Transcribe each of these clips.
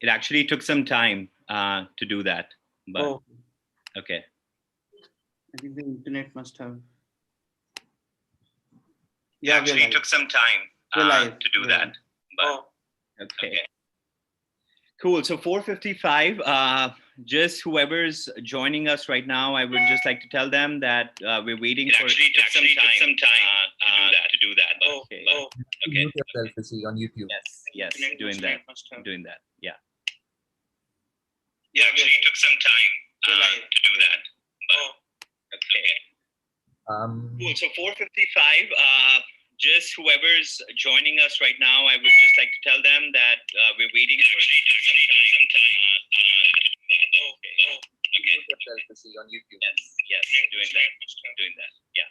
It actually took some time to do that, but okay. I think the internet must have. Yeah, it actually took some time to do that, but okay. Cool. So 4:55. Just whoever's joining us right now, I would just like to tell them that we're waiting for. It actually took some time to do that. Okay. Okay. Mute yourself to see on YouTube. Yes. Doing that. Yeah. Yeah, actually took some time to do that. Okay. Cool. So 4:55. Just whoever's joining us right now, I would just like to tell them that we're waiting for. Actually took some time to do that. Okay. Mute yourself to see on YouTube. Yes. Doing that. Yeah.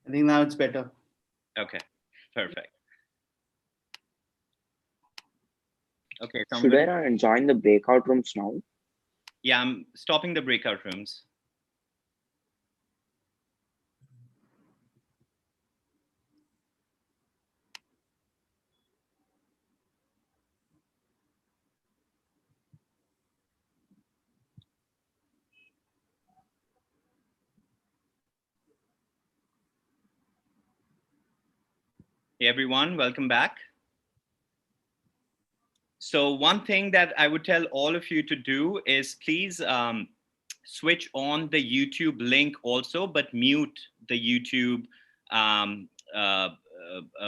I think now it's better. Okay. Perfect. Okay. So should I join the breakout rooms now? Yeah, I'm stopping the breakout rooms. Hey everyone, welcome back. So one thing that I would tell all of you to do is please switch on the YouTube link also, but mute the YouTube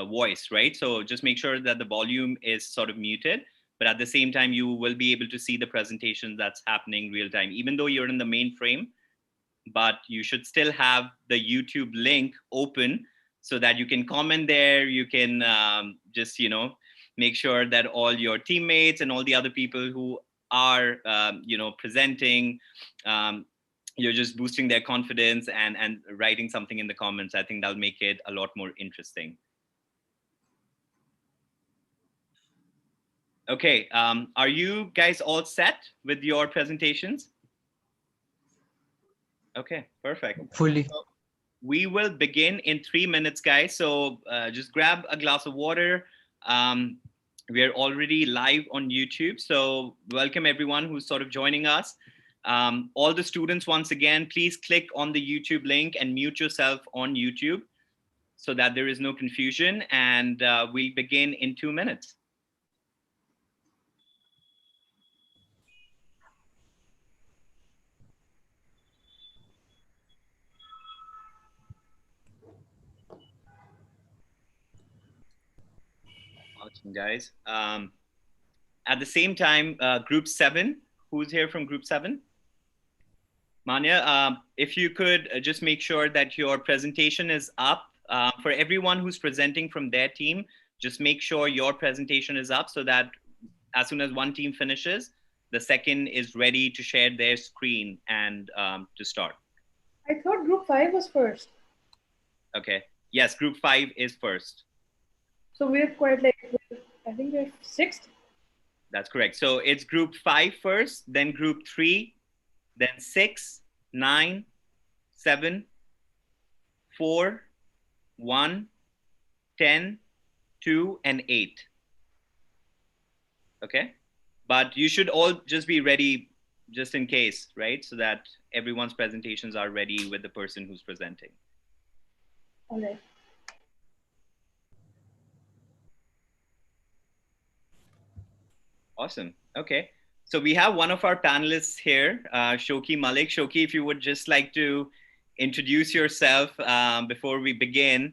voice, right? So just make sure that the volume is sort of muted, but at the same time, you will be able to see the presentation that's happening real time, even though you're in the main frame, but you should still have the YouTube link open so that you can comment there. You can just, make sure that all your teammates and all the other people who are, presenting, you're just boosting their confidence and writing something in the comments. I think that'll make it a lot more interesting. Okay, are you guys all set with your presentations? Okay, perfect. Fully. So we will begin in 3 minutes, guys. So just grab a glass of water. We are already live on YouTube. So welcome everyone who's sort of joining us. All the students, once again, please click on the YouTube link and mute yourself on YouTube so that there is no confusion. And we'll begin in 2 minutes. Awesome, guys. At the same time, group 7, who's here from group 7? Manya, if you could just make sure that your presentation is up. For everyone who's presenting from their team, just make sure your presentation is up so that as soon as one team finishes, the second is ready to share their screen and to start. I thought group 5 was first. Okay. Yes, group 5 is first. So we're quite I think we're 6th. That's correct. So it's group 5 first, then group 3, then 6, 9, 7, 4, 1, 10, 2, and 8. Okay. But you should all just be ready just in case, right? So that everyone's presentations are ready with the person who's presenting. All right. Awesome. Okay. So we have one of our panelists here, Shoki Malik. Shoki, if you would just like to introduce yourself before we begin,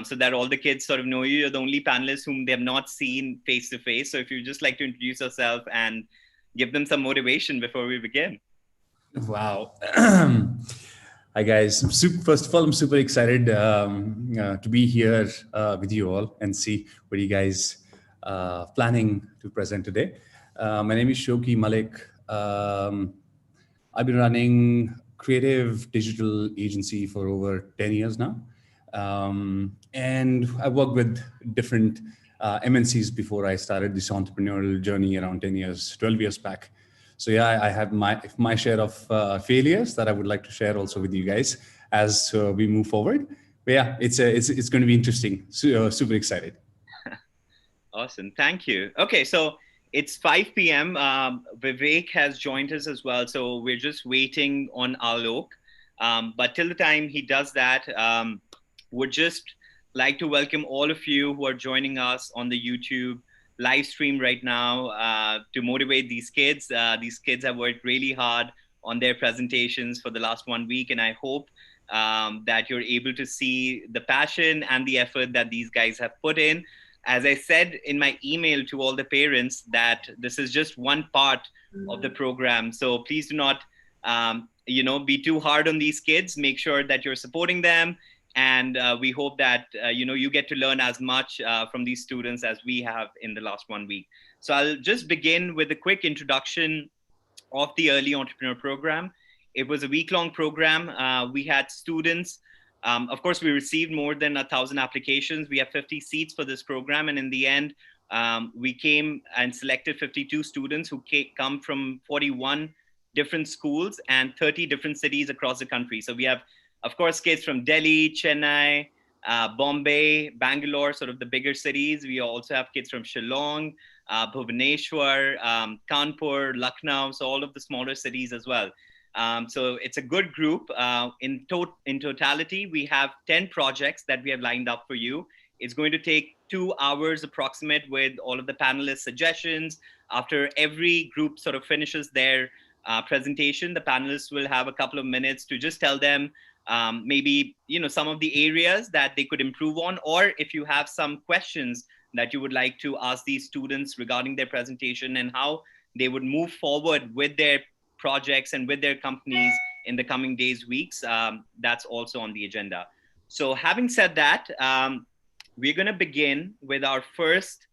so that all the kids sort of know you. You're the only panelist whom they have not seen face to face. So if you just like to introduce yourself and give them some motivation before we begin. Wow. Hi guys. First of all, I'm super excited to be here with you all and see what you guys planning to present today. My name is Shoki Malik. I've been running creative digital agency for over 10 years now. And I worked with different MNCs before I started this entrepreneurial journey around 12 years back. So yeah, I have my share of failures that I would like to share also with you guys as we move forward. But yeah, it's going to be interesting. So, super excited. Awesome. Thank you. Okay, so it's 5 p.m. Vivek has joined us as well. So we're just waiting on Alok. But till the time he does that, would just like to welcome all of you who are joining us on the YouTube live stream right now to motivate these kids. These kids have worked really hard on their presentations for the last 1 week, and I hope that you're able to see the passion and the effort that these guys have put in. As I said in my email to all the parents, that this is just one part of the program. So please do not, be too hard on these kids. Make sure that you're supporting them. And we hope that, you get to learn as much from these students as we have in the last 1 week. So I'll just begin with a quick introduction of the Early Entrepreneur Program. It was a week-long program. We had students. Of course, we received more than 1,000 applications. We have 50 seats for this program. And in the end, we came and selected 52 students who come from 41 different schools and 30 different cities across the country. So we have, of course, kids from Delhi, Chennai, Bombay, Bangalore, sort of the bigger cities. We also have kids from Shillong, Bhubaneswar, Kanpur, Lucknow, so all of the smaller cities as well. So it's a good group. In totality, we have 10 projects that we have lined up for you. It's going to take 2 hours approximate with all of the panelists' suggestions. After every group sort of finishes their presentation, the panelists will have a couple of minutes to just tell them maybe, some of the areas that they could improve on, or if you have some questions that you would like to ask these students regarding their presentation and how they would move forward with their projects and with their companies in the coming days, weeks, that's also on the agenda. So having said that, we're going to begin with our first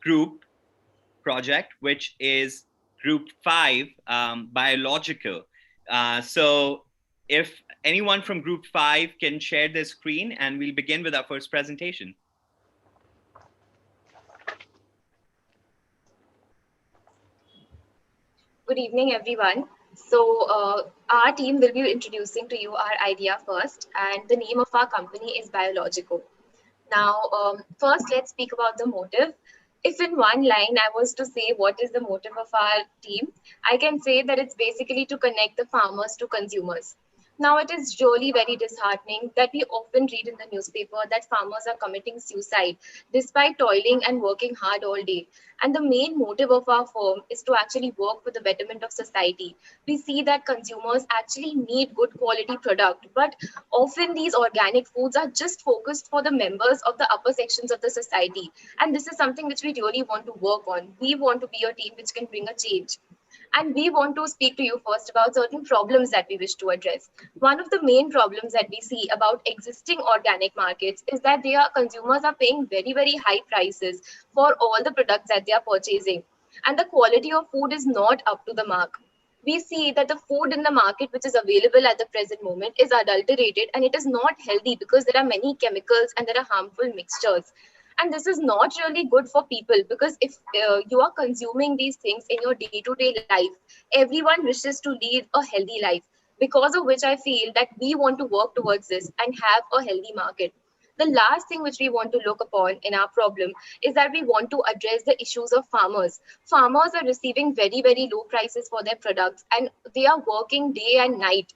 group project, which is group 5, biological. So if anyone from group 5 can share their screen, and we'll begin with our first presentation. Good evening, everyone. So our team will be introducing to you our idea first, and the name of our company is Biological. Now, first, let's speak about the motive. If in one line I was to say what is the motive of our team, I can say that it's basically to connect the farmers to consumers. Now, it is really very disheartening that we often read in the newspaper that farmers are committing suicide despite toiling and working hard all day. And the main motive of our firm is to actually work for the betterment of society. We see that consumers actually need good quality product, but often these organic foods are just focused for the members of the upper sections of the society. And this is something which we really want to work on. We want to be a team which can bring a change. And we want to speak to you first about certain problems that we wish to address. One of the main problems that we see about existing organic markets is that consumers are paying very, very high prices for all the products that they are purchasing. And the quality of food is not up to the mark. We see that the food in the market which is available at the present moment is adulterated, and it is not healthy because there are many chemicals and there are harmful mixtures. And this is not really good for people, because if you are consuming these things in your day-to-day life, everyone wishes to lead a healthy life, because of which I feel that we want to work towards this and have a healthy market. The last thing which we want to look upon in our problem is that we want to address the issues of farmers. Farmers are receiving very, very low prices for their products, and they are working day and night.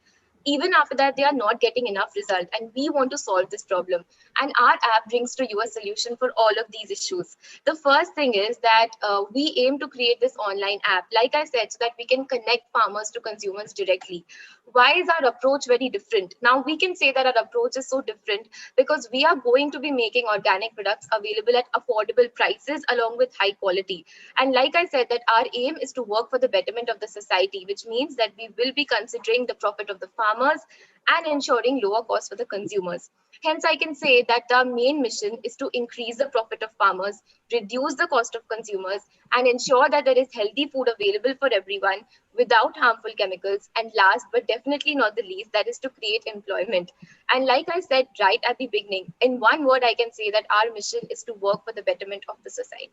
Even after that, they are not getting enough result, and we want to solve this problem. And our app brings to you a solution for all of these issues. The first thing is that we aim to create this online app, like I said, so that we can connect farmers to consumers directly. Why is our approach very different? Now, we can say that our approach is so different because we are going to be making organic products available at affordable prices along with high quality. And like I said, that our aim is to work for the betterment of the society, which means that we will be considering the profit of the farmers and ensuring lower costs for the consumers. Hence, I can say that our main mission is to increase the profit of farmers, reduce the cost of consumers, and ensure that there is healthy food available for everyone without harmful chemicals. And last but definitely not the least, that is to create employment. And like I said right at the beginning, in one word, I can say that our mission is to work for the betterment of the society.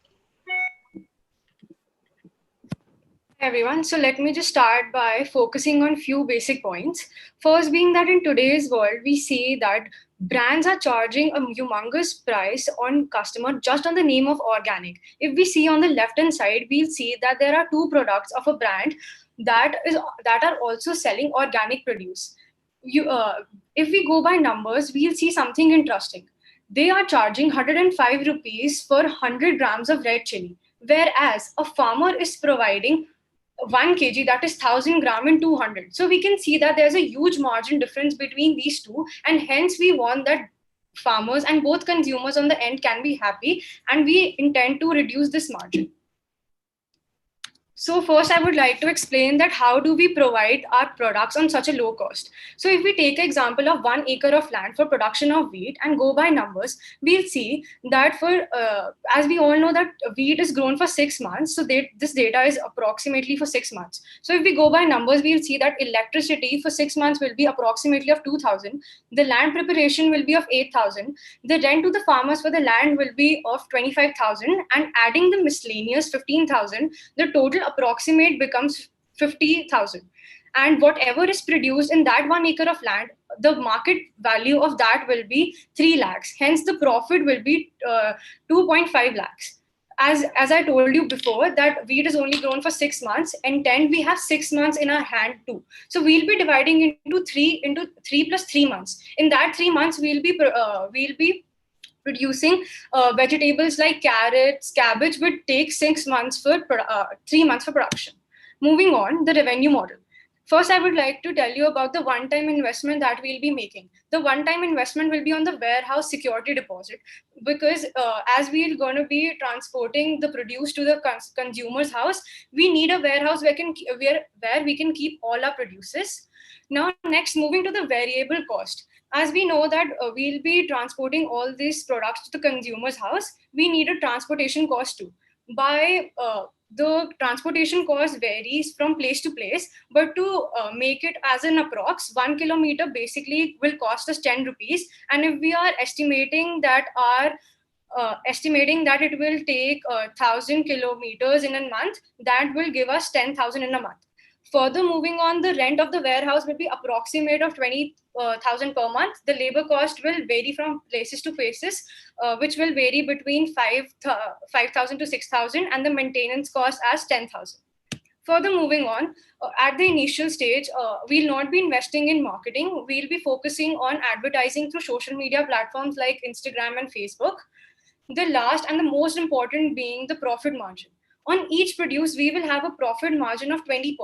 Hi everyone, so let me just start by focusing on few basic points. First being that in today's world, we see that brands are charging a humongous price on customer just on the name of organic. If we see on the left hand side, we'll see that there are 2 products of a brand that are also selling organic produce. If we go by numbers, we'll see something interesting. They are charging 105 rupees for 100 grams of red chili, whereas a farmer is providing 1 kg, that is 1000 gram in 200. So we can see that there's a huge margin difference between these two, and hence we want that farmers and both consumers on the end can be happy, and we intend to reduce this margin. So first, I would like to explain that how do we provide our products on such a low cost. So if we take an example of 1 acre of land for production of wheat and go by numbers, we'll see that for, as we all know that wheat is grown for 6 months. So this data is approximately for 6 months. So if we go by numbers, we'll see that electricity for 6 months will be approximately of 2,000. The land preparation will be of 8,000. The rent to the farmers for the land will be of 25,000, and adding the miscellaneous 15,000, the total approximate becomes 50,000. And whatever is produced in that 1 acre of land, the market value of that will be 3 lakhs. Hence, the profit will be 2.5 lakhs. As I told you before, that wheat is only grown for 6 months, and 10 we have 6 months in our hand too. So we'll be dividing into 3 plus 3 months. In that 3 months, we'll be producing vegetables like carrots, cabbage would take 6 months for 3 months for production. Moving on, the revenue model. First, I would like to tell you about the one-time investment that we'll be making. The one-time investment will be on the warehouse security deposit, because as we're going to be transporting the produce to the consumer's house, we need a warehouse where we can keep all our produces. Now, next, moving to the variable cost. As we know that we'll be transporting all these products to the consumer's house, we need a transportation cost too. The transportation cost varies from place to place, but to make it as an approx, 1 kilometer basically will cost us 10 rupees. And if we are estimating that it will take 1,000 kilometers in a month, that will give us 10,000 in a month. Further, moving on, the rent of the warehouse will be approximate of 20,000 per month. The labor cost will vary from places to places, which will vary between 5,000 to 6,000, and the maintenance cost as 10,000. Further, moving on, at the initial stage, we'll not be investing in marketing. We'll be focusing on advertising through social media platforms like Instagram and Facebook. The last and the most important being the profit margin. On each produce, we will have a profit margin of 20%.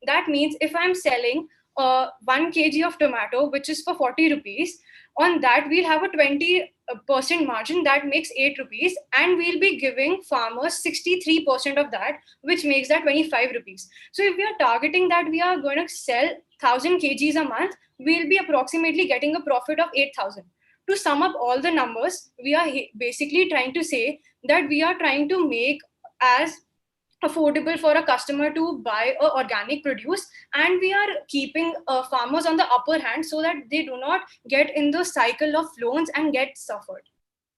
That means if I'm selling 1 kg of tomato, which is for 40 rupees, on that we'll have a 20% margin, that makes 8 rupees, and we'll be giving farmers 63% of that, which makes that 25 rupees. So if we are targeting that we are going to sell 1,000 kgs a month, we'll be approximately getting a profit of 8,000. To sum up all the numbers, we are basically trying to say that we are trying to make as affordable for a customer to buy organic produce, and we are keeping farmers on the upper hand so that they do not get in the cycle of loans and get suffered.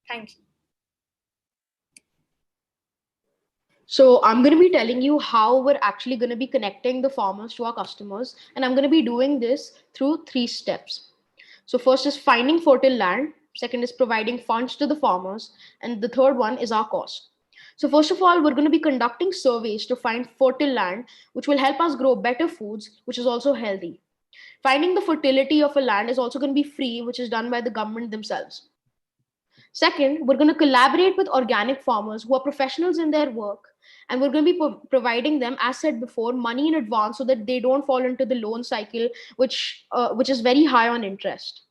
Thank you. So I'm going to be telling you how we're actually going to be connecting the farmers to our customers, and I'm going to be doing this through 3 steps. So first is finding fertile land, second is providing funds to the farmers, and the third one is our cost. So first of all, we're going to be conducting surveys to find fertile land, which will help us grow better foods, which is also healthy. Finding the fertility of a land is also going to be free, which is done by the government themselves. Second, we're going to collaborate with organic farmers who are professionals in their work, and we're going to be providing them, as said before, money in advance so that they don't fall into the loan cycle, which is very high on interest.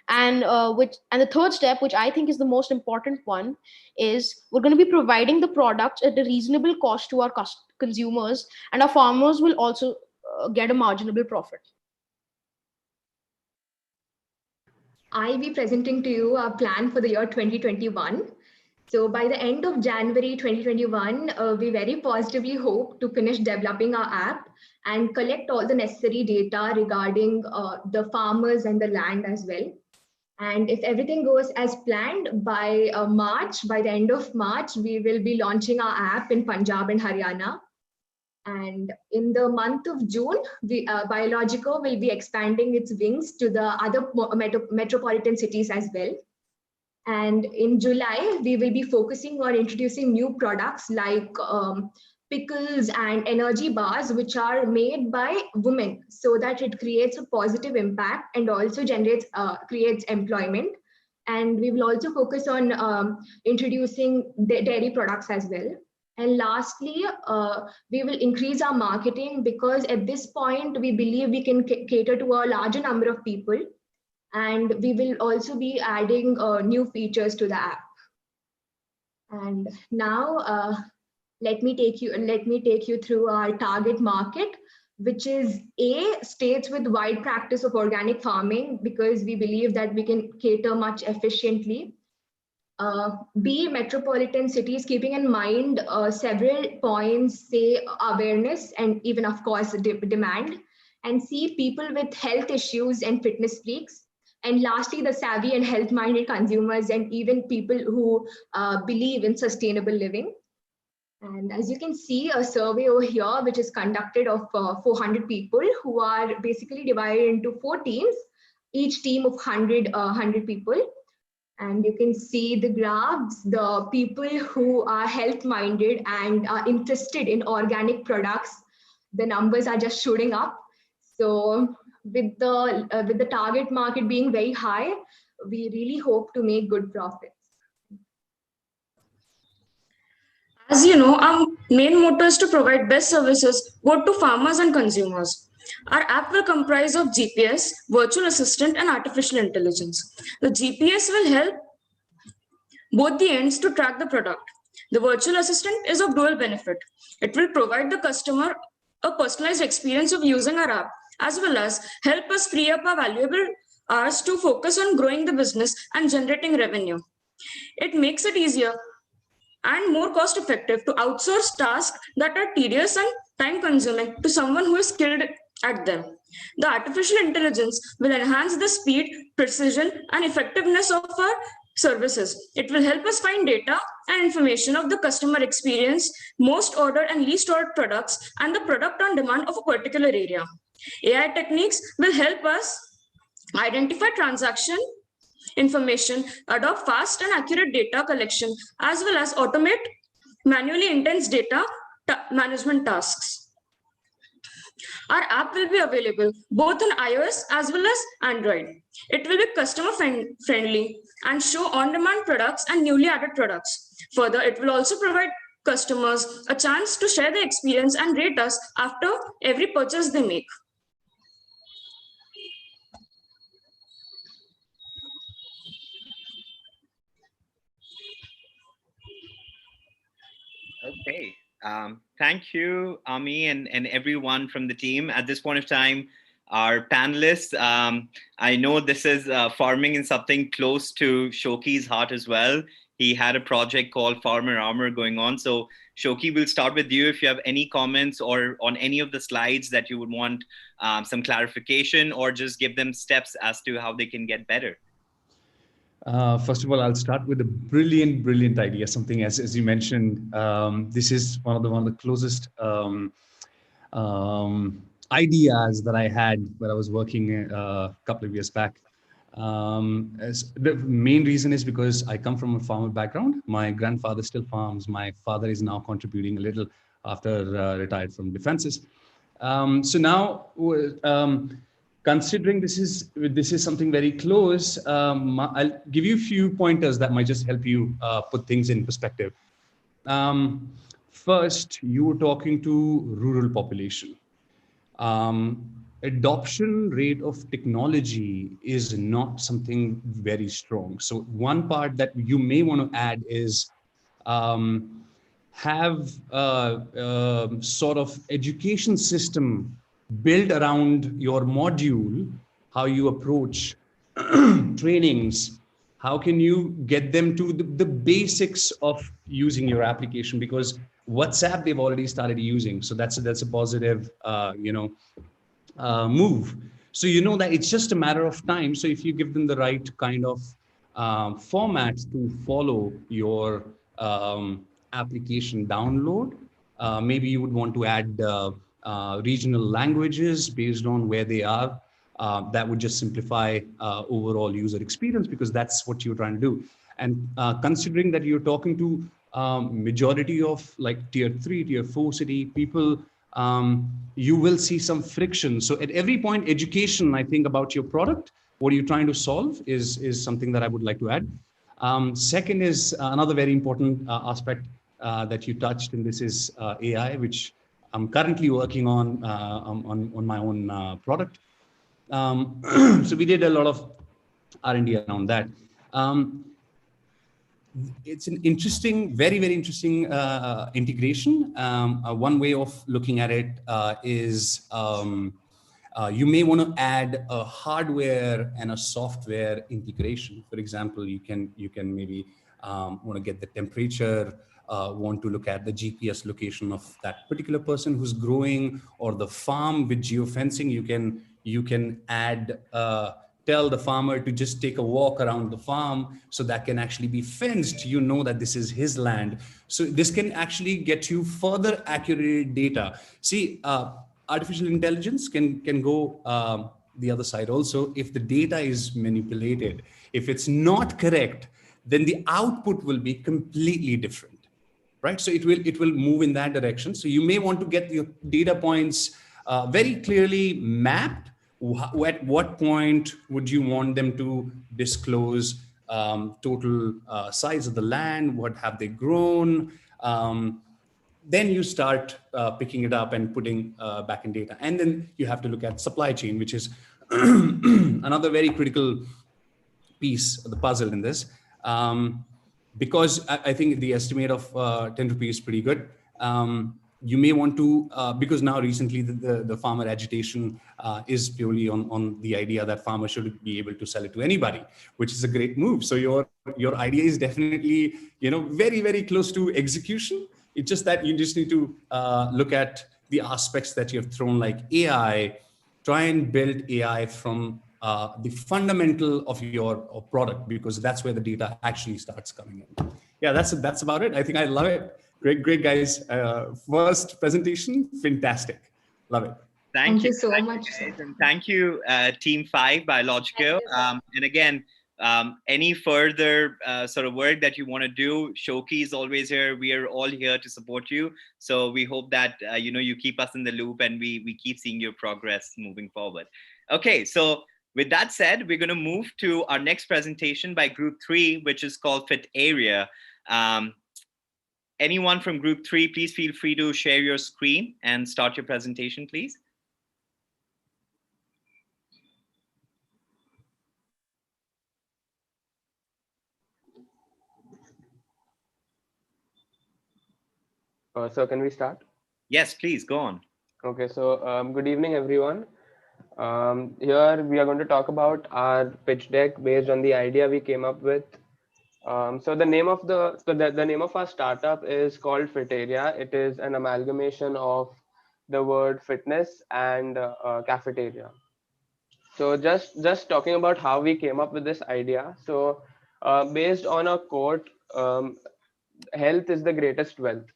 And the third step, which I think is the most important one, is we're going to be providing the products at a reasonable cost to our consumers, and our farmers will also get a marginable profit. I'll be presenting to you our plan for the year 2021. So by the end of January 2021, we very positively hope to finish developing our app and collect all the necessary data regarding the farmers and the land as well. And if everything goes as planned, by the end of March, we will be launching our app in Punjab and Haryana. And in the month of June, Biologico will be expanding its wings to the other metropolitan cities as well. And in July, we will be focusing on introducing new products like pickles and energy bars, which are made by women, so that it creates a positive impact and also creates employment. And we will also focus on introducing dairy products as well. And lastly, we will increase our marketing, because at this point, we believe we can cater to a larger number of people. And we will also be adding new features to the app. And now, let me take you through our target market, which is A, states with wide practice of organic farming, because we believe that we can cater much efficiently. B, metropolitan cities, keeping in mind several points, say awareness and even, of course, demand. And C, people with health issues and fitness freaks. And lastly, the savvy and health-minded consumers, and even people who believe in sustainable living. And as you can see, a survey over here, which is conducted of 400 people who are basically divided into 4 teams, each team of 100 people. And you can see the graphs, the people who are health-minded and are interested in organic products, the numbers are just shooting up. So with the target market being very high, we really hope to make good profits. As you know, our main motto is to provide best services both to farmers and consumers. Our app will comprise of GPS, virtual assistant, and artificial intelligence. The GPS will help both the ends to track the product. The virtual assistant is of dual benefit. It will provide the customer a personalized experience of using our app, as well as help us free up our valuable hours to focus on growing the business and generating revenue. It makes it easier and more cost effective to outsource tasks that are tedious and time consuming to someone who is skilled at them. The artificial intelligence will enhance the speed, precision, and effectiveness of our services. It will help us find data and information of the customer experience, most ordered and least ordered products, and the product on demand of a particular area. AI techniques will help us identify transaction information, adopt fast and accurate data collection, as well as automate manually intense data management tasks. Our app will be available both on iOS as well as Android. It will be customer friendly and show on-demand products and newly added products. Further, it will also provide customers a chance to share their experience and rate us after every purchase they make. Okay. Thank you, Ami, and everyone from the team. At this point of time, our panelists, I know this is farming in something close to Shoki's heart as well. He had a project called Farmer Armor going on. So Shoki, we'll start with you. If you have any comments or on any of the slides that you would want some clarification, or just give them steps as to how they can get better. First of all, I'll start with a brilliant idea. Something as you mentioned, this is one of the closest ideas that I had when I was working a couple of years back. The main reason is because I come from a farmer background. My grandfather still farms. My father is now contributing a little after retired from defenses. So now, considering this is something very close, I'll give you a few pointers that might just help you put things in perspective. First, you were talking to rural population. Adoption rate of technology is not something very strong. So one part that you may want to add is have a sort of education system built around your module, how you approach trainings, how can you get them to the basics of using your application, because WhatsApp they've already started using. So that's a positive, move. So you know that it's just a matter of time. So if you give them the right kind of format to follow your application download, Maybe you would want to add regional languages based on where they are. That would just simplify overall user experience, because that's what you're trying to do. And considering that you're talking to majority of like tier 3, tier 4 city people, you will see some friction. So at every point, education, I think, about your product, what you're trying to solve is something that I would like to add. Second is another very important aspect that you touched, and this is AI, which I'm currently working on my own product. So we did a lot of R&D around that. It's an interesting, very, very interesting integration. One way of looking at it is you may want to add a hardware and a software integration. For example, you can maybe want to get the temperature, want to look at the GPS location of that particular person who's growing, or the farm with geofencing. You can add tell the farmer to just take a walk around the farm, so that can actually be fenced. You know that this is his land. So this can actually get you further accurate data. See, artificial intelligence can go the other side also. If the data is manipulated, if it's not correct, then the output will be completely different, right? So it will move in that direction. So you may want to get your data points very clearly mapped. At what point would you want them to disclose total size of the land? What have they grown? Then you start picking it up and putting back in data. And then you have to look at supply chain, which is another very critical piece of the puzzle in this. Because I think the estimate of 10 rupees is pretty good. You may want to, because now recently the farmer agitation is purely on the idea that farmers should be able to sell it to anybody, which is a great move. So your idea is definitely, very, very close to execution. It's just that you just need to look at the aspects that you've thrown, like AI. Try and build AI from the fundamental of your product, because that's where the data actually starts coming in. Yeah, that's about it. I think I love it. Great guys. First presentation, fantastic. Love it. Thank you so much. And thank you, Team 5 Biological. And again, any further sort of work that you want to do, Shoki is always here. We are all here to support you. So we hope that you keep us in the loop, and we keep seeing your progress moving forward. Okay, so with that said, we're going to move to our next presentation by Group 3, which is called Feria. Anyone from Group 3, please feel free to share your screen and start your presentation, please. So can we start? Yes, please, go on. Okay, so good evening, everyone. Here we are going to talk about our pitch deck based on the idea we came up with. So the name of the name of our startup is called Feria. It is an amalgamation of the word fitness and cafeteria. So just talking about how we came up with this idea. So based on a quote, health is the greatest wealth.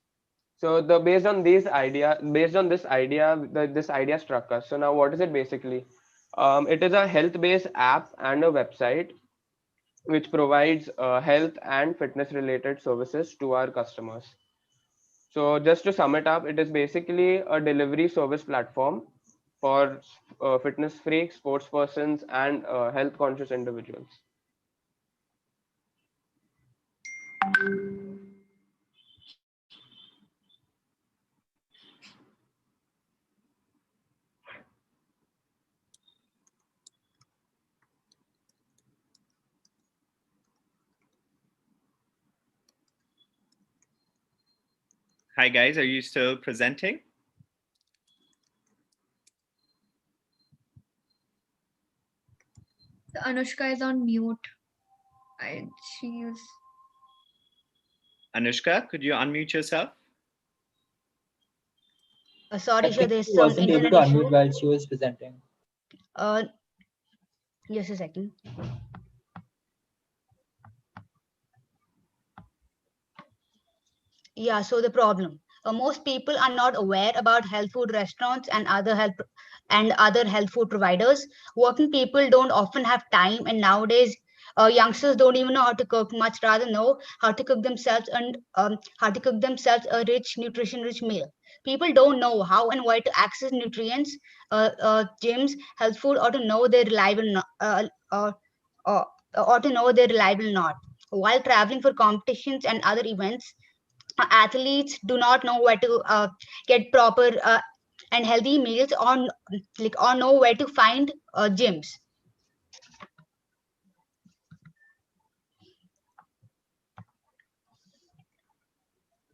So based on this idea, this idea struck us. So now what is it basically? It is a health-based app and a website which provides health and fitness related services to our customers. So just to sum it up, it is basically a delivery service platform for fitness freaks, sports persons, and health conscious individuals. Hi guys, are you still presenting? Anushka is on mute. She is. Anushka, could you unmute yourself? Sorry, sir, there's She some wasn't able internet to issue. unmute while she was presenting. Just a second. Yeah, so the problem. most people are not aware about health food restaurants and other health food providers. Working people don't often have time, and nowadays youngsters don't even know how to cook, much rather know how to cook themselves and how to cook themselves a rich, nutrition-rich meal. People don't know how and where to access nutrients, gyms, health food, or to know they're reliable, uh, or to know they're reliable or not. While traveling for competitions and other events, athletes do not know where to get proper and healthy meals, or know where to find gyms.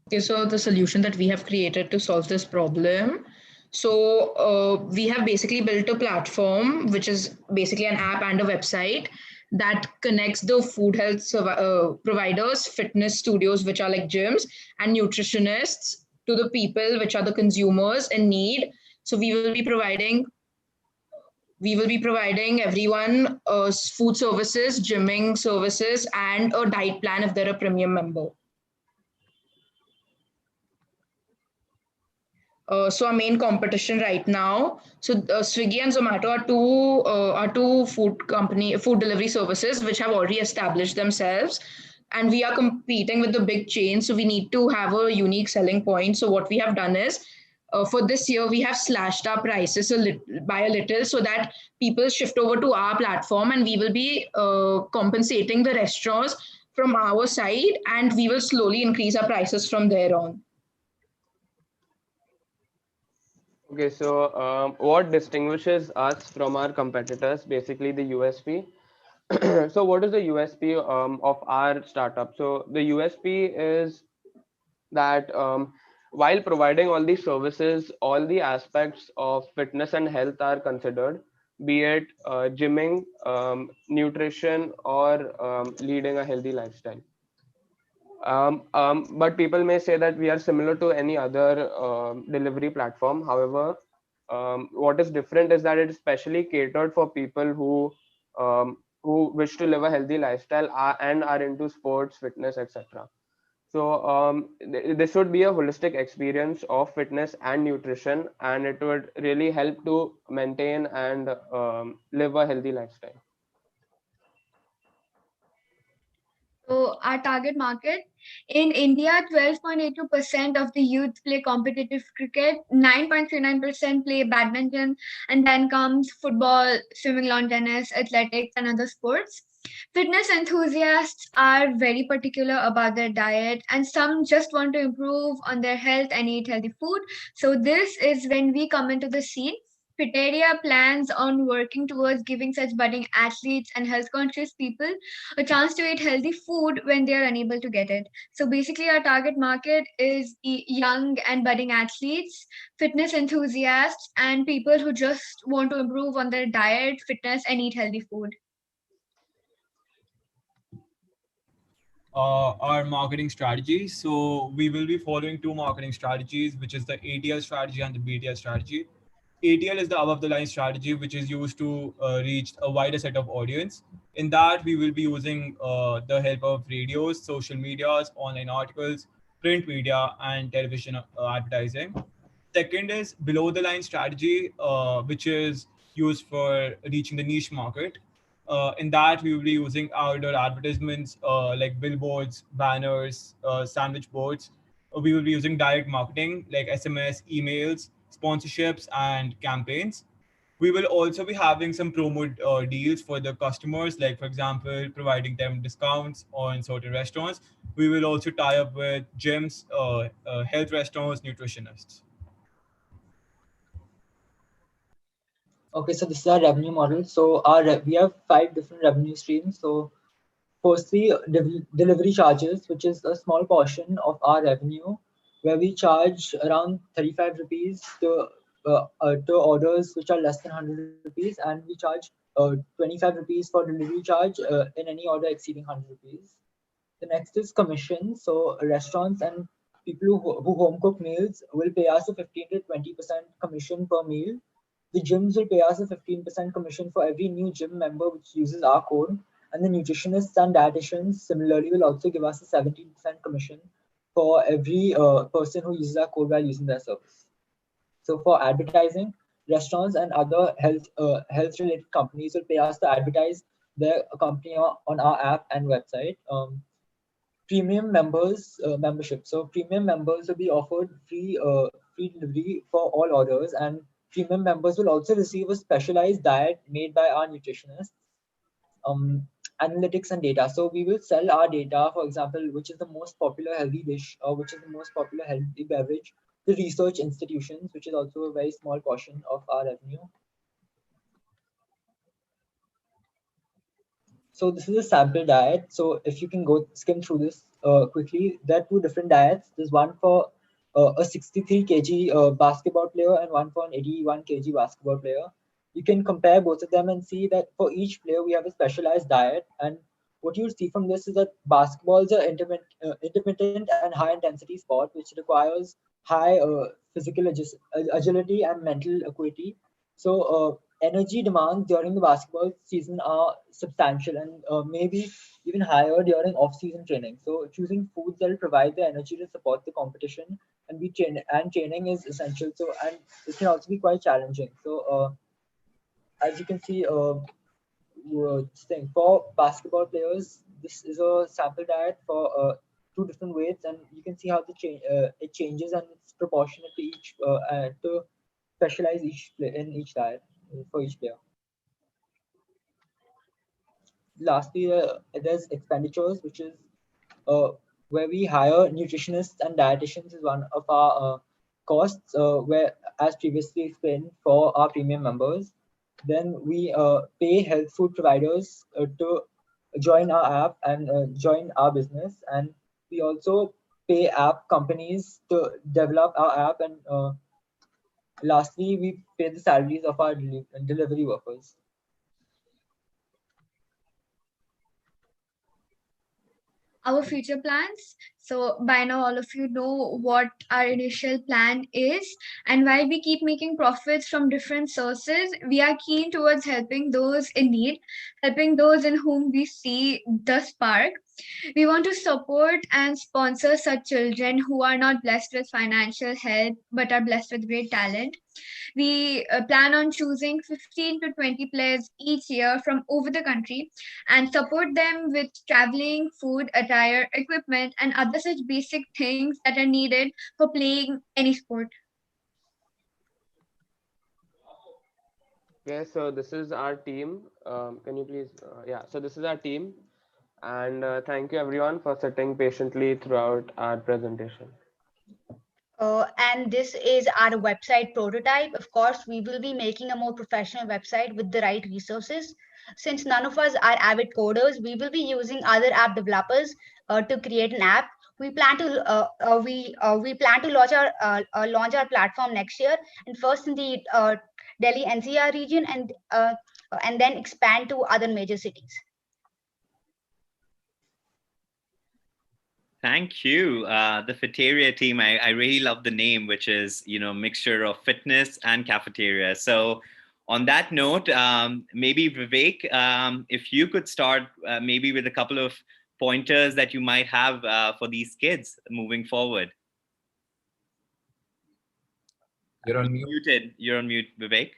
Okay, so the solution that we have created to solve this problem. So we have basically built a platform, which is basically an app and a website that connects the food health providers, fitness studios, which are like gyms, and nutritionists to the people, which are the consumers in need. So we will be providing everyone food services, gymming services, and a diet plan if they're a premium member. So our main competition right now. So Swiggy and Zomato are two food delivery services which have already established themselves, and we are competing with the big chains. So we need to have a unique selling point. So what we have done is, for this year, we have slashed our prices by a little so that people shift over to our platform, and we will be compensating the restaurants from our side, and we will slowly increase our prices from there on. Okay, so what distinguishes us from our competitors? Basically, the USP. So, what is the USP of our startup? So, the USP is that while providing all these services, all the aspects of fitness and health are considered, be it gymming, nutrition, or leading a healthy lifestyle. But people may say that we are similar to any other delivery platform. However, what is different is that it is specially catered for people who wish to live a healthy lifestyle and are into sports, fitness, etc. So this would be a holistic experience of fitness and nutrition, and it would really help to maintain and live a healthy lifestyle. So our target market in India, 12.82% of the youth play competitive cricket, 9.39% play badminton, and then comes football, swimming, lawn tennis, athletics, and other sports. Fitness enthusiasts are very particular about their diet, and some just want to improve on their health and eat healthy food. So this is when we come into the scene. Feria plans on working towards giving such budding athletes and health conscious people a chance to eat healthy food when they are unable to get it. So basically, our target market is young and budding athletes, fitness enthusiasts, and people who just want to improve on their diet, fitness, and eat healthy food. Our marketing strategy. So we will be following two marketing strategies, which is the ATL strategy and the BTL strategy. ATL is the above the line strategy, which is used to reach a wider set of audience. In that, we will be using the help of radios, social medias, online articles, print media, and television advertising. Second is below the line strategy, which is used for reaching the niche market. In that, we will be using outdoor advertisements like billboards, banners, sandwich boards. We will be using direct marketing like SMS, emails, sponsorships, and campaigns. We will also be having some promo deals for the customers, like, for example, providing them discounts on certain restaurants. We will also tie up with gyms, health restaurants, nutritionists. Okay, so this is our revenue model. So we have 5 different revenue streams. So firstly, delivery charges, which is a small portion of our revenue, where we charge around 35 rupees to orders which are less than 100 rupees, and we charge 25 rupees for delivery charge in any order exceeding 100 rupees. The next is commission. So restaurants and people who home cook meals will pay us a 15 to 20% commission per meal. The gyms will pay us a 15% commission for every new gym member which uses our code. And the nutritionists and dietitians similarly will also give us a 17% commission for every person who uses our code while using their service. So for advertising, restaurants and other health related companies will pay us to advertise their company on our app and website. Premium members membership. So premium members will be offered free delivery for all orders, and premium members will also receive a specialized diet made by our nutritionists. Analytics and data. So we will sell our data, for example, which is the most popular healthy dish or which is the most popular healthy beverage, to research institutions, which is also a very small portion of our revenue. So this is a sample diet. So if you can go skim through this quickly, there are two different diets. There's one for a 63 kg basketball player and one for an 81 kg basketball player. You can compare both of them and see that for each player we have a specialized diet. And what you'll see from this is that basketball is an intermittent and high intensity sport which requires high physical agility and mental acuity. So energy demands during the basketball season are substantial and maybe even higher during off-season training. So choosing foods that will provide the energy to support the competition and training is essential. So and it can also be quite challenging. So as you can see, for basketball players, this is a sample diet for two different weights, and you can see how it changes and it's proportionate to each to specialize in each diet for each player. Lastly, there's expenditures, which is where we hire nutritionists and dietitians is one of our costs, where as previously explained for our premium members. Then we pay health food providers to join our app and join our business, and we also pay app companies to develop our app, and lastly, we pay the salaries of our delivery workers. Our future plans. So by now, all of you know what our initial plan is. And while we keep making profits from different sources, we are keen towards helping those in need, helping those in whom we see the spark. We want to support and sponsor such children who are not blessed with financial help, but are blessed with great talent. We plan on choosing 15 to 20 players each year from over the country and support them with traveling, food, attire, equipment, and other such basic things that are needed for playing any sport. Okay, so this is our team. Can you please, yeah, so this is our team. And thank you everyone for sitting patiently throughout our presentation. And this is our website prototype. Of course, we will be making a more professional website with the right resources. Since none of us are avid coders, we will be using other app developers to create an app. We plan to launch our platform next year, and first in the Delhi NCR region, and then expand to other major cities. Thank you. The Feria team, I really love the name, which is, mixture of fitness and cafeteria. So on that note, maybe Vivek, if you could start maybe with a couple of pointers that you might have for these kids moving forward. You're on mute. Muted. You're on mute, Vivek.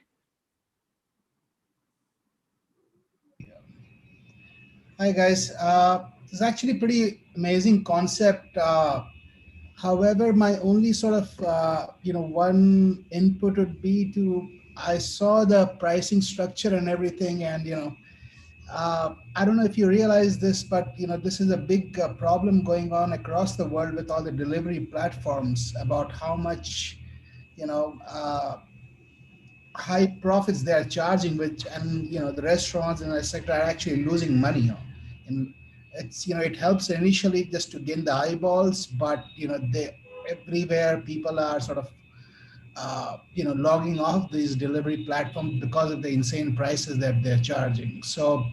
Hi guys. It's actually a pretty amazing concept. However, my only sort of one input would be I saw the pricing structure and everything, and I don't know if you realize this, but this is a big problem going on across the world with all the delivery platforms about how much high profits they are charging, and the restaurants in the sector are actually losing money on. And it's it helps initially just to gain the eyeballs, but they everywhere people are sort of logging off these delivery platforms because of the insane prices that they're charging. So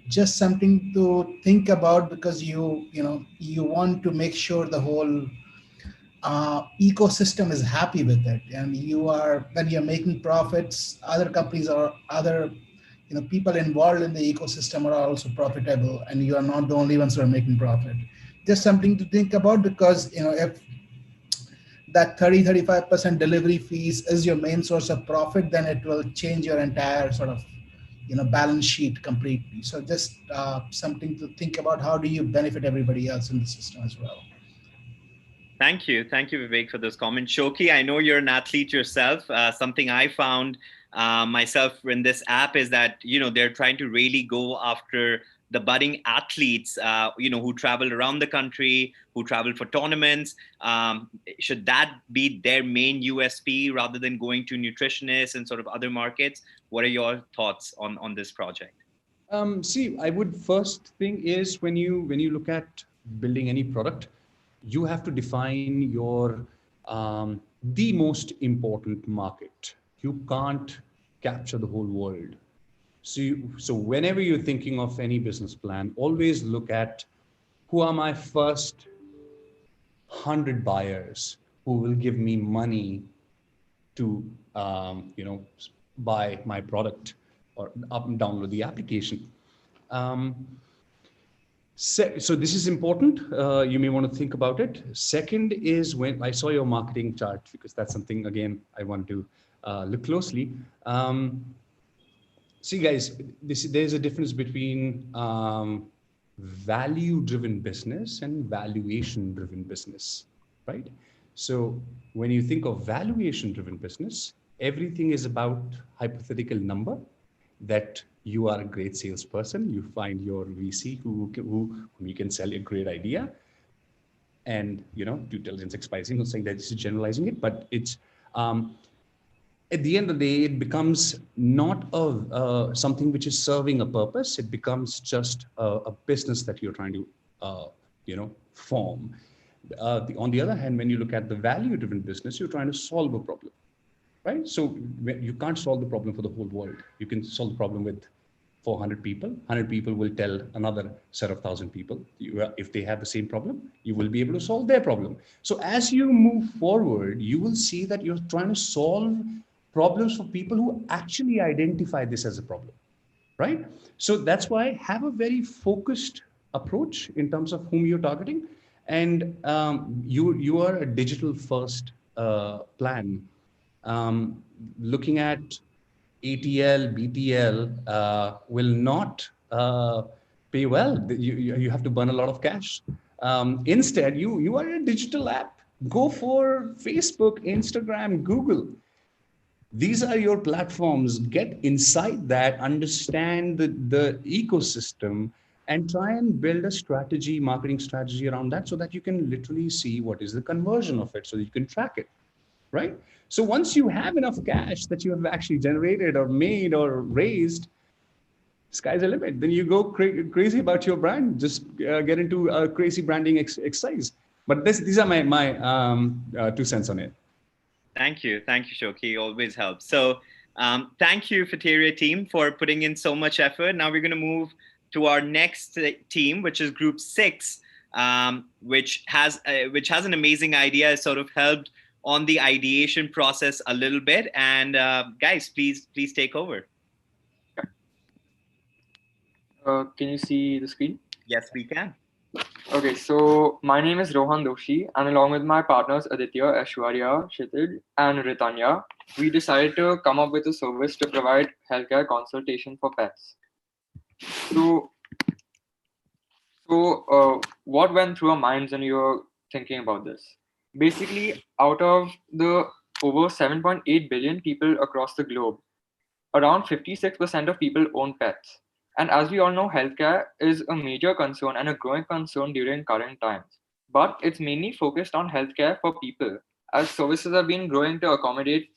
just something to think about, because you want to make sure the whole ecosystem is happy with it, and when you're making profits, other companies or other people involved in the ecosystem are also profitable, and you are not the only ones who are making profit. just something to think about, because if that 30-35% delivery fees is your main source of profit, then it will change your entire sort of balance sheet completely. So just something to think about. How do you benefit everybody else in the system as well? Thank you, Vivek, for those comments. Shoki, I know you're an athlete yourself. Something I found myself in this app is that they're trying to really go after the budding athletes, who travel around the country, who travel for tournaments. Should that be their main USP rather than going to nutritionists and sort of other markets? What are your thoughts on this project? See, I would first thing is when you look at building any product, you have to define your the most important market. You can't capture the whole world. So whenever you're thinking of any business plan, always look at who are my first 100 buyers who will give me money to buy my product or download the application. So this is important. You may want to think about it. Second is, when I saw your marketing chart, because that's something, again, I want to look closely. See, guys, there's a difference between value-driven business and valuation-driven business, right? So when you think of valuation-driven business, everything is about hypothetical number, that you are a great salesperson, you find your VC who you can sell a great idea, and due diligence expiring, not saying that this is generalizing it, but it's at the end of the day, it becomes not something which is serving a purpose. It becomes just a business that you're trying to form. On the other hand, when you look at the value-driven business, you're trying to solve a problem, right? So you can't solve the problem for the whole world. You can solve the problem with 400 people. 100 people will tell another set of 1,000 people. If they have the same problem, you will be able to solve their problem. So as you move forward, you will see that you're trying to solve problems for people who actually identify this as a problem, right? So that's why have a very focused approach in terms of whom you're targeting. And you are a digital first plan. Looking at ATL, BTL will not pay well. You have to burn a lot of cash. Instead, you are a digital app. Go for Facebook, Instagram, Google. These are your platforms. Get inside that, understand the ecosystem, and try and build a strategy, marketing strategy around that, so that you can literally see what is the conversion of it, so that you can track it, right? So once you have enough cash that you have actually generated or made or raised, sky's the limit. Then you go crazy about your brand. Just get into a crazy branding exercise. But these are my 2 cents on it. Thank you, Shoki. Always helps. So thank you, Feria team, for putting in so much effort. Now we're going to move to our next team, which is Group 6, which has an amazing idea. Sort of helped on the ideation process a little bit. And guys, please take over. Can you see the screen? Yes, we can. Okay, so my name is Rohan Doshi, and along with my partners Aditya, Aishwarya, Kshitij, and Ritanya, we decided to come up with a service to provide healthcare consultation for pets. So what went through our minds when you were thinking about this? Basically, out of the over 7.8 billion people across the globe, around 56% of people own pets. And as we all know, healthcare is a major concern and a growing concern during current times. But it's mainly focused on healthcare for people, as services have been growing to accommodate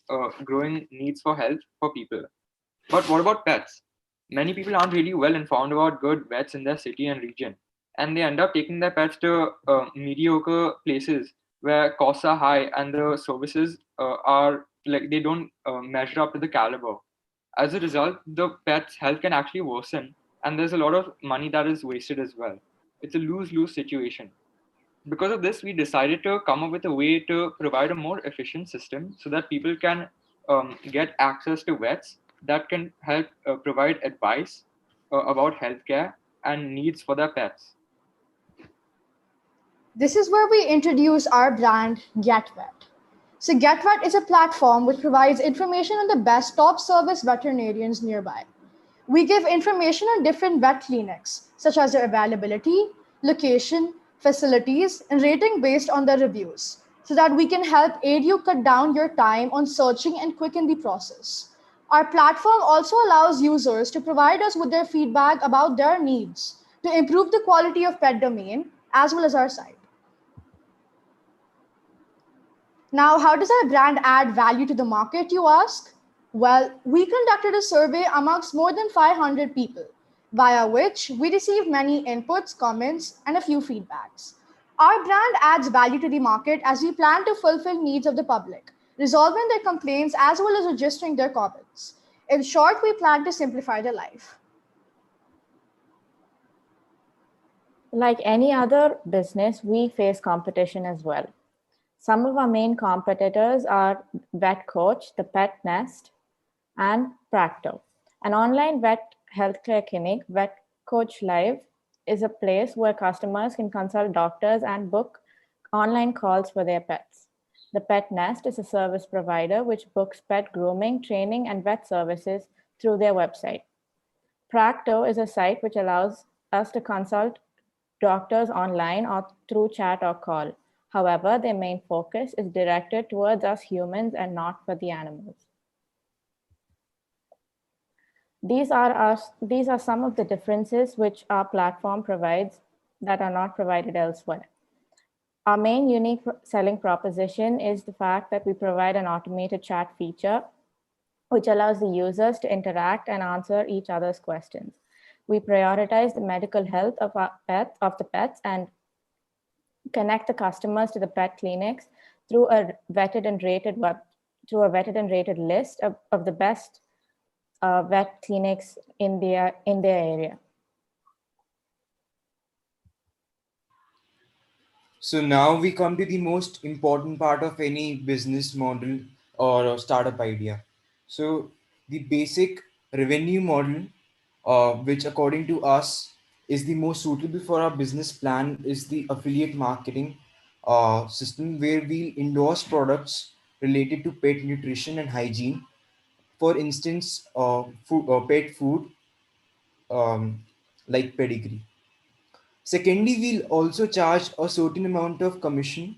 growing needs for health for people. But what about pets? Many people aren't really well informed about good vets in their city and region, and they end up taking their pets to mediocre places where costs are high and the services are like they don't measure up to the caliber. As a result, the pet's health can actually worsen, and there's a lot of money that is wasted as well. It's a lose-lose situation. Because of this, we decided to come up with a way to provide a more efficient system so that people can get access to vets that can help provide advice about healthcare and needs for their pets. This is where we introduce our brand, GetPet. So GetPet is a platform which provides information on the best top service veterinarians nearby. We give information on different vet clinics, such as their availability, location, facilities, and rating based on their reviews, so that we can help aid you cut down your time on searching and quicken the process. Our platform also allows users to provide us with their feedback about their needs to improve the quality of pet domain as well as our site. Now, how does our brand add value to the market, you ask? Well, we conducted a survey amongst more than 500 people, via which we received many inputs, comments, and a few feedbacks. Our brand adds value to the market as we plan to fulfill needs of the public, resolving their complaints as well as registering their comments. In short, we plan to simplify their life. Like any other business, we face competition as well. Some of our main competitors are Vet Coach, the Pet Nest, and Practo. An online vet healthcare clinic, Vet Coach Live, is a place where customers can consult doctors and book online calls for their pets. The Pet Nest is a service provider which books pet grooming, training, and vet services through their website. Practo is a site which allows us to consult doctors online or through chat or call. However, their main focus is directed towards us humans and not for the animals. These are some of the differences which our platform provides that are not provided elsewhere. Our main unique selling proposition is the fact that we provide an automated chat feature which allows the users to interact and answer each other's questions. We prioritize the medical health of the pets and connect the customers to the pet clinics through a vetted and rated list of the best vet clinics in their area. So now we come to the most important part of any business model or a startup idea. So the basic revenue model, which according to us is the most suitable for our business plan, is the affiliate marketing system where we endorse products related to pet nutrition and hygiene. For instance, pet food like pedigree. Secondly, we'll also charge a certain amount of commission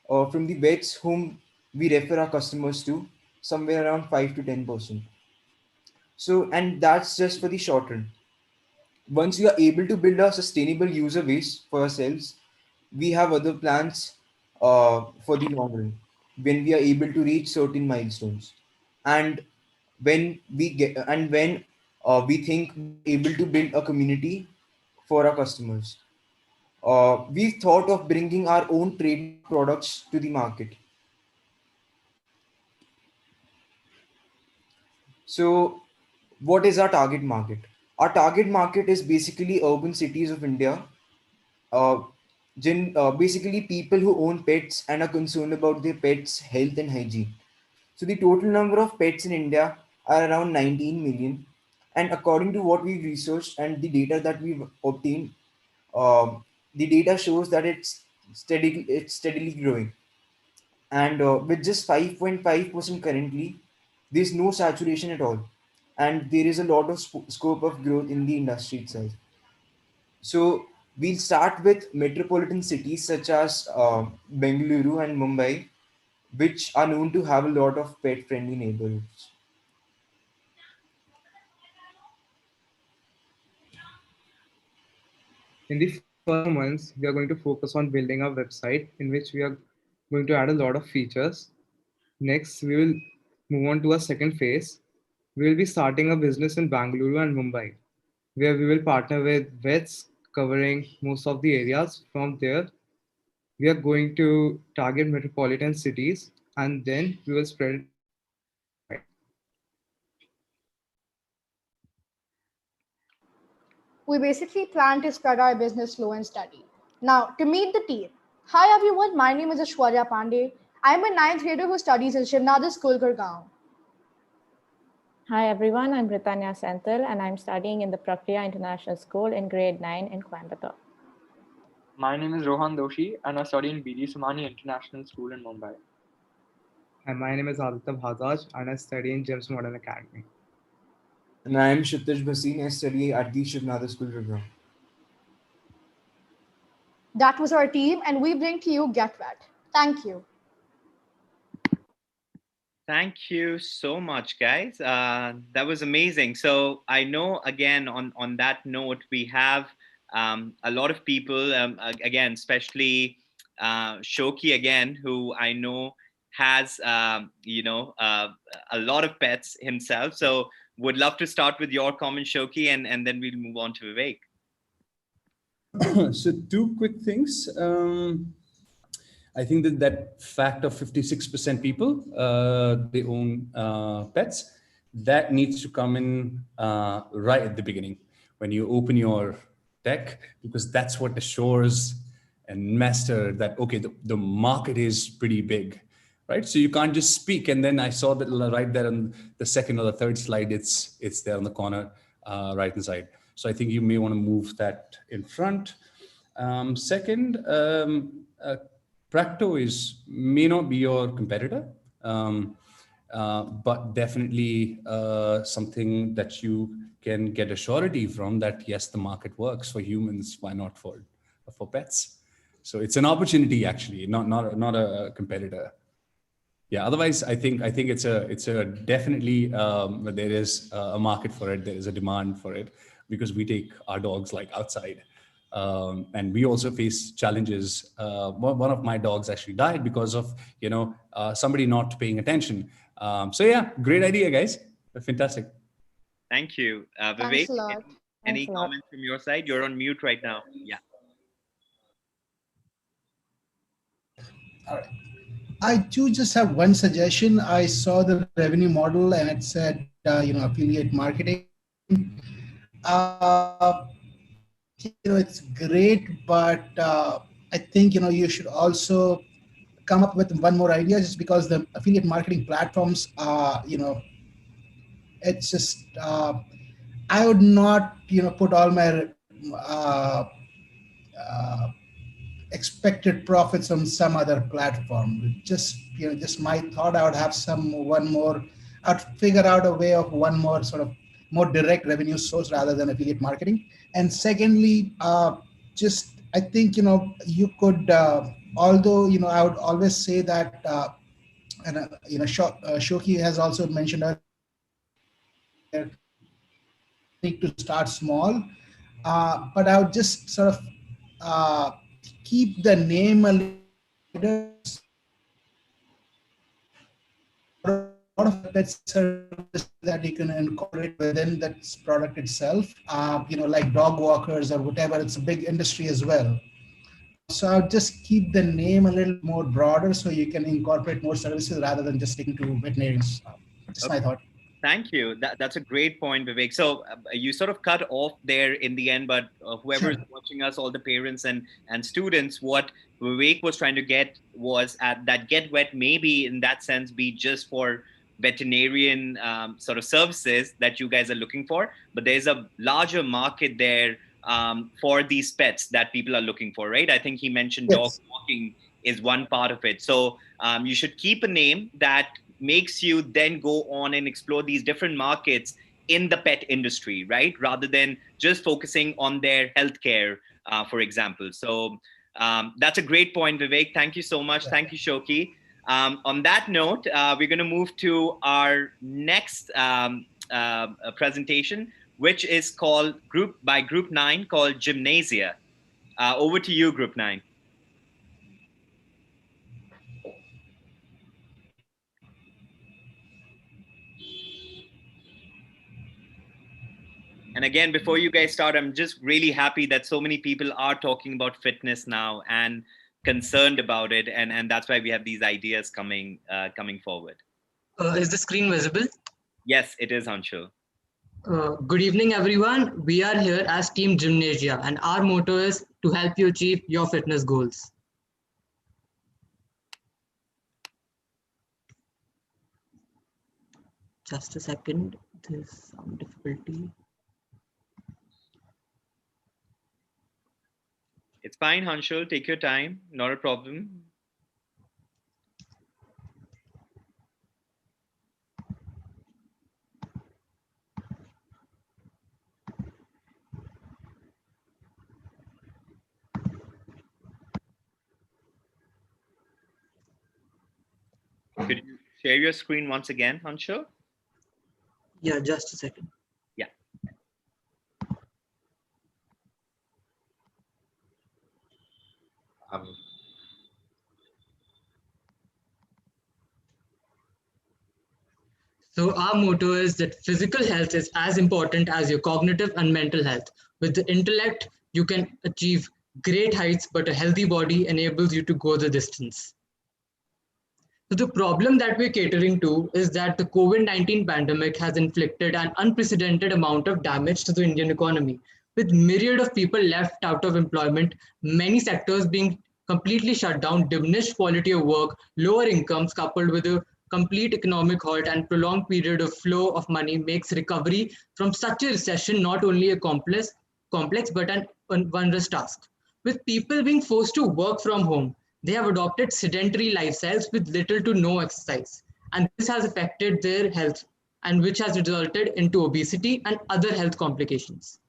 from the vets whom we refer our customers to, somewhere around 5 to 10%. So, and that's just for the short run. Once we are able to build a sustainable user base for ourselves, we have other plans for the long run when we are able to reach certain milestones. And when we think we're able to build a community for our customers. We've thought of bringing our own trademark products to the market. So, what is our target market? Our target market is basically urban cities of India. Basically, people who own pets and are concerned about their pets' health and hygiene. So, the total number of pets in India are around 19 million. And according to what we've researched and the data that we've obtained, the data shows that it's steadily growing. And with just 5.5% currently, there's no saturation at all. And there is a lot of scope of growth in the industry itself. So we'll start with metropolitan cities such as Bengaluru and Mumbai, which are known to have a lot of pet-friendly neighborhoods. In the first months, we are going to focus on building a website in which we are going to add a lot of features. Next, we will move on to a second phase. We will be starting a business in Bangalore and Mumbai, where we will partner with vets covering most of the areas. From there, we are going to target metropolitan cities, and then we will spread it worldwide. We basically plan to spread our business slow and steady. Now, to meet the team. Hi everyone, my name is Ashwarya Pandey. I'm a 9th grader who studies in Gymnasia School, Gurgaon. Hi everyone, I'm Britannia Senthil and I'm studying in the Feria International School in grade 9 in Coimbatore. My name is Rohan Doshi and I study in BD Sumani International School in Mumbai. And my name is Aditya Bhadaj and I study in Gems Modern Academy. And I am Kshitij Bhasin. I study at the Gymnasia School, Gurgaon. That was our team, and we bring to you GetPet. Thank you. Thank you so much, guys. That was amazing. So I know, again, on that note, we have a lot of people, again, especially Shoki, again, who I know has, a lot of pets himself. So would love to start with your comment, Shoki, and then we'll move on to Vivek. So two quick things. I think that fact of 56% people, they own pets, that needs to come in right at the beginning when you open your deck, because that's what assures and master that, okay, the market is pretty big, right? So you can't just speak. And then I saw that right there on the second or the third slide, it's there on the corner, right inside. So I think you may want to move that in front. Second, Practo may not be your competitor, but definitely something that you can get a surety from that, yes, the market works for humans, why not for pets? So it's an opportunity, actually, not a competitor. Yeah. Otherwise, I think it's a definitely there is a market for it. There is a demand for it because we take our dogs like outside. And we also face challenges. One of my dogs actually died because of somebody not paying attention. So yeah, great idea, guys. Fantastic. Thank you, Vivek. Thanks a lot. Any comments from your side? You're on mute right now. Yeah. All right. I do just have one suggestion. I saw the revenue model and it said, affiliate marketing. It's great, but I think, you should also come up with one more idea, just because the affiliate marketing platforms are, it's just, I would not, put all my expected profits on some other platform. Just my thought, I would have I'd figure out a way of one more sort of more direct revenue source rather than affiliate marketing. And secondly, I think, you could, although, I would always say that, Shoki has also mentioned earlier, need to start small, but I would just sort of keep the name a little. A lot of pet services that you can incorporate within that product itself, like dog walkers or whatever. It's a big industry as well. So I'll just keep the name a little more broader so you can incorporate more services rather than just sticking to veterinarians. Just my thought. Thank you. That's a great point, Vivek. So you sort of cut off there in the end, but whoever is watching us, all the parents and students, what Vivek was trying to get was at that GetVet maybe in that sense be just for veterinarian sort of services that you guys are looking for, but there's a larger market there for these pets that people are looking for, right? I think he mentioned dog walking is one part of it. So you should keep a name that makes you then go on and explore these different markets in the pet industry, right? Rather than just focusing on their healthcare, for example. So that's a great point, Vivek. Thank you so much. Thank you, Shoki. On that note, we're going to move to our next presentation, which is called Group 9, called Gymnasia. Over to you, Group 9. And again, before you guys start, I'm just really happy that so many people are talking about fitness now and concerned about it. And that's why we have these ideas coming forward. Is the screen visible? Yes, it is, Anshul. Good evening, everyone. We are here as Team Gymnasia, and our motto is to help you achieve your fitness goals. Just a second, there's some difficulty. fine, Hanshul. Take your time. Not a problem. Could you share your screen once again, Hanshul? Yeah, just a second. Yeah. So our motto is that physical health is as important as your cognitive and mental health. With the intellect, you can achieve great heights, but a healthy body enables you to go the distance. So the problem that we're catering to is that the COVID-19 pandemic has inflicted an unprecedented amount of damage to the Indian economy, with myriad of people left out of employment, many sectors being completely shut down, diminished quality of work, lower incomes coupled with a complete economic halt and prolonged period of flow of money makes recovery from such a recession not only a complex but an onerous task. With people being forced to work from home, they have adopted sedentary lifestyles with little to no exercise, and this has affected their health, and which has resulted into obesity and other health complications.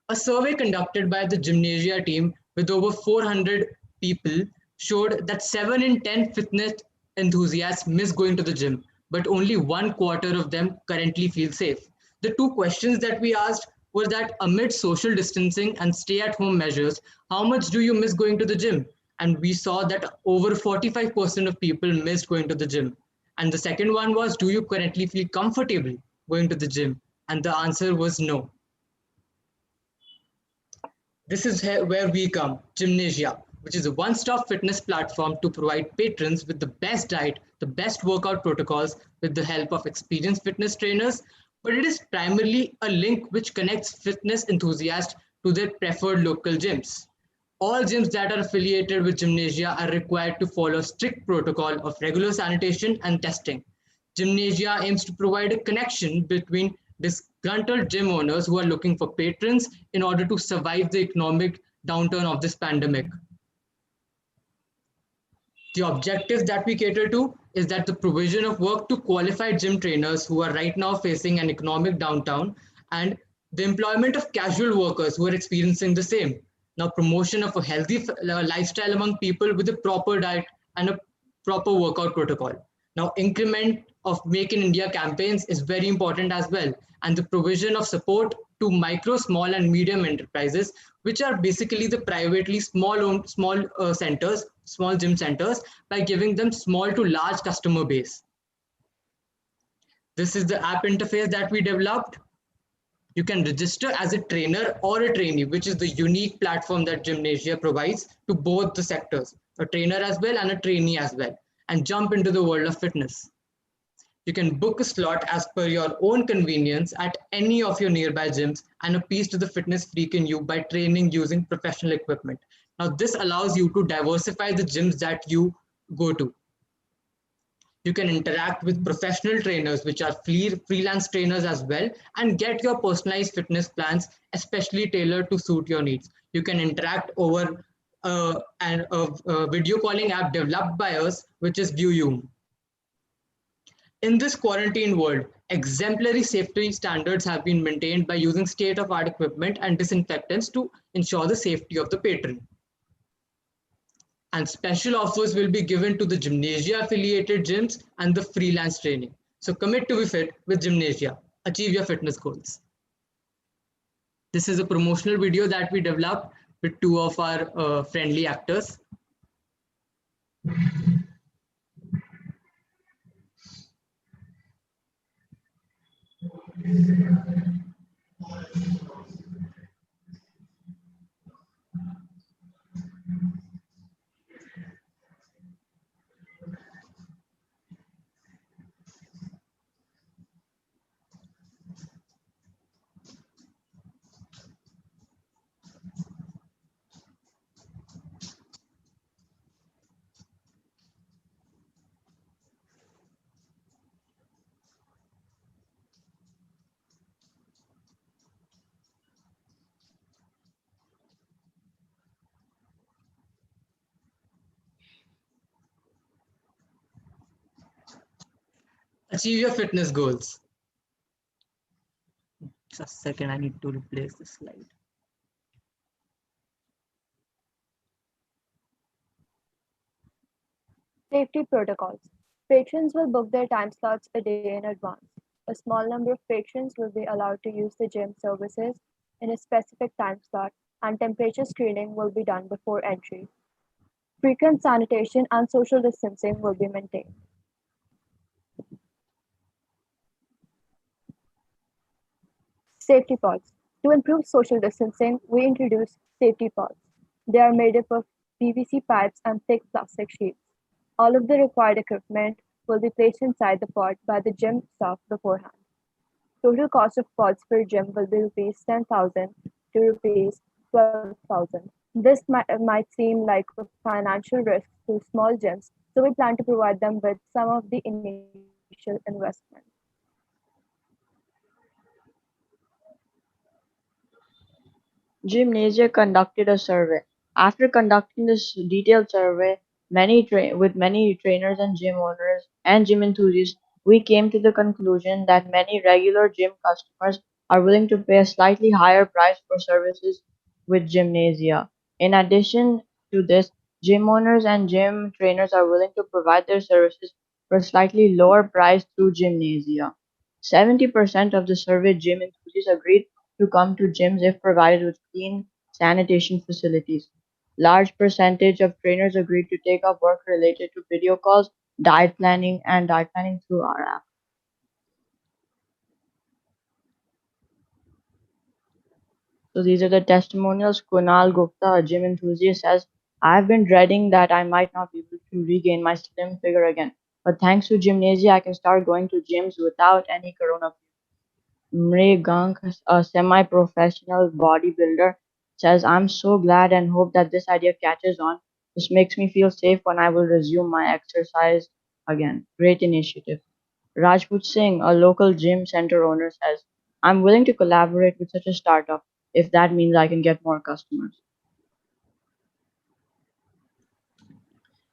A survey conducted by the Gymnasia team with over 400 people showed that 7 in 10 fitness enthusiasts miss going to the gym, but only 1/4 of them currently feel safe. The two questions that we asked were that amid social distancing and stay-at-home measures, how much do you miss going to the gym? And we saw that over 45% of people missed going to the gym. And the second one was, do you currently feel comfortable going to the gym? And the answer was no. This is where we come, Gymnasia, which is a one-stop fitness platform to provide patrons with the best diet, the best workout protocols with the help of experienced fitness trainers, but it is primarily a link which connects fitness enthusiasts to their preferred local gyms. All gyms that are affiliated with Gymnasia are required to follow strict protocol of regular sanitation and testing. Gymnasia aims to provide a connection between disgruntled gym owners who are looking for patrons in order to survive the economic downturn of this pandemic. The objective that we cater to is that the provision of work to qualified gym trainers who are right now facing an economic downturn and the employment of casual workers who are experiencing the same. Now, promotion of a healthy lifestyle among people with a proper diet and a proper workout protocol. Now, increment of Make in India campaigns is very important as well, and the provision of support to micro, small, and medium enterprises, which are basically the privately small centers, small gym centers, by giving them small to large customer base. This is the app interface that we developed. You can register as a trainer or a trainee, which is the unique platform that Gymnasia provides to both the sectors, a trainer as well and a trainee as well, and jump into the world of fitness. You can book a slot as per your own convenience at any of your nearby gyms and appease to the fitness freak in you by training using professional equipment. Now, this allows you to diversify the gyms that you go to. You can interact with professional trainers, which are freelance trainers as well, and get your personalized fitness plans, especially tailored to suit your needs. You can interact over a video calling app developed by us, which is ViewYoom. In this quarantine world, exemplary safety standards have been maintained by using state-of-art equipment and disinfectants to ensure the safety of the patron. And special offers will be given to the Gymnasia affiliated gyms and the freelance training. So commit to be fit with Gymnasia. Achieve your fitness goals. This is a promotional video that we developed with two of our friendly actors. achieve your fitness goals. Just a second, I need to replace the slide. Safety protocols. Patrons will book their time slots a day in advance. A small number of patrons will be allowed to use the gym services in a specific time slot, and temperature screening will be done before entry. Frequent sanitation and social distancing will be maintained. Safety pods. To improve social distancing, we introduced safety pods. They are made up of PVC pipes and thick plastic sheets. All of the required equipment will be placed inside the pod by the gym staff beforehand. Total cost of pods per gym will be rupees 10,000 to rupees 12,000. This might seem like a financial risk to small gyms, so we plan to provide them with some of the initial investment. Gymnasia conducted a survey. After conducting this detailed survey, with many trainers and gym owners and gym enthusiasts, we came to the conclusion that many regular gym customers are willing to pay a slightly higher price for services with Gymnasia. In addition to this, gym owners and gym trainers are willing to provide their services for a slightly lower price through Gymnasia. 70% of the surveyed gym enthusiasts agreed to come to gyms if provided with clean sanitation facilities. Large percentage of trainers agreed to take up work related to video calls, diet planning through our app. So these are the testimonials. Kunal Gupta, a gym enthusiast, says, I've been dreading that I might not be able to regain my slim figure again. But thanks to Gymnasia, I can start going to gyms without any corona. Mre Gunk, a semi-professional bodybuilder, says, I'm so glad and hope that this idea catches on. This makes me feel safe when I will resume my exercise again. Great initiative. Rajput Singh, a local gym center owner, says, I'm willing to collaborate with such a startup if that means I can get more customers.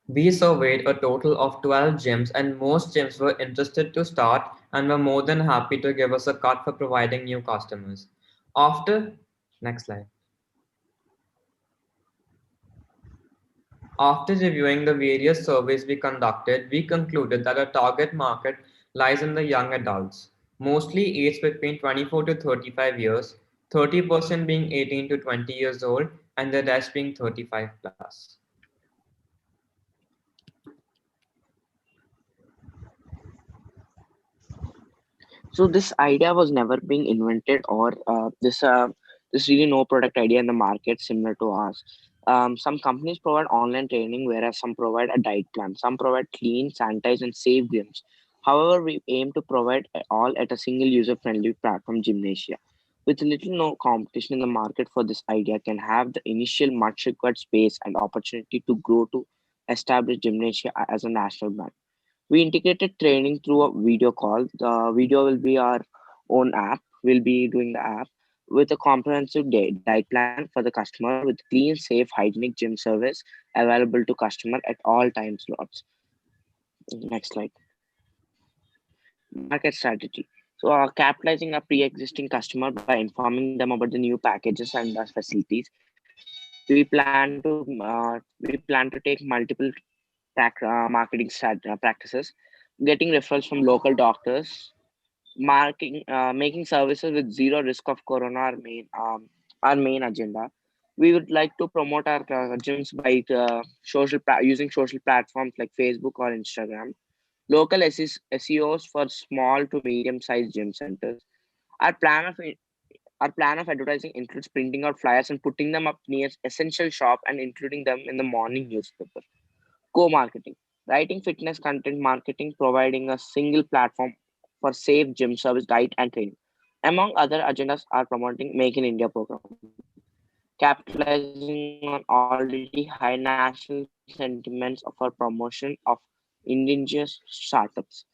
We surveyed a total of 12 gyms, and most gyms were interested to start and were more than happy to give us a cut for providing new customers. After, next slide. After reviewing the various surveys we conducted, we concluded that our target market lies in the young adults, mostly aged between 24 to 35 years, 30% being 18 to 20 years old, and the rest being 35 plus. So this idea was never being invented, or there's really no product idea in the market similar to ours. Some companies provide online training, whereas some provide a diet plan. Some provide clean, sanitized, and safe gyms. However, we aim to provide all at a single user-friendly platform, Gymnasia. With little no competition in the market for this idea, can have the initial much required space and opportunity to grow to establish Gymnasia as a national brand. We integrated training through a video call. The video will be our own app. We'll be doing the app with a comprehensive diet plan for the customer with clean, safe, hygienic gym service available to customer at all time slots. Next slide. Market strategy. So, capitalizing a pre-existing customer by informing them about the new packages and the facilities. We plan to take multiple marketing practices, getting referrals from local doctors, making services with zero risk of corona our main agenda. We would like to promote our gyms by using social platforms like Facebook or Instagram, local SEOs for small to medium sized gym centers. Our plan of our plan of advertising includes printing out flyers and putting them up near essential shop and including them in the morning newspaper. Co-marketing, writing fitness content marketing, providing a single platform for safe gym service, diet, and training. Among other agendas are promoting Make in India program, capitalizing on already high national sentiments for promotion of indigenous startups.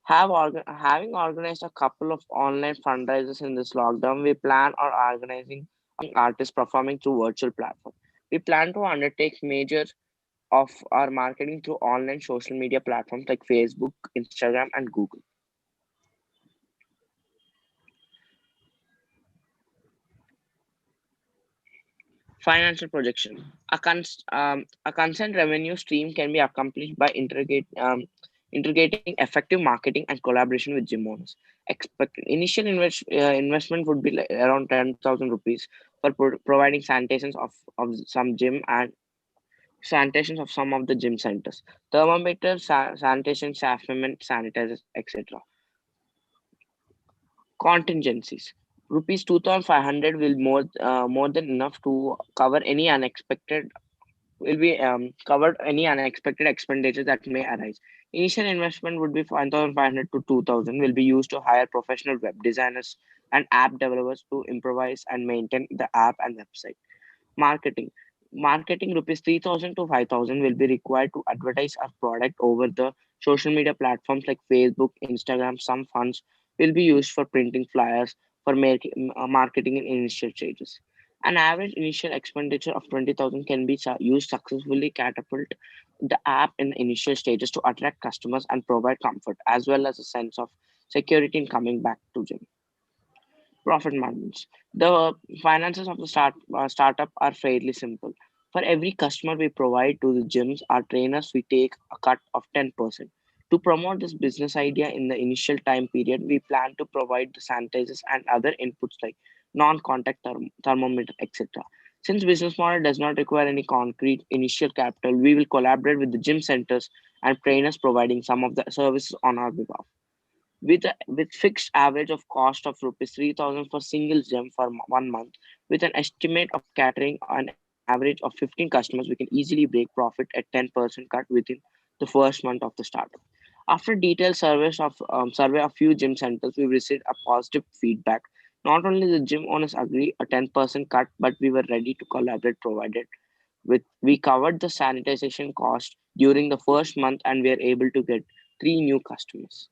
Having organized a couple of online fundraisers in this lockdown, we plan on organizing artists performing through virtual platform. We plan to undertake major of our marketing through online social media platforms like Facebook, Instagram, and Google. Financial projection. A consent revenue stream can be accomplished by integrating effective marketing and collaboration with gym owners. Initial investment would be like around 10,000 rupees for providing sanitations of some of the gym centers, thermometers, sanitation, staff members, sanitizers, etc. Contingencies. Rupees 2,500 will more than enough to cover any unexpected will be covered any unexpected expenditures that may arise. Initial investment would be 1,500 to 2,000 will be used to hire professional web designers and app developers to improvise and maintain the app and website. Marketing. Marketing rupees 3,000 to 5,000 will be required to advertise our product over the social media platforms like Facebook, Instagram. Some funds will be used for printing flyers for marketing in initial stages. An average initial expenditure of 20,000 can be used successfully catapult the app in the initial stages to attract customers and provide comfort as well as a sense of security in coming back to gym. Profit margins. The finances of the startup are fairly simple. For every customer we provide to the gyms, our trainers, we take a cut of 10%. To promote this business idea in the initial time period, we plan to provide the sanitizers and other inputs like non-contact thermometer, etc. Since business model does not require any concrete initial capital, we will collaborate with the gym centers and trainers providing some of the services on our behalf with fixed average of cost of rupees 3,000 for single gem for 1 month. With an estimate of catering an average of 15 customers, we can easily break profit at 10% cut within the first month of the startup. After detailed survey of few gym centers, we received a positive feedback. Not only the gym owners agree a 10% cut, but we were ready to collaborate provided we covered the sanitization cost during the first month and we are able to get 3 new customers.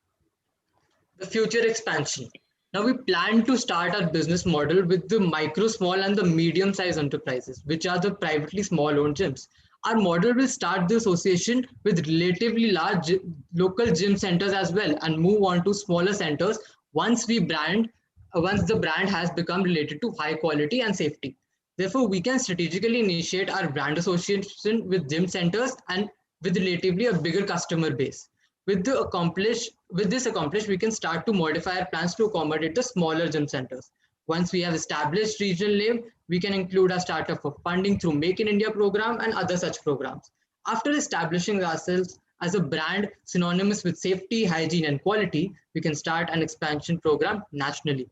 The future expansion. Now we plan to start our business model with the micro, small, and the medium sized enterprises, which are the privately small owned gyms. Our model will start the association with relatively large local gym centers as well and move on to smaller centers once the brand has become related to high quality and safety. Therefore, we can strategically initiate our brand association with gym centers and with relatively a bigger customer base. With this accomplished, we can start to modify our plans to accommodate the smaller gym centers. Once we have established regional name, we can include our startup for funding through Make in India program and other such programs. After establishing ourselves as a brand synonymous with safety, hygiene, and quality, we can start an expansion program nationally.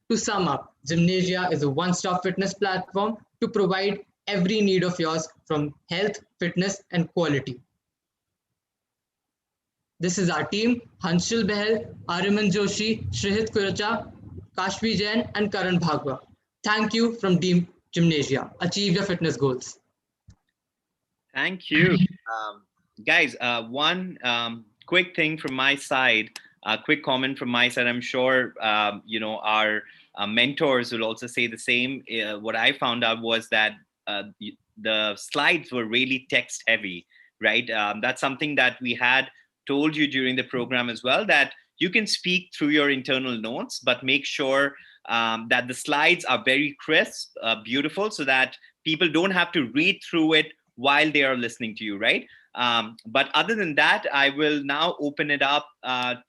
To sum up, Gymnasia is a one-stop fitness platform to provide every need of yours from health, fitness, and quality. This is our team: Hanshul Behel, Ariman Joshi, Shrihit Kuracha, Kashvi Jain, and Karan Bhagwa. Thank you from Team Gymnasia. Achieve your fitness goals. Thank you. Guys, one quick thing from my side, a quick comment from my side. I'm sure, our mentors will also say the same. What I found out was that the slides were really text heavy, right? That's something that we had told you during the program as well, that you can speak through your internal notes, but make sure that the slides are very crisp, beautiful, so that people don't have to read through it while they are listening to you, right? But other than that, I will now open it up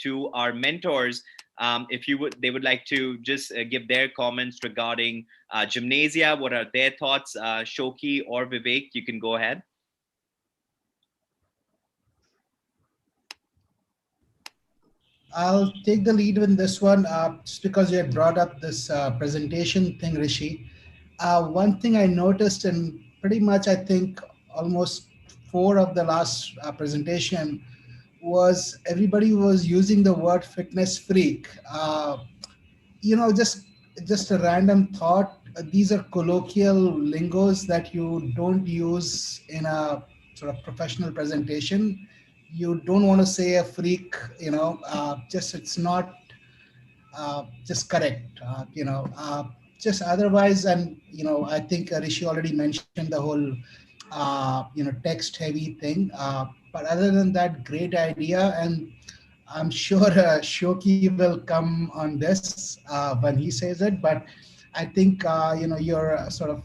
to our mentors. If they would like to just give their comments regarding Gymnasia. What are their thoughts? Shoki or Vivek, you can go ahead. I'll take the lead in this one, just because you had brought up this presentation thing, Rishi. One thing I noticed, and pretty much I think almost 4 of the last presentation, was everybody was using the word fitness freak. Just a random thought. These are colloquial lingos that you don't use in a sort of professional presentation. You don't want to say a freak, just it's not just correct, just otherwise. And I think Rishi already mentioned the whole text heavy thing. But other than that, great idea. And I'm sure Shoki will come on this when he says it. But I think, your sort of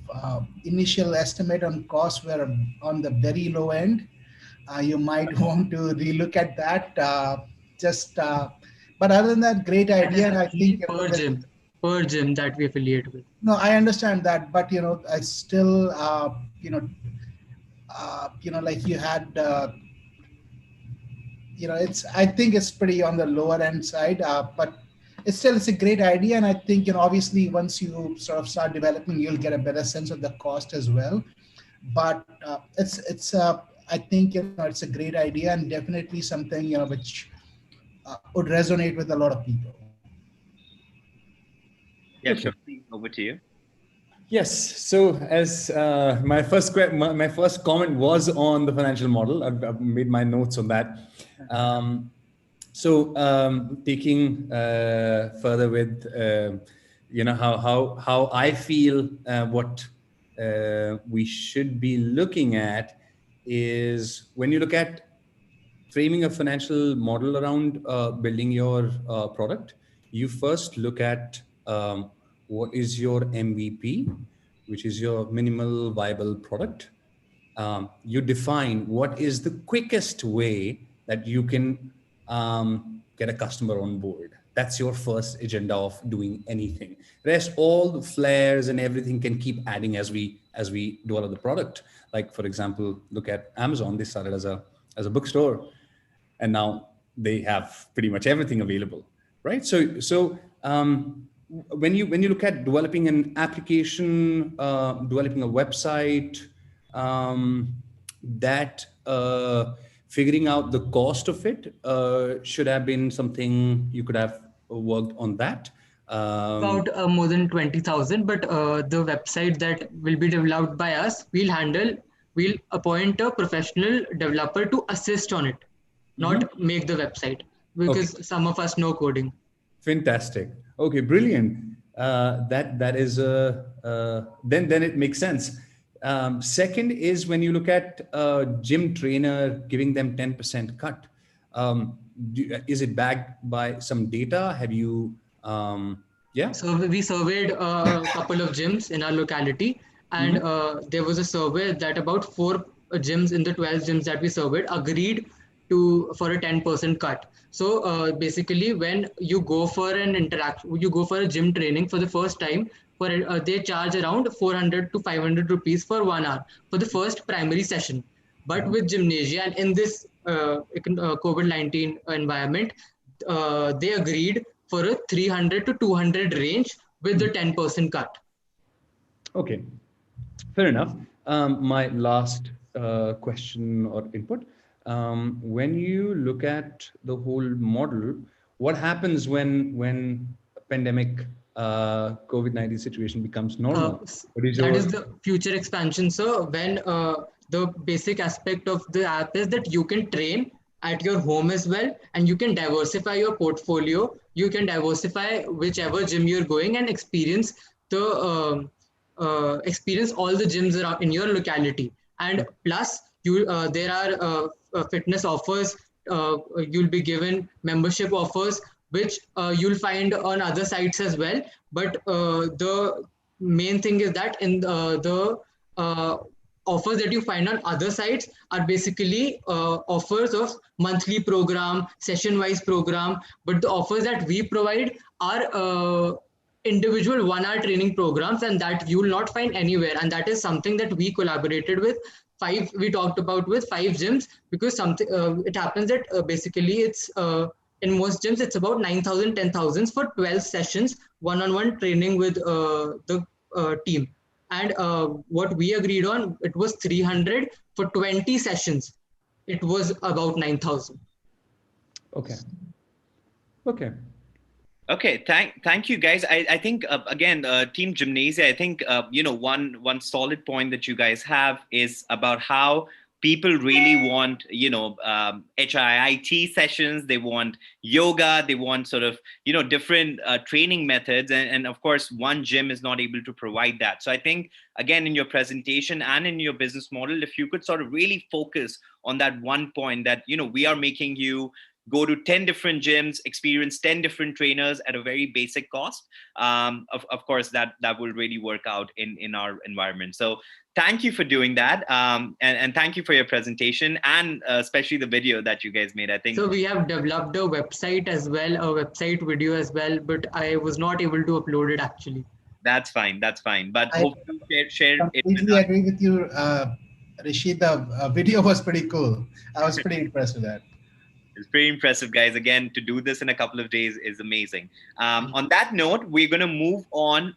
initial estimate on costs were on the very low end. You might want to relook at that. But other than that, great That is idea. And I actually think per gym that we affiliate with. no, I understand that, but I still, like you had, it's. I think it's pretty on the lower end side, but it's a great idea, and I think obviously once you sort of start developing, you'll get a better sense of the cost as well. But I think it's a great idea and definitely something which would resonate with a lot of people. Yeah, sure. Over to you. Yes. So as my first comment was on the financial model, I've made my notes on that. Taking further with how I feel what we should be looking at is when you look at framing a financial model around building your product, you first look at what is your MVP, which is your minimal viable product. You define what is the quickest way that you can get a customer on board. That's your first agenda of doing anything. Rest, all the flares and everything can keep adding as we develop the product. Like for example, look at Amazon. They started as a bookstore, and now they have pretty much everything available, right? So when you look at developing an application, developing a website, that figuring out the cost of it should have been something you could have worked on that. About more than 20,000, but the website that will be developed by us, we'll appoint a professional developer to assist on it, not make the website, because some of us know coding. Fantastic. Okay, brilliant. That is then it makes sense. Second is when you look at a gym trainer giving them 10% cut. Is it backed by some data? Have you? Yeah. So we surveyed a couple of gyms in our locality, and there was a survey that about 4 gyms in the 12 gyms that we surveyed agreed for a 10% cut. So basically, when you go for you go for a gym training for the first time, they charge around 400 to 500 rupees for 1 hour for the first primary session. But with Gymnasia and in this COVID-19 environment, they agreed for a 300 to 200 range with the 10% cut. Okay, fair enough. My last question or input. When you look at the whole model, what happens when a pandemic COVID-19 situation becomes normal? That is the future expansion. So when the basic aspect of the app is that you can train at your home as well, and you can diversify your portfolio. You can diversify whichever gym you're going and experience all the gyms around in your locality. And plus, there are fitness offers. You'll be given membership offers, which you'll find on other sites as well. But the main thing is that in the offers that you find on other sites are basically offers of monthly program, session-wise program. But the offers that we provide are individual 1-hour training programs, and that you will not find anywhere. And that is something that we collaborated with we talked about with 5 gyms, because it happens that basically it's in most gyms it's about 9,000, 10,000 for 12 sessions, one-on-one training with the team. And what we agreed on, it was 300 for 20 sessions. It was about 9,000. Okay. Okay, thank you guys. I think again, Team Gymnasia, I think one solid point that you guys have is about how people really want, HIIT sessions, they want yoga, they want sort of, different training methods. And of course, one gym is not able to provide that. So I think, again, in your presentation and in your business model, if you could sort of really focus on that one point that, we are making you go to 10 different gyms, experience 10 different trainers at a very basic cost. Of course, that will really work out in our environment. So thank you for doing that. And thank you for your presentation, and especially the video that you guys made. I think so. We have developed a website as well, a website video as well, but I was not able to upload it actually. That's fine. But I hopefully share it with completely us. agree with you, Rishi. The video was pretty cool. I was pretty impressed with that. It's pretty impressive, guys. Again, to do this in a couple of days is amazing. On that note, we're going to move on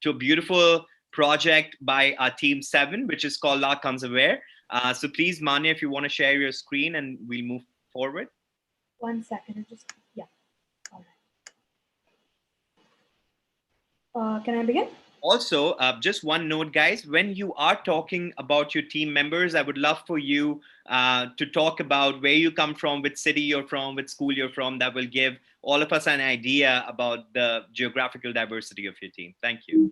to a beautiful project by our team 7, which is called La Conserver. So please, Manya, if you want to share your screen and we'll move forward. 1 second. Yeah. All right. Can I begin? Also, just one note, guys, when you are talking about your team members, I would love for you to talk about where you come from, which city you're from, which school you're from. That will give all of us an idea about the geographical diversity of your team. Thank you.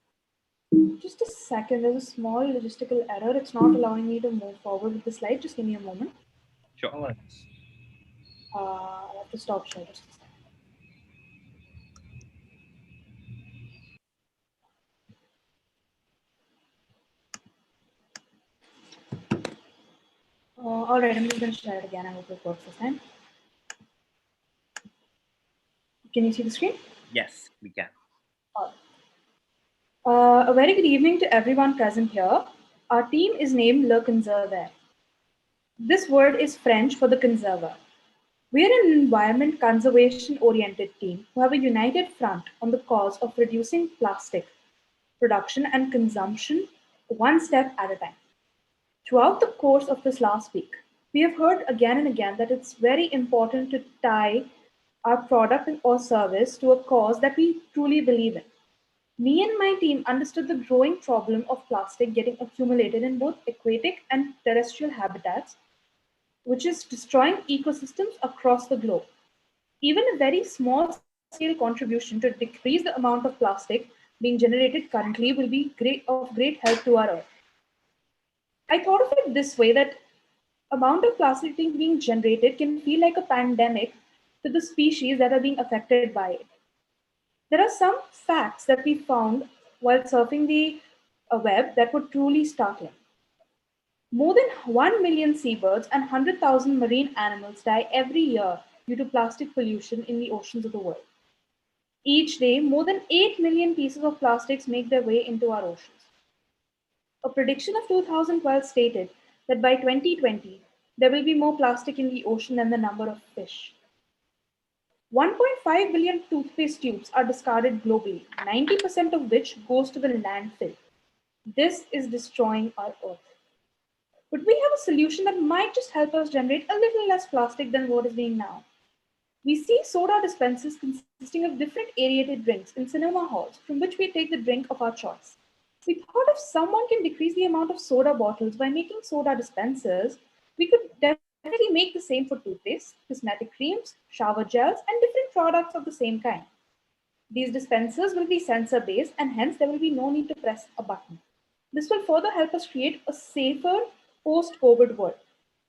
Just a second. There's a small logistical error. It's not allowing me to move forward with the slide. Just give me a moment. Sure. I have to stop share. Just a second. All right, I'm just going to share it again. I hope it works this time. Can you see the screen? Yes, we can. A very good evening to everyone present here. Our team is named Le Conserver. This word is French for the conserver. We are an environment conservation-oriented team who have a united front on the cause of reducing plastic production and consumption one step at a time. Throughout the course of this last week, we have heard again and again that it's very important to tie our product or service to a cause that we truly believe in. Me and my team understood the growing problem of plastic getting accumulated in both aquatic and terrestrial habitats, which is destroying ecosystems across the globe. Even a very small scale contribution to decrease the amount of plastic being generated currently will be of great help to our Earth. I thought of it this way, that amount of plastic being generated can feel like a pandemic to the species that are being affected by it. There are some facts that we found while surfing the web that were truly startling. More than 1 million seabirds and 100,000 marine animals die every year due to plastic pollution in the oceans of the world. Each day, more than 8 million pieces of plastics make their way into our oceans. A prediction of 2012 stated that by 2020, there will be more plastic in the ocean than the number of fish. 1.5 billion toothpaste tubes are discarded globally, 90% of which goes to the landfill. This is destroying our Earth. But we have a solution that might just help us generate a little less plastic than what is being now. We see soda dispensers consisting of different aerated drinks in cinema halls from which we take the drink of our choice. We thought if someone can decrease the amount of soda bottles by making soda dispensers, we could definitely make the same for toothpaste, cosmetic creams, shower gels, and different products of the same kind. These dispensers will be sensor-based, and hence there will be no need to press a button. This will further help us create a safer post-COVID world.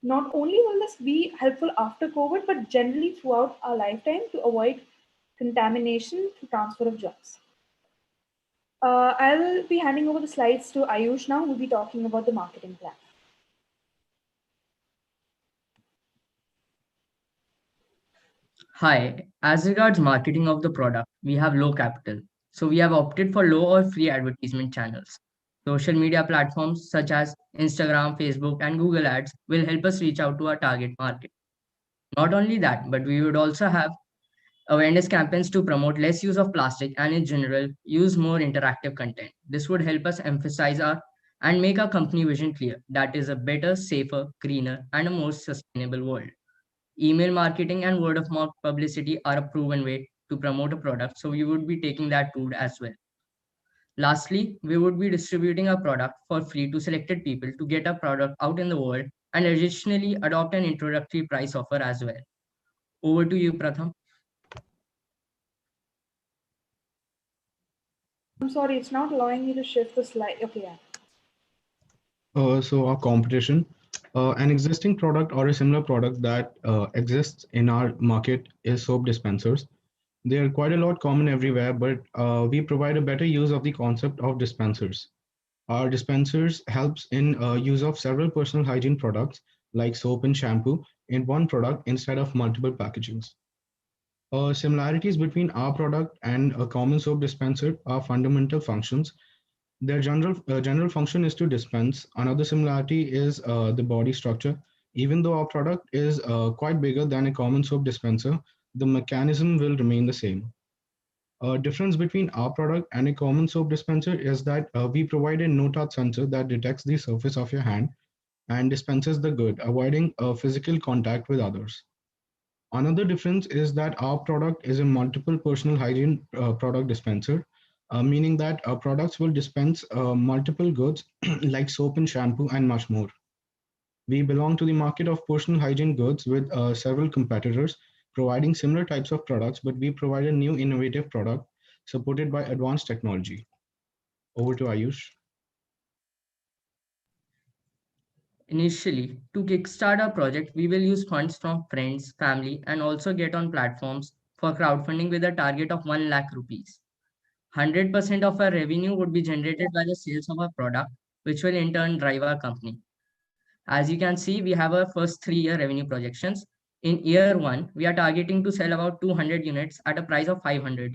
Not only will this be helpful after COVID, but generally throughout our lifetime to avoid contamination through transfer of germs. I'll be handing over the slides to Ayush now, who will be talking about the marketing plan. Hi, as regards marketing of the product, we have low capital. So we have opted for low or free advertisement channels. Social media platforms such as Instagram, Facebook, and Google Ads will help us reach out to our target market. Not only that, but we would also have awareness campaigns to promote less use of plastic and in general, use more interactive content. This would help us emphasize and make our company vision clear. That is a better, safer, greener, and a more sustainable world. Email marketing and word of mouth publicity are a proven way to promote a product, so we would be taking that route as well. Lastly, we would be distributing our product for free to selected people to get our product out in the world and additionally adopt an introductory price offer as well. Over to you, Pratham. I'm sorry, it's not allowing me to shift the slide. Okay, yeah. So our competition, an existing product or a similar product that exists in our market is soap dispensers. They are quite a lot common everywhere, but we provide a better use of the concept of dispensers. Our dispensers helps in use of several personal hygiene products like soap and shampoo in one product instead of multiple packagings. Similarities between our product and a common soap dispenser are fundamental functions. Their general function is to dispense. Another similarity is the body structure. Even though our product is quite bigger than a common soap dispenser, the mechanism will remain the same. A difference between our product and a common soap dispenser is that we provide a no-touch sensor that detects the surface of your hand and dispenses the good, avoiding physical contact with others. Another difference is that our product is a multiple personal hygiene product dispenser, meaning that our products will dispense multiple goods like soap and shampoo and much more. We belong to the market of personal hygiene goods with several competitors providing similar types of products, but we provide a new innovative product supported by advanced technology. Over to Ayush. Initially, to kickstart our project, we will use funds from friends, family, and also get on platforms for crowdfunding with a target of 1 lakh rupees. 100% of our revenue would be generated by the sales of our product, which will in turn drive our company. As you can see, we have our first 3-year revenue projections. In year 1, we are targeting to sell about 200 units at a price of 500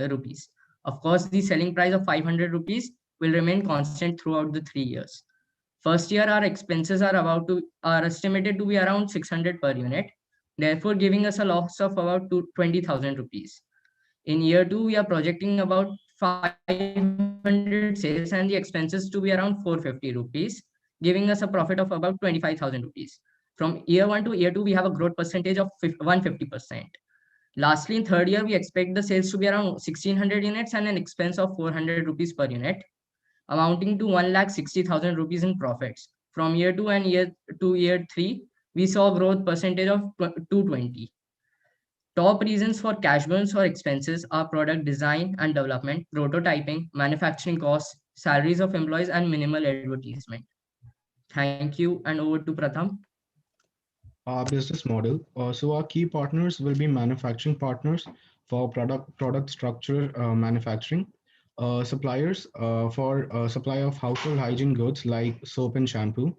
rupees. Of course, the selling price of 500 rupees will remain constant throughout the 3 years. First year, our expenses are estimated to be around 600 per unit, therefore giving us a loss of about 20,000 rupees. In year 2, we are projecting about 500 sales and the expenses to be around 450 rupees, giving us a profit of about 25,000 rupees. From year 1 to year 2, we have a growth percentage of 150%. Lastly, in third year, we expect the sales to be around 1600 units and an expense of 400 rupees per unit, amounting to 1,60,000 rupees in profits. From year 2 and year 3, we saw a growth percentage of 220. Top reasons for cash burns or expenses are product design and development, prototyping, manufacturing costs, salaries of employees, and minimal advertisement. Thank you, and over to Pratham. Our business model. So our key partners will be manufacturing partners for product structure manufacturing, suppliers for supply of household hygiene goods like soap and shampoo.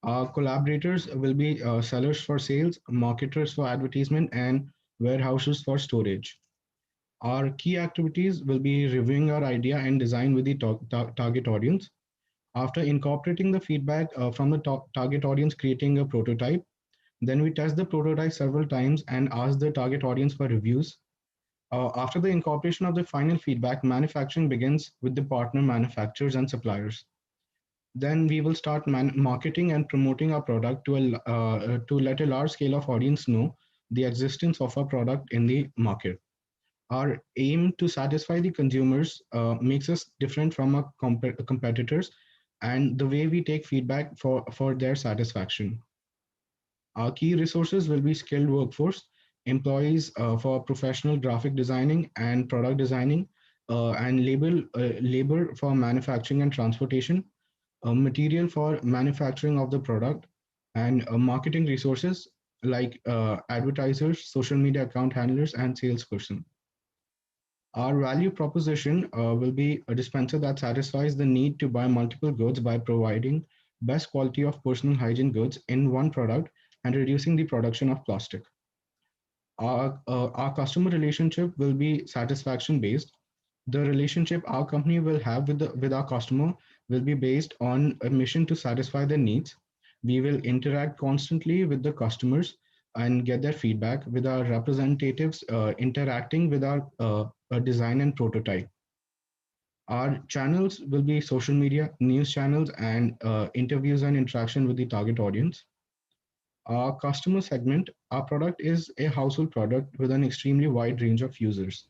Our collaborators will be sellers for sales, marketers for advertisement, and warehouses for storage. Our key activities will be reviewing our idea and design with the target audience. After incorporating the feedback from the target audience, creating a prototype. Then we test the prototype several times and ask the target audience for reviews. After the incorporation of the final feedback, manufacturing begins with the partner manufacturers and suppliers. Then we will start marketing and promoting our product to let a large scale of audience know the existence of our product in the market. Our aim to satisfy the consumers makes us different from our competitors and the way we take feedback for their satisfaction. Our key resources will be skilled workforce, employees for professional graphic designing and product designing, and labor for manufacturing and transportation, material for manufacturing of the product, and marketing resources like advertisers, social media account handlers, and salesperson. Our value proposition will be a dispenser that satisfies the need to buy multiple goods by providing best quality of personal hygiene goods in one product and reducing the production of plastic. Our customer relationship will be satisfaction based. The relationship our company will have with our customer will be based on a mission to satisfy their needs. We will interact constantly with the customers and get their feedback with our representatives interacting with our design and prototype. Our channels will be social media, news channels, and interviews and interaction with the target audience. Our customer segment, our product is a household product with an extremely wide range of users.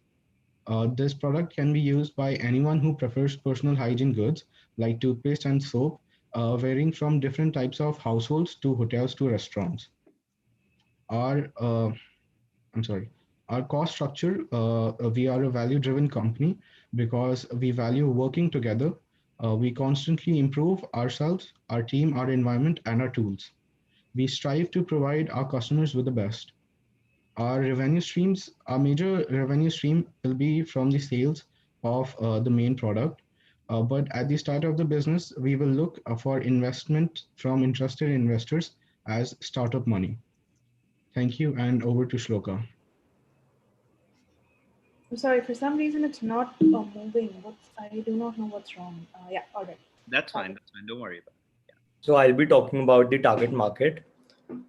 This product can be used by anyone who prefers personal hygiene goods like toothpaste and soap, varying from different types of households to hotels to restaurants. Our, I'm sorry, our cost structure, we are a value-driven company because we value working together. We constantly improve ourselves, our team, our environment, and our tools. We strive to provide our customers with the best. Our revenue streams, our major revenue stream will be from the sales of the main product. But at the start of the business, we will look for investment from interested investors as startup money. Thank you, and over to Shloka. I'm sorry, for some reason it's not moving. I do not know what's wrong. Yeah, all right. That's fine. Don't worry about it. So I'll be talking about the target market.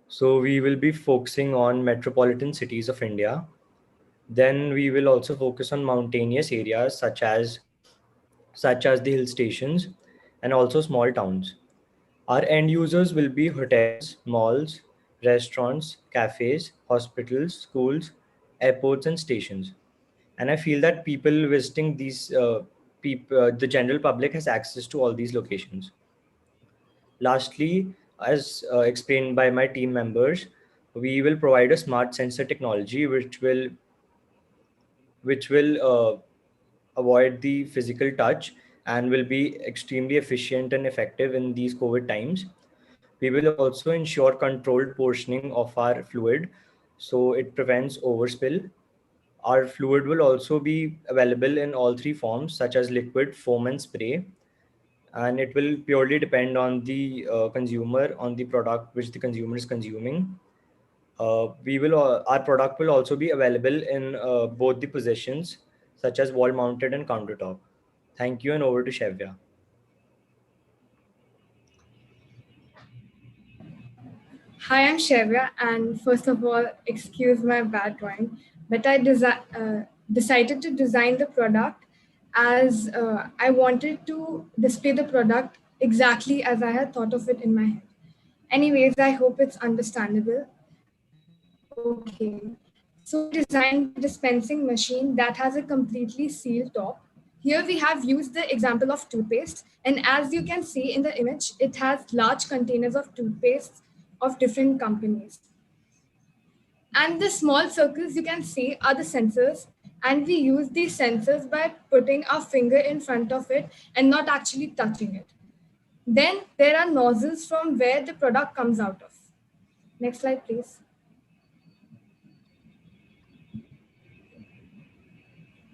So we will be focusing on metropolitan cities of India. Then we will also focus on mountainous areas such as the hill stations and also small towns. Our end users will be hotels, malls, restaurants, cafes, hospitals, schools, airports, and stations. And I feel that people visiting these, the general public has access to all these locations. Lastly, as explained by my team members, we will provide a smart sensor technology which will avoid the physical touch and will be extremely efficient and effective in these COVID times. We will also ensure controlled portioning of our fluid so it prevents overspill. Our fluid will also be available in all three forms, such as liquid, foam, and spray. And it will purely depend on the consumer, on the product which the consumer is consuming. Our product will also be available in both the positions, such as wall mounted and countertop. Thank you, and over to Shevya. Hi, I'm Shevya, and first of all, excuse my bad drawing, but I decided to design the product as I wanted to display the product exactly as I had thought of it in my head. Anyways, I hope it's understandable. Okay, so we designed the dispensing machine that has a completely sealed top. Here we have used the example of toothpaste, and as you can see in the image, it has large containers of toothpaste of different companies. And the small circles you can see are the sensors, and we use these sensors by putting our finger in front of it and not actually touching it. Then there are nozzles from where the product comes out of. Next slide, please.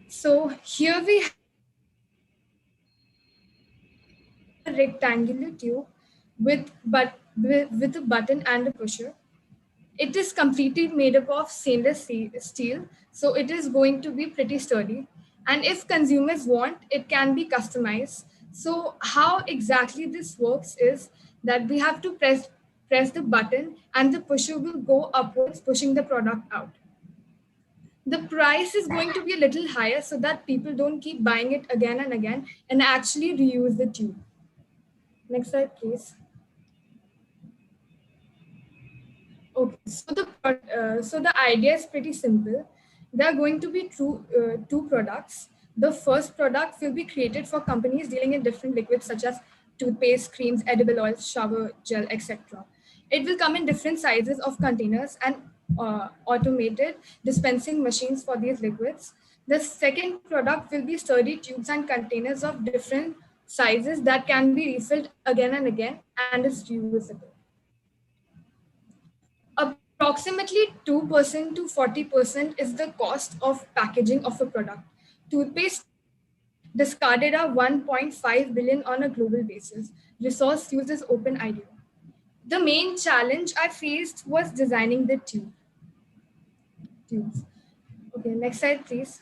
So here we have a rectangular tube with a button and a pusher. It is completely made up of stainless steel, so it is going to be pretty sturdy. And if consumers want, it can be customized. So how exactly this works is that we have to press the button and the pusher will go upwards, pushing the product out. The price is going to be a little higher so that people don't keep buying it again and again and actually reuse the tube. Next slide, please. Okay, so the idea is pretty simple. There are going to be two products. The first product will be created for companies dealing in different liquids such as toothpaste, creams, edible oils, shower gel, etc. It will come in different sizes of containers and automated dispensing machines for these liquids. The second product will be sturdy tubes and containers of different sizes that can be refilled again and again and is reusable. Approximately 2% to 40% is the cost of packaging of a product. Toothpaste discarded are 1.5 billion on a global basis. Resource use is open idea. The main challenge I faced was designing the tubes. Okay, next slide, please.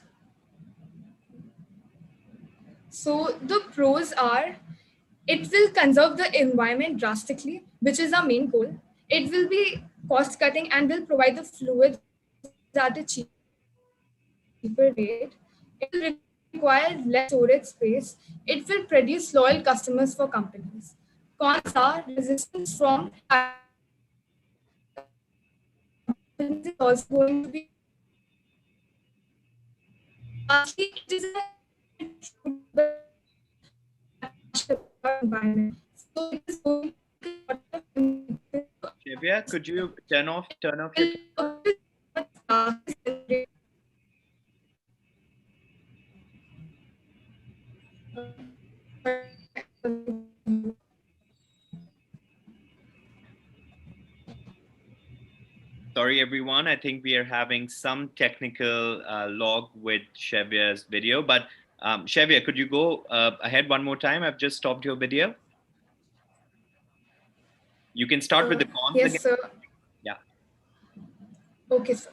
So the pros are, it will conserve the environment drastically, which is our main goal. It will be cost cutting and will provide the fluids at a cheaper rate. It will require less storage space. It will produce loyal customers for companies. Cons are resistance from companies is also going to be high. Companies is also going to be resistant to it. Lastly, it is an environment friendly product that will not harsh the environment. So it is going to Shivya, could you turn off your Sorry, everyone. I think we are having some technical log with Shevya's video. But Shevya, could you go ahead one more time? I've just stopped your video. You can start with the cons yes, again. sir. Yeah. Okay, sir.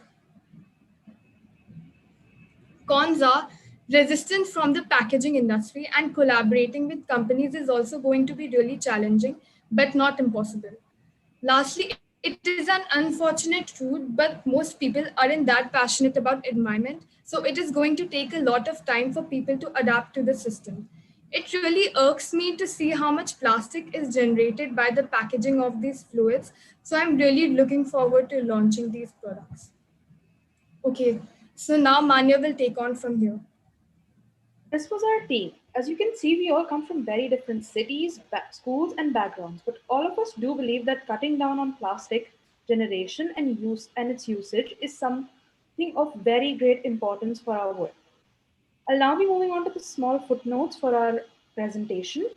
Cons are resistance from the packaging industry, and collaborating with companies is also going to be really challenging, but not impossible. Lastly, it is an unfortunate truth, but most people aren't that passionate about environment, so it is going to take a lot of time for people to adapt to the system. It really irks me to see how much plastic is generated by the packaging of these fluids, so I'm really looking forward to launching these products. Okay, so now Manya will take on from here. This was our team. As you can see, we all come from very different cities, schools, and backgrounds, but all of us do believe that cutting down on plastic generation and use and its usage is something of very great importance for our world. I'll now be moving on to the small footnotes for our presentation.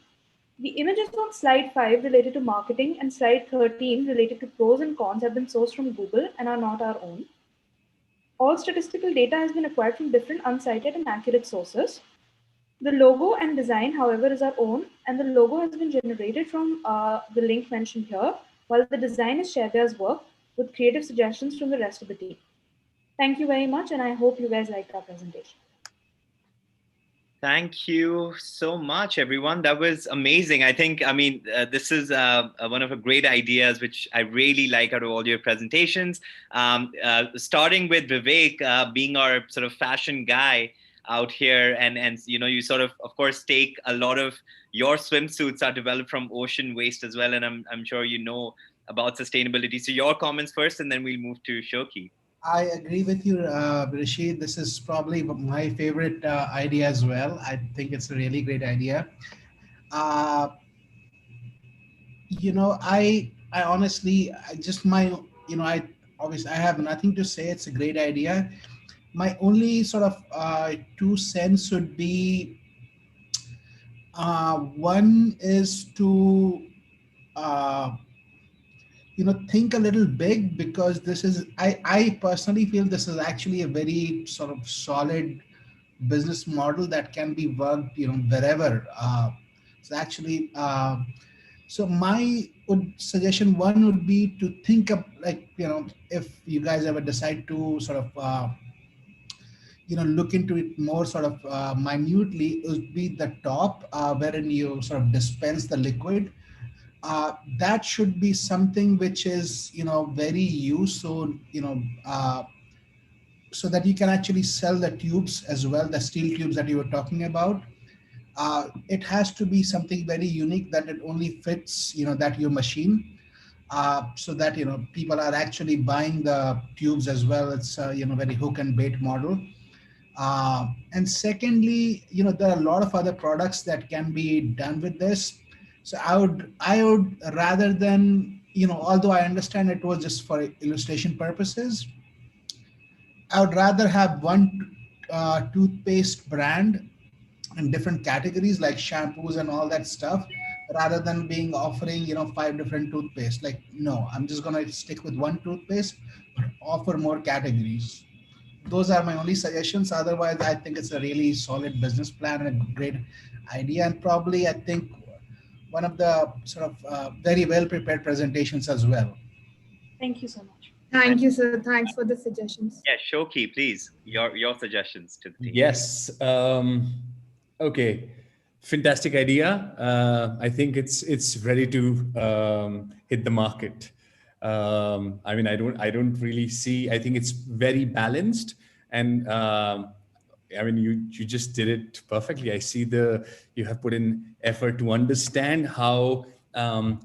The images on slide 5 related to marketing and slide 13 related to pros and cons have been sourced from Google and are not our own. All statistical data has been acquired from different uncited and accurate sources. The logo and design, however, is our own, and the logo has been generated from the link mentioned here, while the design is Shevya's work with creative suggestions from the rest of the team. Thank you very much, and I hope you guys liked our presentation. Thank you so much, everyone. That was amazing. I mean, this is one of the great ideas, which I really like out of all your presentations. Starting with Vivek, being our sort of fashion guy out here, and you sort of course, take a lot of your swimsuits are developed from ocean waste as well, and I'm sure you know about sustainability. So your comments first, and then we'll move to Shoki. I agree with you, Rashid. This is probably my favorite idea as well. I think it's a really great idea. Uh, I honestly, I just my, I obviously I have nothing to say. It's a great idea. My only sort of 2 cents would be one is to uh, think a little big, because this is I personally feel this is actually a very sort of solid business model that can be worked wherever. So actually, so my suggestion one would be to think of, like, if you guys ever decide to sort of look into it more sort of minutely, it would be the top wherein you sort of dispense the liquid. That should be something which is very used, so so that you can actually sell the tubes as well, the steel tubes that you were talking about. It has to be something very unique, that it only fits that your machine, so that people are actually buying the tubes as well. It's very hook and bait model. And secondly, there are a lot of other products that can be done with this. So I would rather than, although I understand it was just for illustration purposes, I would rather have one toothpaste brand in different categories like shampoos and all that stuff, rather than being offering 5 different toothpaste. Like, no, I'm just gonna stick with one toothpaste, but offer more categories. Those are my only suggestions. Otherwise, I think it's a really solid business plan and a great idea, and probably I think one of the sort of very well prepared presentations as well. Thank you so much. Thank you, sir. Thanks for the suggestions. Yeah, Shoki, please, your suggestions to the team. Yes. Okay. Fantastic idea. I think it's ready to hit the market. I mean, I don't really see. I think it's very balanced, and I mean, you just did it perfectly. I see you have put in effort to understand how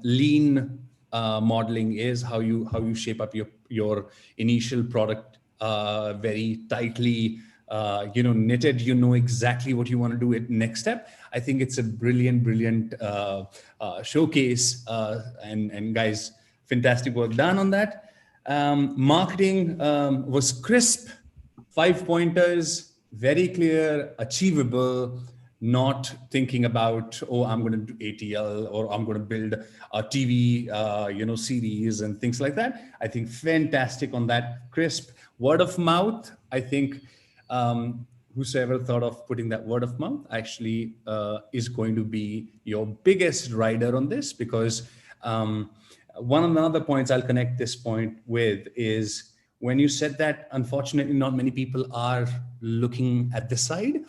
lean modeling is, how you shape up your initial product very tightly knitted, you know exactly what you want to do at next step. I think it's a brilliant showcase. And guys, fantastic work done on that. Marketing was crisp, 5 pointers, very clear, achievable, not thinking about, oh, I'm going to do ATL or I'm going to build a TV, series and things like that. I think fantastic on that, crisp. Word of mouth, I think whosoever thought of putting that word of mouth actually is going to be your biggest rider on this, because one of the other points I'll connect this point with is when you said that unfortunately not many people are looking at this side.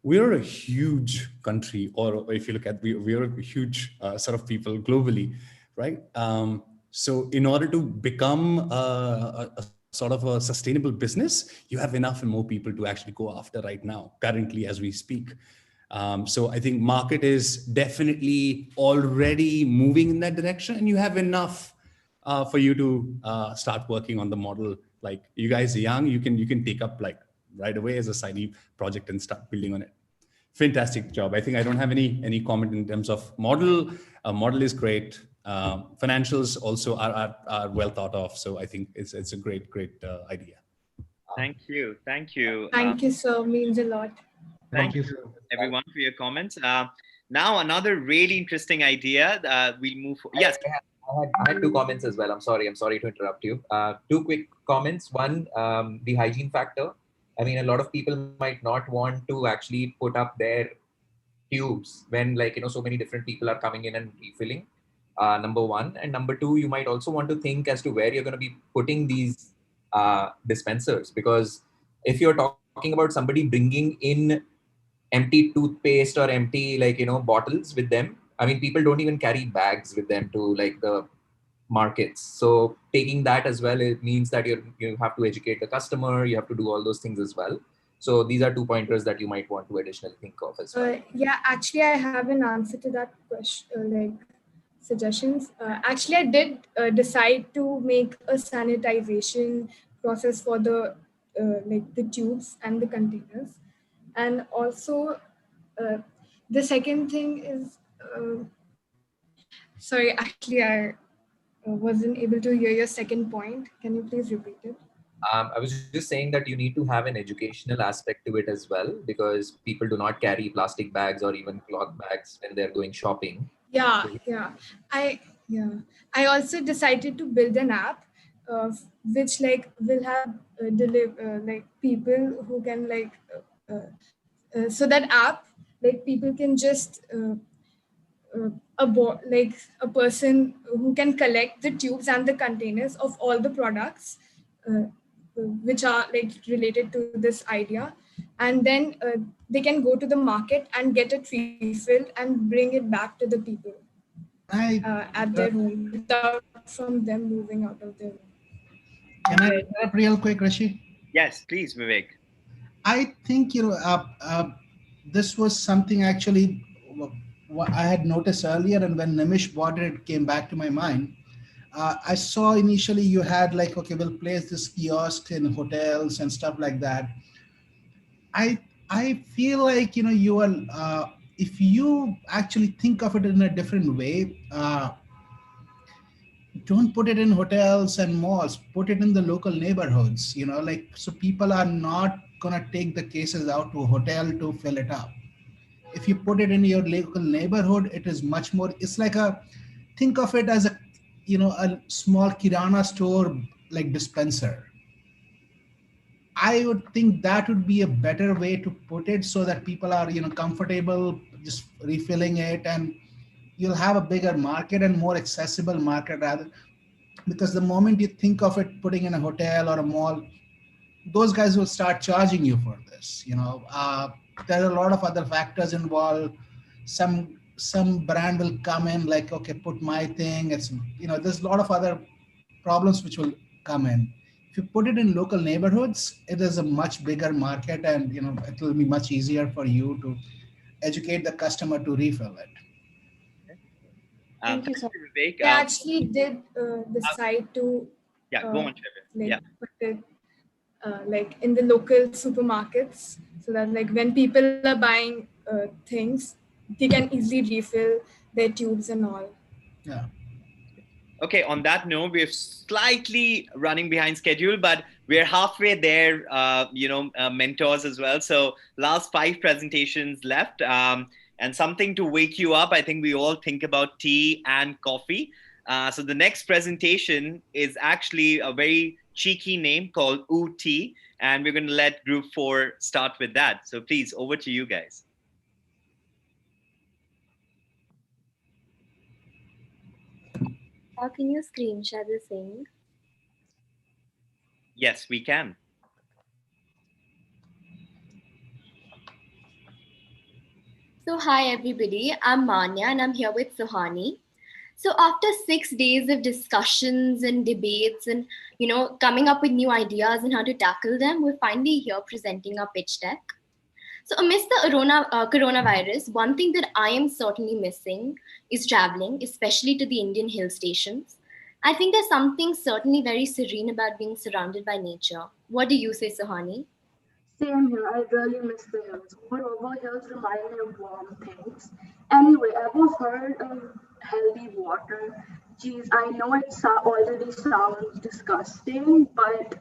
We're a huge country, or if you look at, we're a huge set of people globally, right? So in order to become a sort of a sustainable business, you have enough and more people to actually go after right now, currently as we speak. So I think market is definitely already moving in that direction, and you have enough for you to start working on the model. Like, you guys are young, you can take up like right away as a side project and start building on it. Fantastic job. I think I don't have any comment in terms of model. Model is great. Financials also are well thought of. So I think it's a great idea. Thank you. Thank you. Thank you, sir. Means a lot. Thank you, everyone, for your comments. Now, another really interesting idea. We'll move. Yes. I had two comments as well. I'm sorry to interrupt you. Two quick comments. One, the hygiene factor. I mean, a lot of people might not want to actually put up their tubes when, so many different people are coming in and refilling. Number one. And number two, you might also want to think as to where you're going to be putting these dispensers, because if you're talking about somebody bringing in empty toothpaste or empty bottles with them, I mean, people don't even carry bags with them to the markets. So taking that as well, it means that you have to educate the customer, you have to do all those things as well. So these are 2 pointers that you might want to additionally think of as well. Yeah, actually, I have an answer to that question, suggestions. Actually, I did decide to make a sanitization process for the the tubes and the containers. And also, the second thing is, sorry, actually, I wasn't able to hear your second point. Can you please repeat it? I was just saying that you need to have an educational aspect to it as well, because people do not carry plastic bags or even cloth bags when they're going shopping. Yeah. I also decided to build an app, which will have people who can so that app people can just a person who can collect the tubes and the containers of all the products which are related to this idea, and then they can go to the market and get it refilled and bring it back to the people at their home without from them moving out of their home. Can I interrupt real quick, Rishi? Yes, please, Vivek. I think this was something actually what I had noticed earlier, and when Nimish bought it, it came back to my mind. I saw initially you had okay, we'll place this kiosk in hotels and stuff like that. I feel like you are if you actually think of it in a different way. Don't put it in hotels and malls, put it in the local neighborhoods, so people are not going to take the cases out to a hotel to fill it up. If you put it in your local neighborhood, it is much more, it's think of it as a small kirana store dispenser. I would think that would be a better way to put it, so that people are comfortable just refilling it, and you'll have a bigger market and more accessible market, rather, because the moment you think of it putting in a hotel or a mall, those guys will start charging you for this. There are a lot of other factors involved. Some brand will come in okay, put my thing. It's there's a lot of other problems which will come in. If you put it in local neighborhoods, it is a much bigger market, and it will be much easier for you to educate the customer to refill it. Thank you, sir. Vivek. I actually did decide to go on, Trevor. put it like in the local supermarkets, so that like when people are buying things, they can easily refill their tubes and all. Yeah. Okay, on that note, we're slightly running behind schedule, but we're halfway there, mentors as well. So last 5 presentations left, and something to wake you up. I think we all think about tea and coffee. So the next presentation is actually a very cheeky name called Ooty Tea, and we're going to let Group 4 start with that. So please, over to you guys. Can you screen share the thing? Yes, we can. So hi everybody, I'm Manya and I'm here with Suhani. So after 6 days of discussions and debates and coming up with new ideas and how to tackle them, we're finally here presenting our pitch deck. So amidst the coronavirus, one thing that I am certainly missing is traveling, especially to the Indian hill stations. I think there's something certainly very serene about being surrounded by nature. What do you say, Suhani? Same here, I really miss the hills. Moreover, hills remind me of warm things. Anyway, I've heard of healthy water. Geez, I know it already sounds disgusting, but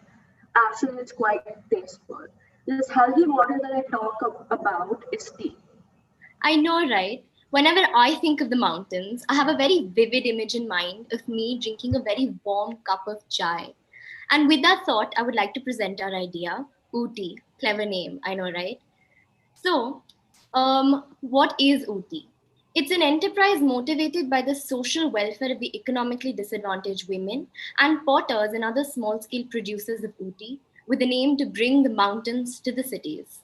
actually it's quite tasteful. This healthy water that I talk about is tea. I know, right? Whenever I think of the mountains, I have a very vivid image in mind of me drinking a very warm cup of chai. And with that thought, I would like to present our idea, Ooty. Clever name, I know, right? So, what is Ooty? It's an enterprise motivated by the social welfare of the economically disadvantaged women and potters and other small-scale producers of Ooty, with an aim to bring the mountains to the cities.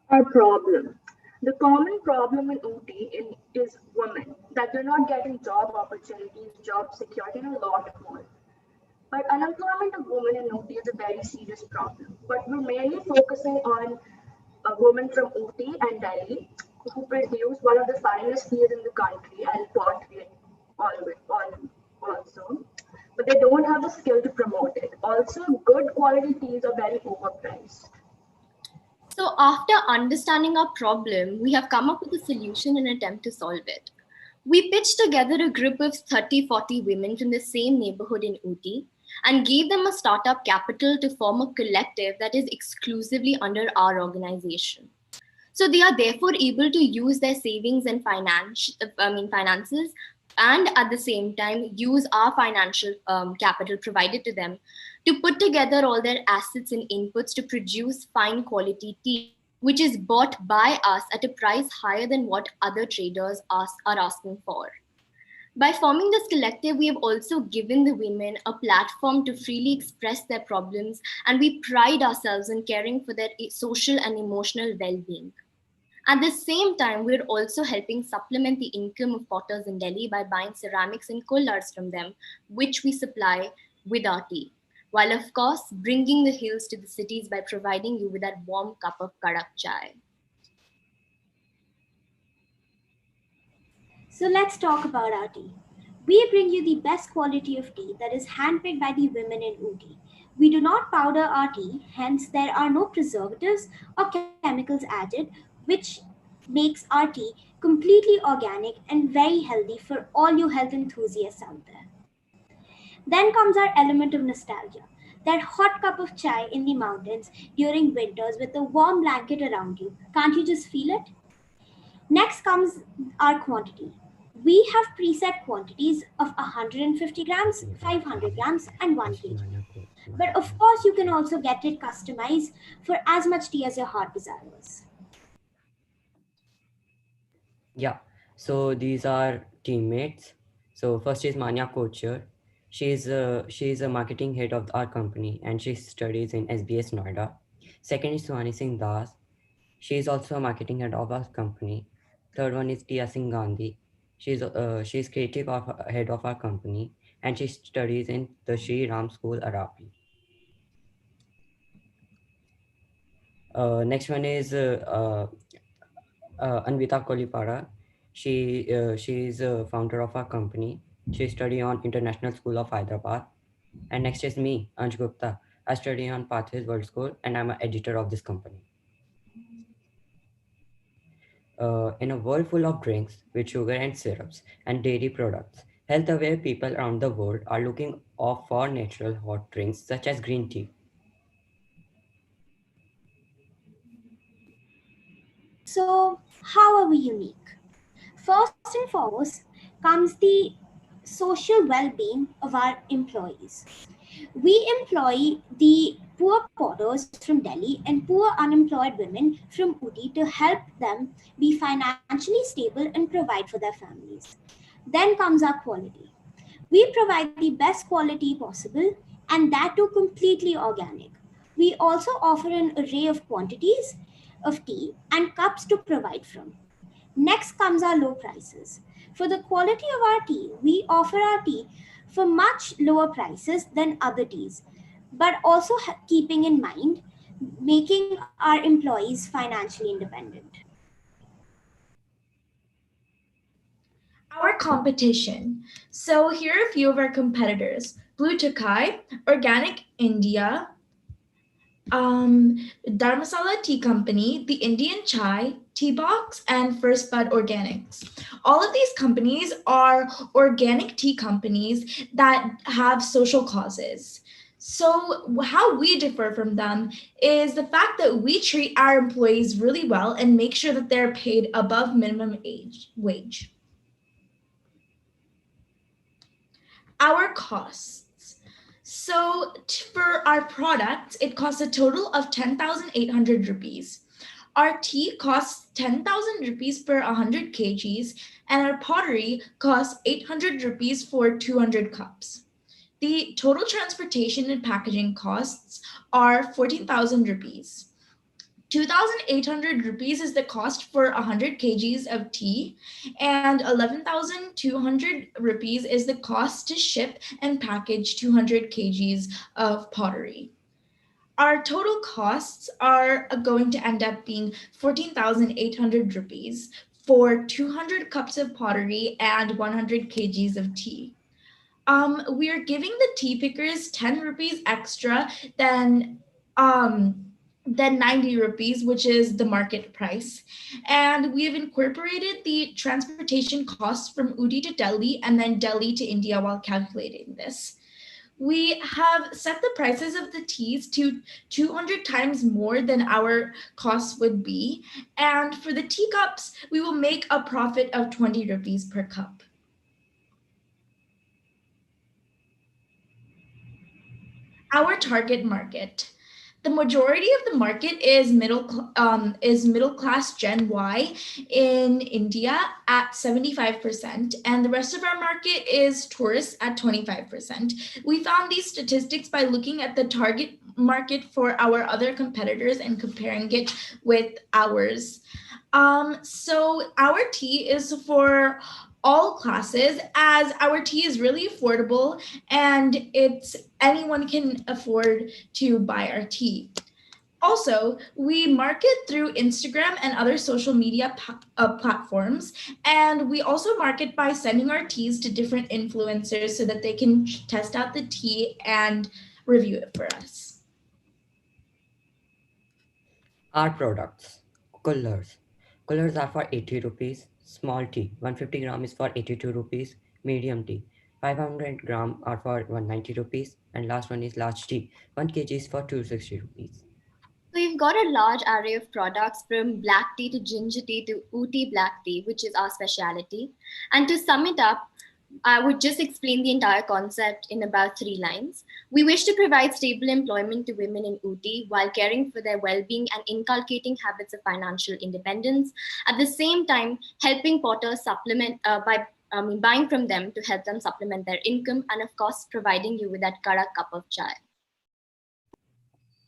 Our problem. The common problem in Ooty is women, that they're not getting job opportunities, job security, and a lot more. But unemployment of women in Ooty is a very serious problem. But we're mainly focusing on women from Ooty and Delhi who produce one of the finest teas in the country and pottery also. But they don't have the skill to promote it. Also, good quality teas are very overpriced. So after understanding our problem, we have come up with a solution in an attempt to solve it. We pitched together a group of 30-40 women from the same neighborhood in Ooty and gave them a startup capital to form a collective that is exclusively under our organization. So they are therefore able to use their savings and finances, and at the same time use our financial capital provided to them to put together all their assets and inputs to produce fine quality tea, which is bought by us at a price higher than what other traders are asking for. By forming this collective, we have also given the women a platform to freely express their problems, and we pride ourselves in caring for their social and emotional well-being. At the same time, we're also helping supplement the income of potters in Delhi by buying ceramics and coolers from them, which we supply with our tea. While of course, bringing the hills to the cities by providing you with that warm cup of kadak chai. So let's talk about our tea. We bring you the best quality of tea that is handpicked by the women in Ooty. We do not powder our tea, hence there are no preservatives or chemicals added, which makes our tea completely organic and very healthy for all you health enthusiasts out there. Then comes our element of nostalgia. That hot cup of chai in the mountains during winters with a warm blanket around you. Can't you just feel it? Next comes our quantity. We have preset quantities of 150 grams, 500 grams, and 1 kg. But of course, you can also get it customized for as much tea as your heart desires. Yeah, so these are teammates. So first is Manya Kocher. She's a marketing head of our company and she studies in SBS Noida. Second is Suhani Singh Das. She is also a marketing head of our company. Third one is Tia Singh Gandhi. She's creative head of our company and she studies in the Shri Ram School, Arapi. Next one is Anvita Kolipara. She is a founder of our company. She studied on International School of Hyderabad. And next is me, Anj Gupta. I study on Pathways World School and I'm an editor of this company. In a world full of drinks with sugar and syrups and dairy products, health-aware people around the world are looking off for natural hot drinks such as green tea. So, how are we unique? First and foremost comes the social well-being of our employees. We employ the poor potters from Delhi and poor unemployed women from Ooty to help them be financially stable and provide for their families. Then comes our quality. We provide the best quality possible and that too completely organic. We also offer an array of quantities of tea and cups to provide from. Next comes our low prices. For the quality of our tea, we offer our tea for much lower prices than other teas, but also keeping in mind making our employees financially independent. Our competition. So here are a few of our competitors. Blue Tokai, Organic India, Dharmasala Tea Company, the Indian Chai, Tea Box, and First Bud Organics. All of these companies are organic tea companies that have social causes. So how we differ from them is the fact that we treat our employees really well and make sure that they're paid above minimum wage. Our costs. So for our products, it costs a total of 10,800 rupees. Our tea costs 10,000 rupees per 100 kgs, and our pottery costs 800 rupees for 200 cups. The total transportation and packaging costs are 14,000 rupees. 2,800 rupees is the cost for 100 kgs of tea, and 11,200 rupees is the cost to ship and package 200 kgs of pottery. Our total costs are going to end up being 14,800 rupees for 200 cups of pottery and 100 kgs of tea. We are giving the tea pickers 10 rupees extra than 90 rupees, which is the market price. And we have incorporated the transportation costs from Ooty to Delhi and then Delhi to India while calculating this. We have set the prices of the teas to 200 times more than our costs would be. And for the teacups, we will make a profit of 20 rupees per cup. Our target market. The majority of the market is middle class Gen Y in India at 75%, and the rest of our market is tourists at 25%. We found these statistics by looking at the target market for our other competitors and comparing it with ours. So our tea is for all classes, as our tea is really affordable and anyone can afford to buy our tea. Also, we market through Instagram and other social media platforms, and we also market by sending our teas to different influencers so that they can test out the tea and review it for us. Our products. Coolers. Coolers are for 80 rupees. Small tea, 150 gram is for 82 rupees. Medium tea, 500 gram are for 190 rupees. And last one is large tea, 1 kg is for 260 rupees. So we've got a large array of products from black tea to ginger tea to Ooty black tea, which is our specialty. And to sum it up, I would just explain the entire concept in about 3 lines. We wish to provide stable employment to women in Ooty while caring for their well-being and inculcating habits of financial independence. At the same time, helping potters supplement by buying from them to help them supplement their income, and of course, providing you with that karak cup of chai.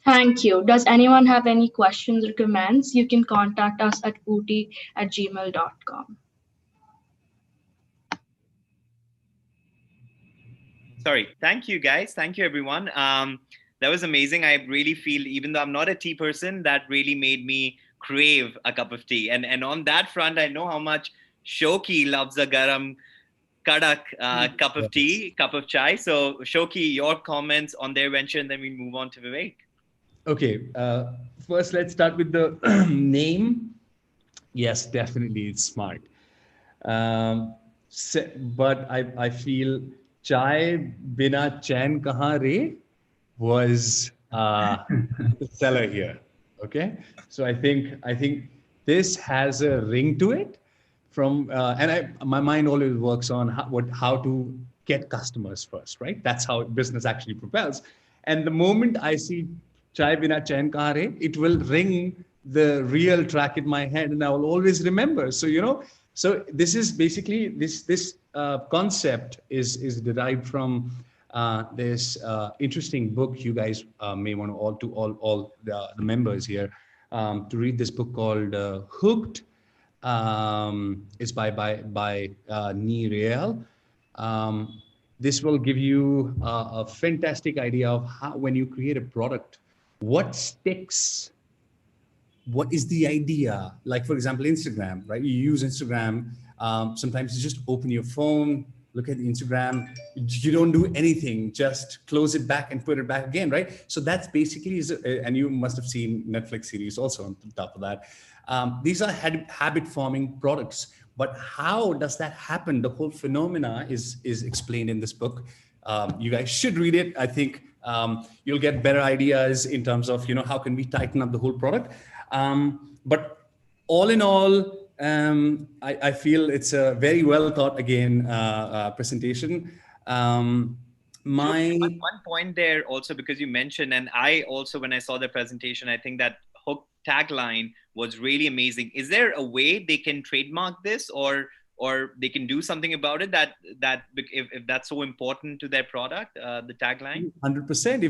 Thank you. Does anyone have any questions or comments? You can contact us at ooty@gmail.com. Sorry. Thank you, guys. Thank you, everyone. That was amazing. I really feel, even though I'm not a tea person, that really made me crave a cup of tea. And on that front, I know how much Shoki loves a garam kadak cup of tea, cup of chai. So Shoki, your comments on their venture, and then we move on to Vivek. Okay, first let's start with the name. Yes, definitely, it's smart. But I feel chai bina chain kahan re was the seller here. Okay, so I think this has a ring to it. My mind always works on how to get customers first, right? That's how business actually propels. And the moment I see chai bina chain kahan re, it will ring the real track in my head, and I will always remember. So this is basically this concept is derived from this interesting book. You guys may want to all the members here to read this book called Hooked. It's by Nee Real. This will give you a fantastic idea of how, when you create a product, what sticks, what is the idea. Like, for example, Instagram, right? You use Instagram. Sometimes you just open your phone, look at the Instagram. You don't do anything, just close it back and put it back again, right? So that's basically, and you must have seen Netflix series also on top of that. These are habit forming products. But how does that happen? The whole phenomena is explained in this book. You guys should read it. I think you'll get better ideas in terms of, how can we tighten up the whole product. But all in all, I feel it's a very well thought again presentation. One point there also, because you mentioned, and I also, when I saw the presentation, I think that hook tagline was really amazing. Is there a way they can trademark this, or they can do something about it that if that's so important to their product, the tagline? 100%.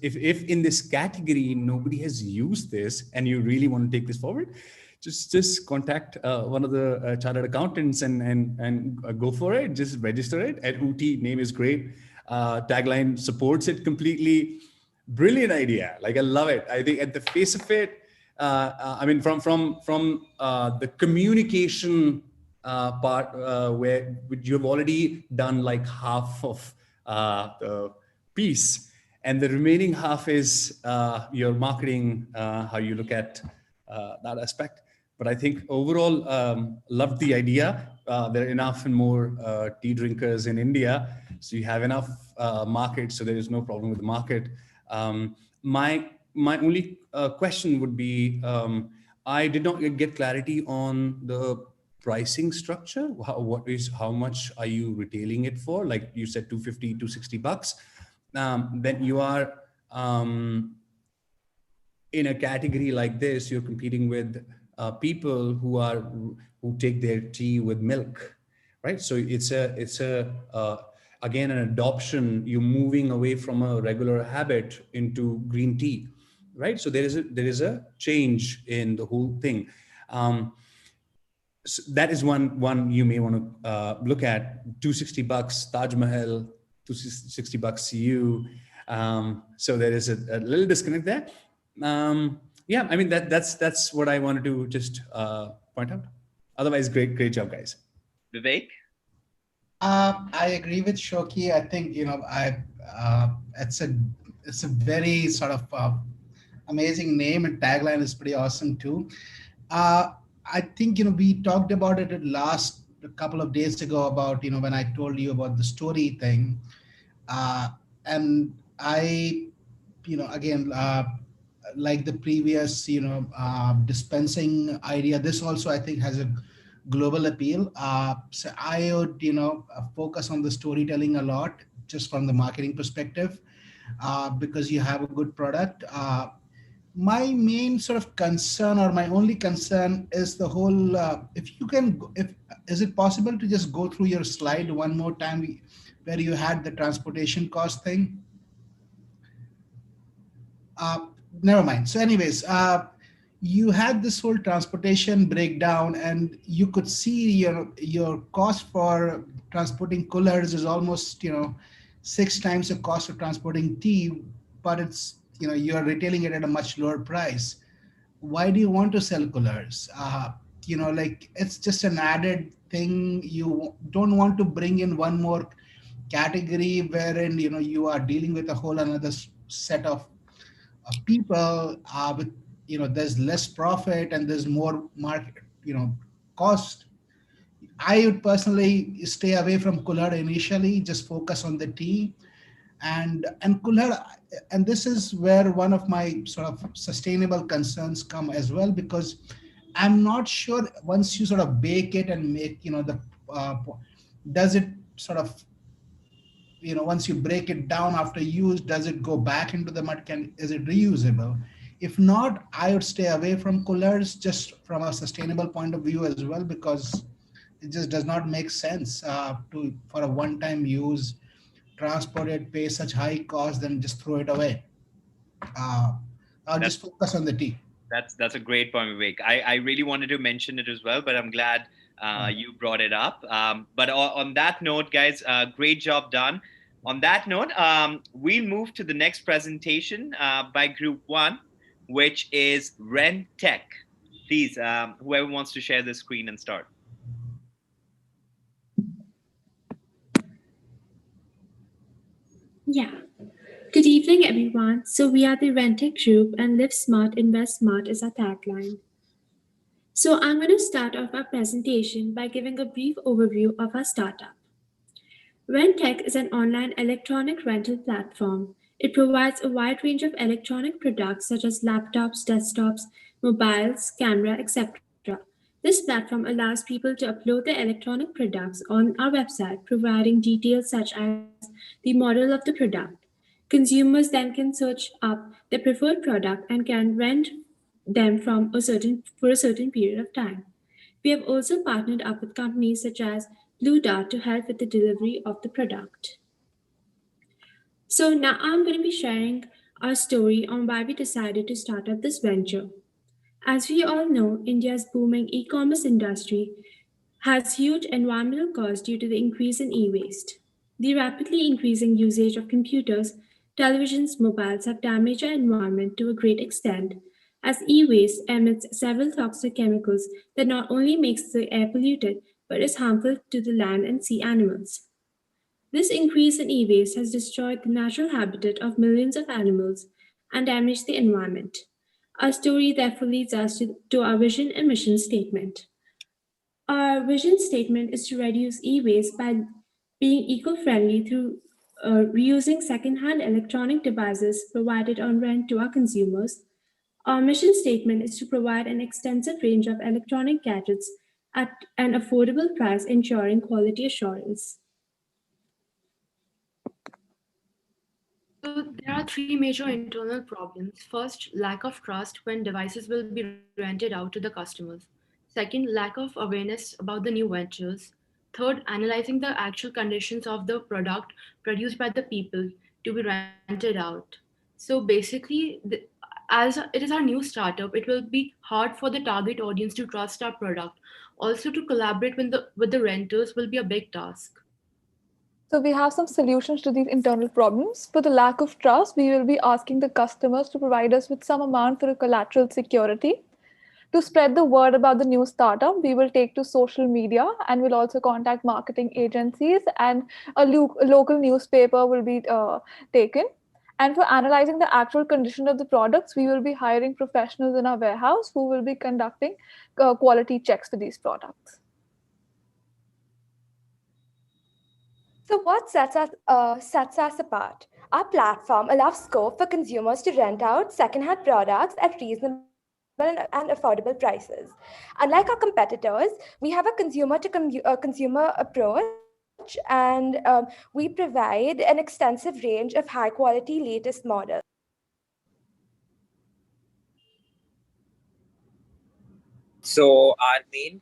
If in this category nobody has used this, and you really want to take this forward, just contact one of the chartered accountants and go for it. Just register it at Ooty. Name is great. Tagline supports it completely. Brilliant idea. Like, I love it. I think at the face of it, I mean, from the communication part, where you have already done like half of the piece, and the remaining half is your marketing, how you look at that aspect. But I think overall, loved the idea. There are enough and more tea drinkers in India, so you have enough market, so there is no problem with the market. My only question would be, I did not get clarity on the pricing structure. How much are you retailing it for? Like you said, 250, 260 bucks. Then you are in a category like this, you're competing with people who take their tea with milk, right? So it's again an adoption. You're moving away from a regular habit into green tea, right? So there is a change in the whole thing. So that is one you may want to look at. 260 bucks Taj Mahal, 260 bucks you. So there is a little disconnect there. Yeah, I mean that's what I wanted to just point out. Otherwise, great job, guys. Vivek? I agree with Shoki. I think it's a very sort of amazing name, and tagline is pretty awesome too. I think we talked about it a couple of days ago about when I told you about the story thing, and I again like the previous dispensing idea. This also I think has a global appeal. So I would focus on the storytelling a lot, just from the marketing perspective, because you have a good product. My main sort of concern, or my only concern, is the whole. Is it possible to just go through your slide one more time, where you had the transportation cost thing? Never mind. So, anyways, you had this whole transportation breakdown, and you could see your cost for transporting coolers is almost 6 times the cost of transporting tea, but it's you're retailing it at a much lower price. Why do you want to sell coolers? like it's just an added thing. You don't want to bring in one more category wherein you are dealing with a whole another set of people with there's less profit and there's more market cost. I would personally stay away from kulhad initially, just focus on the tea. And kulhad, and this is where one of my sort of sustainable concerns come as well, because I'm not sure once you sort of bake it and make the does it sort of once you break it down after use, does it go back into the mud? Is it reusable? If not, I would stay away from coolers just from a sustainable point of view as well, because it just does not make sense to for a one-time use, transport it, pay such high cost, then just throw it away. I'll just focus on the tea. That's a great point, Vivek. I really wanted to mention it as well, but I'm glad you brought it up. But on that note, guys, great job done. On that note, we'll move to the next presentation by Group 1, which is Rentech. Please, whoever wants to share the screen and start. Yeah. Good evening, everyone. So we are the Rentech Group, and Live Smart, Invest Smart is our tagline. So I'm going to start off our presentation by giving a brief overview of our startup. Rentech is an online electronic rental platform. It provides a wide range of electronic products such as laptops, desktops, mobiles, camera, etc. This platform allows people to upload their electronic products on our website, providing details such as the model of the product. Consumers then can search up their preferred product and can rent them for a certain period of time. We have also partnered up with companies such as Blue Dart to help with the delivery of the product. So now I'm going to be sharing our story on why we decided to start up this venture. As we all know, India's booming e-commerce industry has huge environmental costs due to the increase in e-waste. The rapidly increasing usage of computers, televisions, mobiles have damaged our environment to a great extent, as e-waste emits several toxic chemicals that not only makes the air polluted, but is harmful to the land and sea animals. This increase in e-waste has destroyed the natural habitat of millions of animals and damaged the environment. Our story therefore leads us to our vision and mission statement. Our vision statement is to reduce e-waste by being eco-friendly through reusing second-hand electronic devices provided on rent to our consumers. Our mission statement is to provide an extensive range of electronic gadgets at an affordable price, ensuring quality assurance. So there are three major internal problems. First, lack of trust when devices will be rented out to the customers. Second, lack of awareness about the new ventures. Third, analyzing the actual conditions of the product produced by the people to be rented out. So basically, as it is our new startup, it will be hard for the target audience to trust our product. Also, to collaborate with the renters will be a big task. So we have some solutions to these internal problems. For the lack of trust, we will be asking the customers to provide us with some amount for a collateral security. To spread the word about the new startup, we will take to social media and will also contact marketing agencies, and a local newspaper will be taken. And for analyzing the actual condition of the products, we will be hiring professionals in our warehouse who will be conducting quality checks for these products. So what sets us apart? Our platform allows scope for consumers to rent out secondhand products at reasonable and affordable prices. Unlike our competitors, we have a consumer approach, and we provide an extensive range of high quality latest models. So our main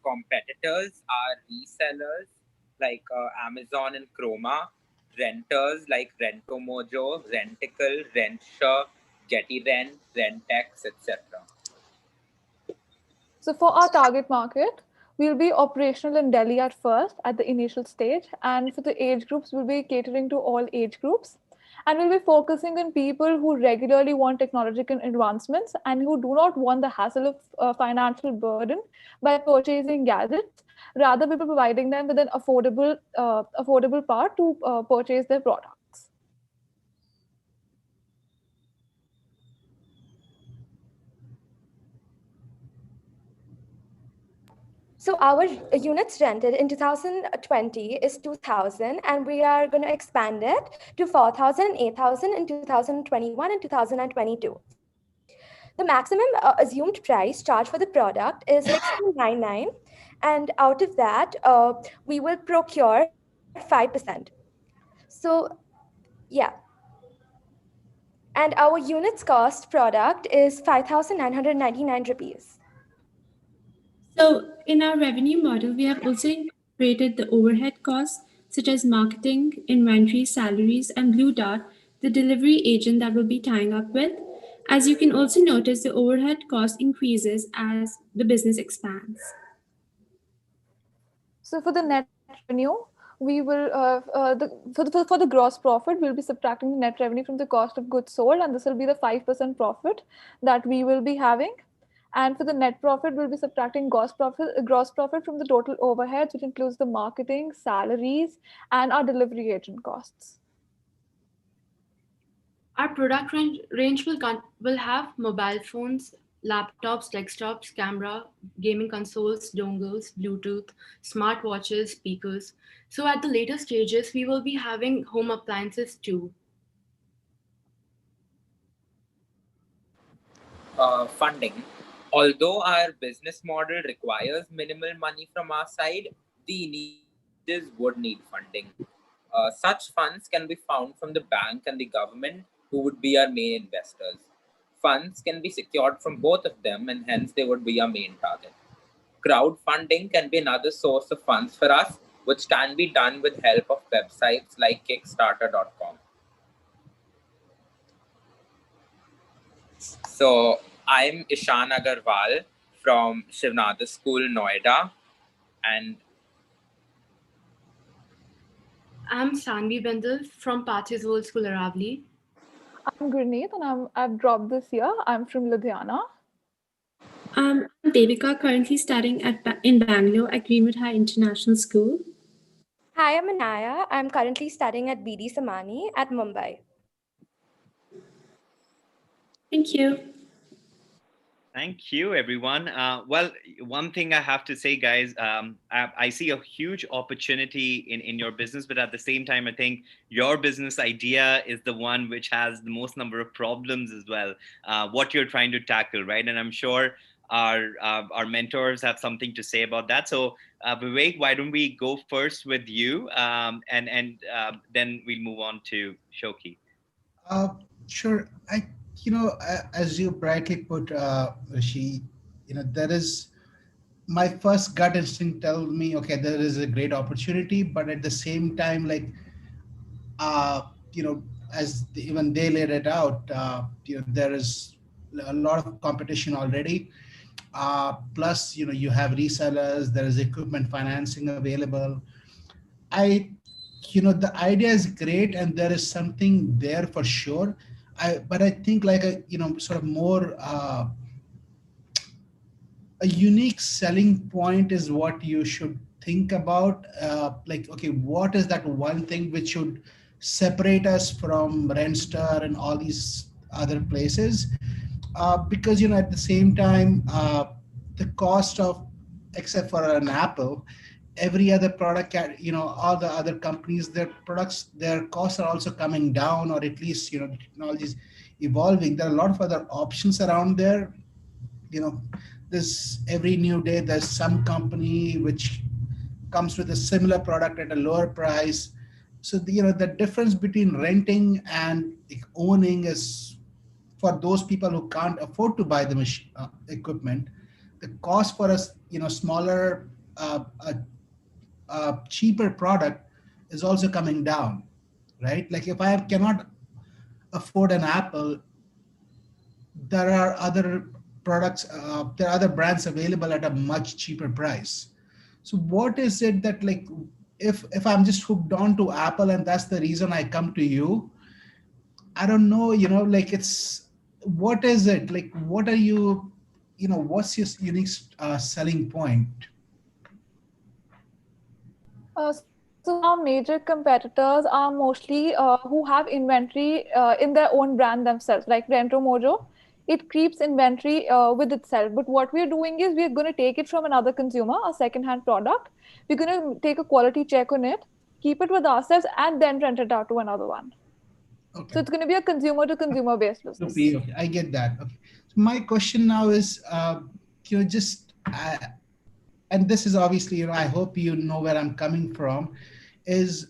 competitors are resellers like Amazon and Chroma, renters like Rentomojo, Renticle, Rentsure, Getty Rent, Rentex, etc. So for our target market, we'll be operational in Delhi at first at the initial stage. And for the age groups, we'll be catering to all age groups. And we'll be focusing on people who regularly want technological advancements and who do not want the hassle of financial burden by purchasing gadgets. Rather, we'll be providing them with an affordable part to purchase their products. So our units rented in 2020 is 2,000, and we are going to expand it to 4,000 and 8,000 in 2021 and 2022. The maximum assumed price charged for the product is 6.99, and out of that, we will procure 5%. So, yeah. And our units cost product is 5,999 rupees. So in our revenue model, we have also incorporated the overhead costs such as marketing, inventory, salaries, and Blue Dart, the delivery agent that we'll be tying up with. As you can also notice, the overhead cost increases as the business expands. So for the net revenue, we will for the gross profit, we'll be subtracting the net revenue from the cost of goods sold, and this will be the 5% profit that we will be having. And for the net profit, we'll be subtracting gross profit from the total overheads, which includes the marketing, salaries, and our delivery agent costs. Our product range will have mobile phones, laptops, desktops, camera, gaming consoles, dongles, Bluetooth, smartwatches, speakers. So at the later stages, we will be having home appliances too. Funding. Although our business model requires minimal money from our side, the initiatives would need funding. Such funds can be found from the bank and the government, who would be our main investors. Funds can be secured from both of them, and hence they would be our main target. Crowdfunding can be another source of funds for us, which can be done with help of websites like Kickstarter.com. So I'm Ishan Agarwal from Shivnada School, Noida, and I'm Sanvi Bendel from Patches World School, Aravali. I'm Gurneet, and I've dropped this year. I'm from Ludhiana. I'm Devika, currently studying in Bangalore at Greenwood High International School. Hi, I'm Anaya. I'm currently studying at BD Samani at Mumbai. Thank you. Thank you, everyone. Well, one thing I have to say, guys, I see a huge opportunity in your business, but at the same time, I think your business idea is the one which has the most number of problems as well, what you're trying to tackle, right? And I'm sure our mentors have something to say about that. So Vivek, why don't we go first with you, and then we'll move on to Shoki. Sure. As you brightly put, Rishi, there is my first gut instinct tells me, okay, there is a great opportunity, but at the same time, like, as even they laid it out, there is a lot of competition already. Plus, you have resellers, there is equipment financing available. The idea is great, and there is something there for sure. But I think like sort of more a unique selling point is what you should think about. Like, okay, what is that one thing which should separate us from Renster and all these other places? Because at the same time, the cost of, except for an Apple, every other product, all the other companies, their products, their costs are also coming down, or at least, the technology is evolving. There are a lot of other options around there. This every new day, there's some company which comes with a similar product at a lower price. So the difference between renting and owning is, for those people who can't afford to buy the equipment, the cost for a smaller, cheaper product is also coming down, right? Like if I cannot afford an Apple, there are other products, there are other brands available at a much cheaper price. So what is it that, like, if I'm just hooked on to Apple and that's the reason I come to you, I don't know, like what is it? Like, what are you, what's your unique selling point? So our major competitors are mostly who have inventory in their own brand themselves, like Rento Mojo. It keeps inventory with itself. But what we're doing is we're going to take it from another consumer, a second-hand product. We're going to take a quality check on it, keep it with ourselves, and then rent it out to another one. Okay. So it's going to be a consumer-to-consumer based business. Okay, I get that. Okay. So my question now is, and this is obviously, I hope you know where I'm coming from, is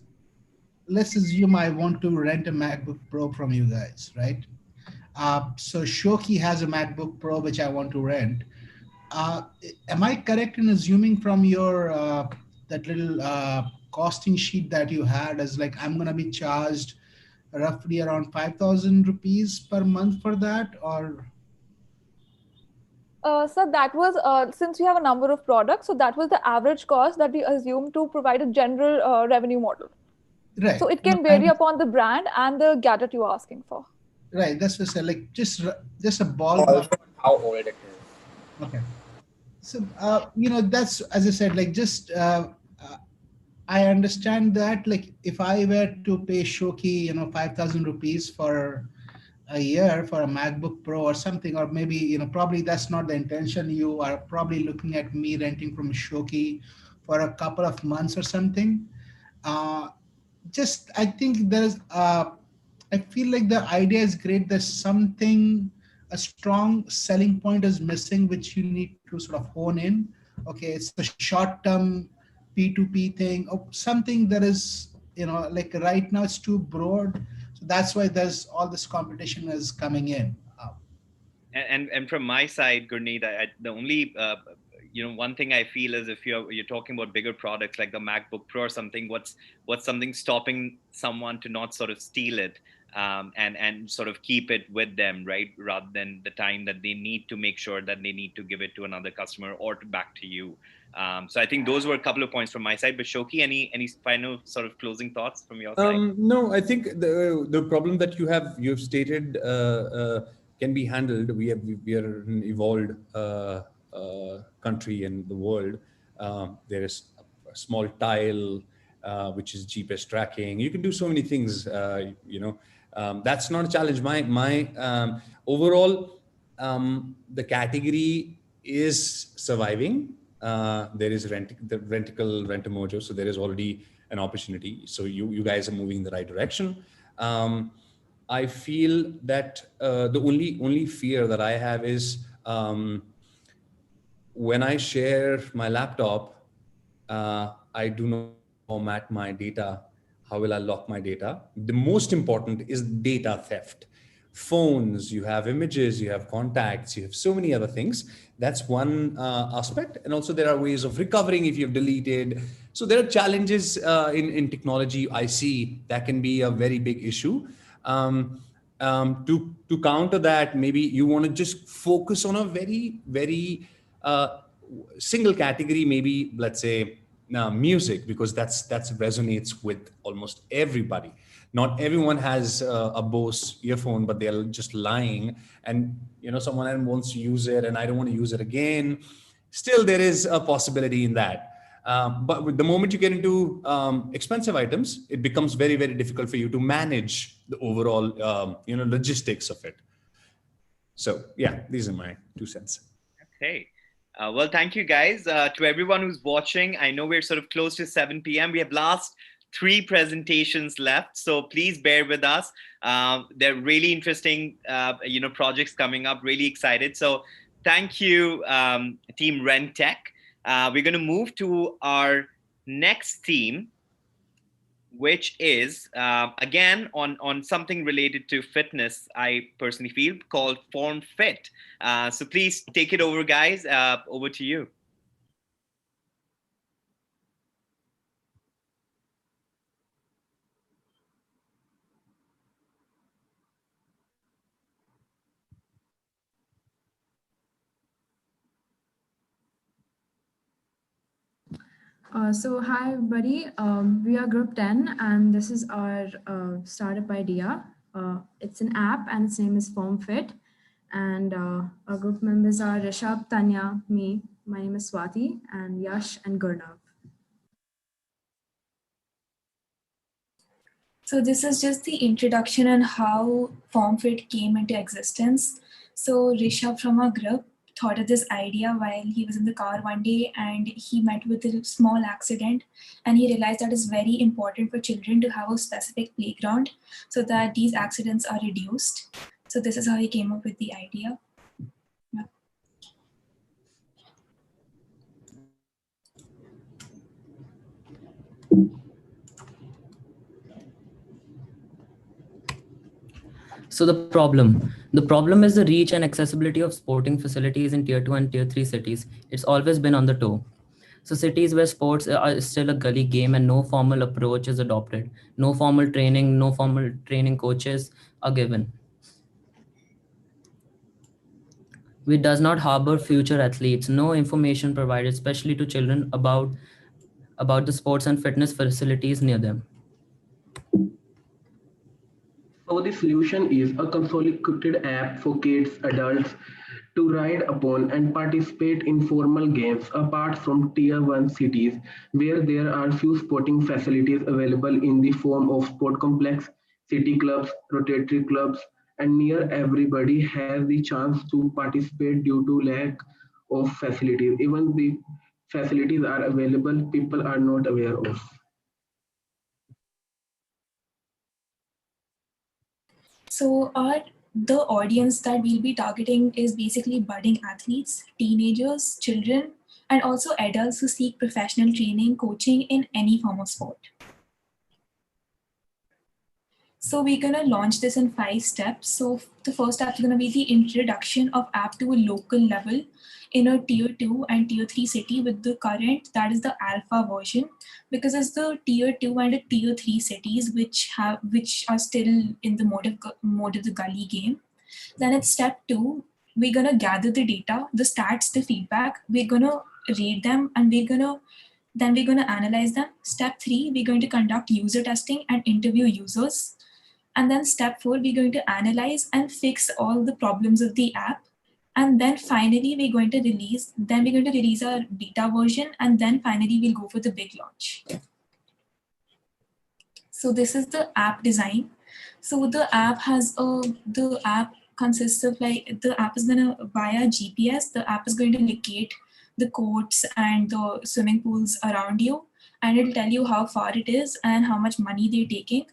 let's assume I want to rent a MacBook Pro from you guys, right? So Shoki has a MacBook Pro which I want to rent. Am I correct in assuming from your that little costing sheet that you had as like I'm gonna be charged roughly around 5,000 rupees per month for that, or? So that was, since we have a number of products, so that was the average cost that we assume to provide a general revenue model. Right. So it can vary upon the brand and the gadget you're asking for. Right. That's what I said. Like just a ballpark. How old it is. Okay. So that's, as I said, like just I understand that, like if I were to pay Shoki 5,000 rupees for a year for a MacBook Pro or something, or maybe probably that's not the intention. You are probably looking at me renting from Shoki for a couple of months or something. Just I think there's I feel like the idea is great. There's something, a strong selling point is missing, which you need to sort of hone in. Okay, it's the short-term P2P thing, or something that is, like right now it's too broad. So that's why there's all this competition is coming in. And from my side, Gurneet, the only one thing I feel is if you're talking about bigger products like the MacBook Pro or something, what's something stopping someone to not sort of steal it and sort of keep it with them, right? Rather than the time that they need to make sure that they need to give it to another customer or back to you. So I think those were a couple of points from my side. But Shoki, any final sort of closing thoughts from your side? No, I think the problem that you've stated can be handled. We are an evolved country in the world. There is a small tile which is GPS tracking. You can do so many things. That's not a challenge. My overall the category is surviving. There is the Rentamojo, so there is already an opportunity. So you guys are moving in the right direction. I feel that the only fear that I have is when I share my laptop, I do not format my data. How will I lock my data? The most important is data theft. Phones, you have images, you have contacts, you have so many other things. That's one aspect. And also there are ways of recovering if you've deleted. So there are challenges in technology I see that can be a very big issue. To counter that, maybe you want to just focus on a very, very single category, maybe let's say music, because that resonates with almost everybody. Not everyone has a Bose earphone, but they're just lying, and someone else wants to use it, and I don't want to use it again. Still, there is a possibility in that. But with the moment you get into expensive items, it becomes very, very difficult for you to manage the overall, logistics of it. So yeah, these are my 2 cents. Okay. Well, thank you guys. To everyone who's watching, I know we're sort of close to 7 p.m. We have last 3 presentations left, so please bear with us. They're really interesting, projects coming up. Really excited. So thank you, Team Rentech. We're going to move to our next theme, which is again on something related to fitness. I personally feel called FormFit. So please take it over, guys. Over to you. So hi everybody, we are group 10 and this is our startup idea. It's an app and its name is FormFit. And our group members are Rishabh, Tanya, me, my name is Swati, and Yash and Gurnav. So this is just the introduction on how FormFit came into existence. So Rishabh from our group thought of this idea while he was in the car one day, and he met with a small accident, and he realized that it's very important for children to have a specific playground so that these accidents are reduced. So this is how he came up with the idea. Yeah. So the problem is the reach and accessibility of sporting facilities in tier 2 and tier 3 cities. It's always been on the toe. So cities where sports are still a gully game and no formal approach is adopted. No formal training coaches are given. We does not harbor future athletes. No information provided, especially to children about the sports and fitness facilities near them. So the solution is a consolidated app for kids, adults to ride upon and participate in formal games apart from tier 1 cities where there are few sporting facilities available in the form of sport complex, city clubs, rotary clubs, and near everybody has the chance to participate due to lack of facilities. Even the facilities are available, people are not aware of. So the audience that we'll be targeting is basically budding athletes, teenagers, children, and also adults who seek professional training, coaching in any form of sport. So we're going to launch this in 5 steps. So the first step is going to be the introduction of app to a local level in a tier 2 and tier 3 city with the current, that is the alpha version, because it's the tier 2 and tier 3 cities which are still in the mode of the gully game. Then it's step 2, we're going to gather the data, the stats, the feedback, we're going to rate them, and we're going to analyze them. Step 3, we're going to conduct user testing and interview users. And then step 4, we're going to analyze and fix all the problems of the app. And then finally, we're going to release our beta version. And then finally, we'll go for the big launch. So this is the app design. So the app consists of the app is going to, via GPS, the app is going to locate the courts and the swimming pools around you. And it'll tell you how far it is and how much money they're taking.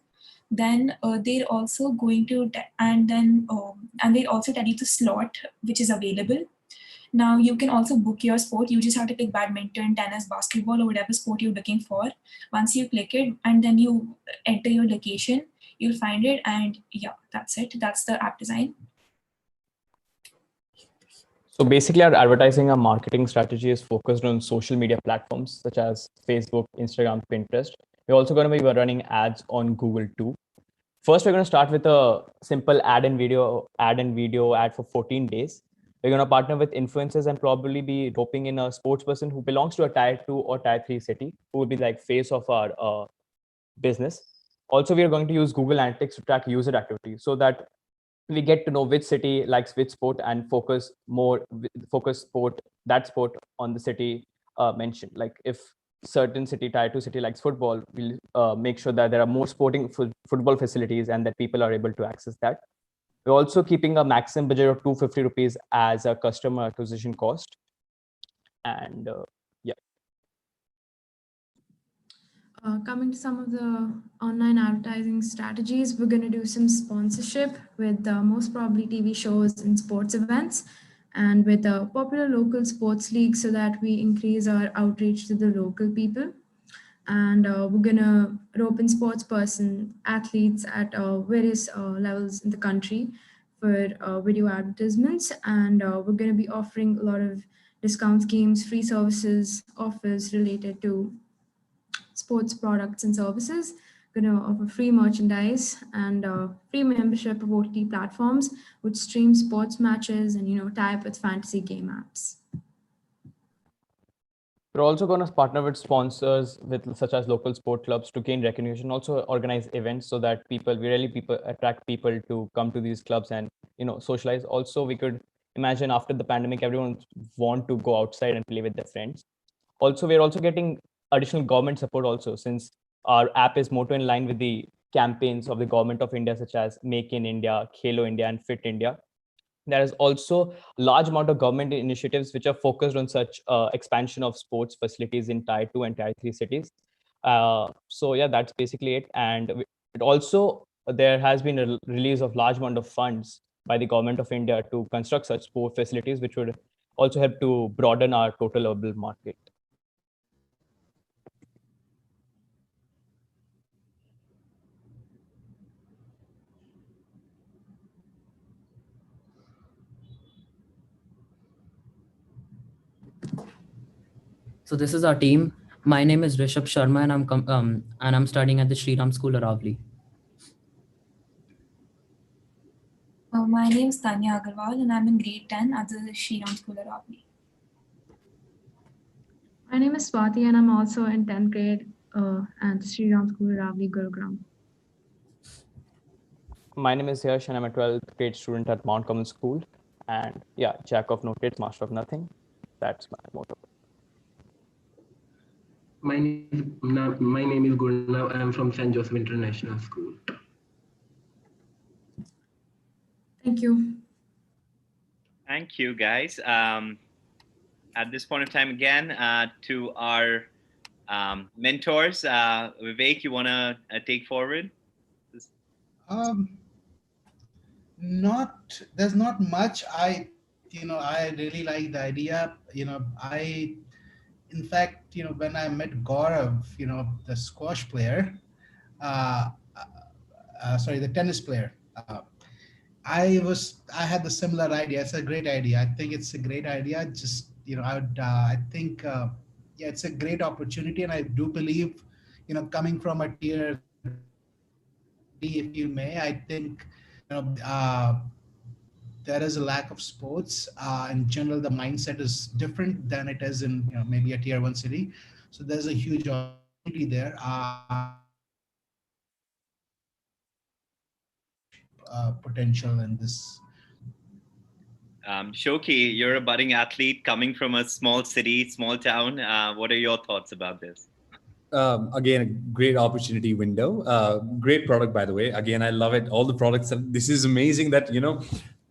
Then they're also going to, and they'll also tell you the slot which is available. Now you can also book your sport. You just have to click badminton, tennis, basketball, or whatever sport you're looking for. Once you click it and then you enter your location, you'll find it. And yeah, that's it. That's the app design. So basically our advertising and marketing strategy is focused on social media platforms such as Facebook, Instagram, Pinterest. We're also going to be running ads on Google too. First, we're going to start with a simple ad and video ad for 14 days. We're going to partner with influencers and probably be roping in a sports person who belongs to a tier 2 or tier 3 city, who will be like face of our business. Also, we are going to use Google Analytics to track user activity so that we get to know which city likes which sport and focus that sport on the city mentioned. Like if certain city, tier 2 city likes football, we'll make sure that there are more sporting football facilities and that people are able to access that. We're also keeping a maximum budget of 250 rupees as a customer acquisition cost. And yeah. Coming to some of the online advertising strategies, we're going to do some sponsorship with most probably TV shows and sports events, and with a popular local sports league so that we increase our outreach to the local people. And we're going to rope in sports person, athletes at various levels in the country for video advertisements. And we're going to be offering a lot of discount schemes, free services, offers related to sports products and services. Going to offer free merchandise and free membership of OTT platforms, which stream sports matches and tie up with fantasy game apps. We're also going to partner with sponsors with such as local sport clubs to gain recognition, also organize events so that people attract people to come to these clubs and socialize. Also, we could imagine after the pandemic, everyone want to go outside and play with their friends. Also, we're also getting additional government support also, since our app is more in line with the campaigns of the government of India, such as Make in India, Khelo India, and Fit India. There is also a large amount of government initiatives which are focused on such expansion of sports facilities in Tier 2 and Tier 3 cities. So yeah, that's basically it. And it also, there has been a release of large amount of funds by the government of India to construct such sport facilities, which would also help to broaden our total urban market. So this is our team. My name is Rishabh Sharma, and I'm studying at the Shriram School, Aravali. My name is Tanya Agarwal, and I'm in grade 10 at the Shriram School, Aravali. My name is Swati, and I'm also in 10th grade at Shriram School, Ravli, Gurugram. My name is Yash, and I'm a 12th grade student at Mount Carmel School. And yeah, jack of no trades, master of nothing. That's my motto. My name is Gurnav. I am from St. Joseph International School. Thank you. Thank you, guys. At this point of time, again, to our mentors, Vivek, you want to take forward? There's not much. I really like the idea. In fact, when I met Gaurav, the squash player, the tennis player, I had the similar idea. It's a great idea. I think it's a great idea. Just, I think, it's a great opportunity. And I do believe, coming from a tier 3, if you may, I think, there is a lack of sports. In general, the mindset is different than it is in maybe a tier 1 city. So there's a huge opportunity there. Potential in this. Shoki, you're a budding athlete coming from a small city, small town. What are your thoughts about this? Again, a great opportunity window. Great product, by the way. Again, I love it. All the products. This is amazing that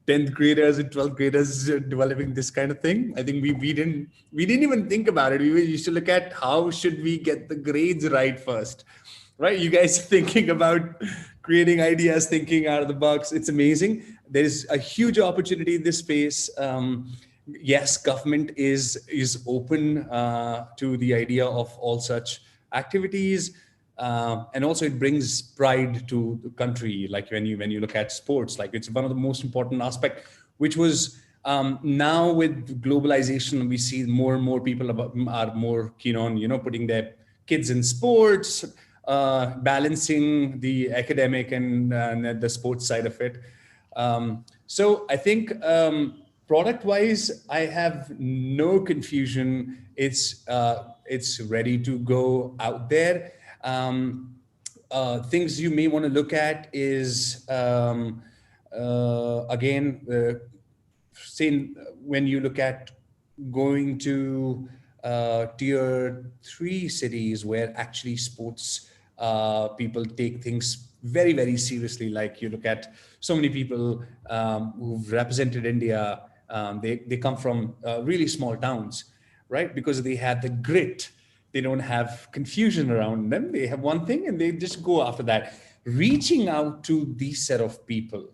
10th graders and 12th graders developing this kind of thing. I think we didn't even think about it. We used to look at how should we get the grades right first, right? You guys thinking about creating ideas, thinking out of the box. It's amazing. There is a huge opportunity in this space. Yes, government is open to the idea of all such activities. And also it brings pride to the country. Like when you look at sports, like it's one of the most important aspect, which was now with globalization, we see more and more people are more keen on, putting their kids in sports, balancing the academic and the sports side of it. So I think product wise, I have no confusion. It's ready to go out there. Things you may want to look at is again, saying when you look at going to tier 3 cities where actually sports people take things very, very seriously. Like you look at so many people who've represented India, they come from really small towns, right? Because they have the grit. They don't have confusion around them. They have one thing and they just go after that. Reaching out to these set of people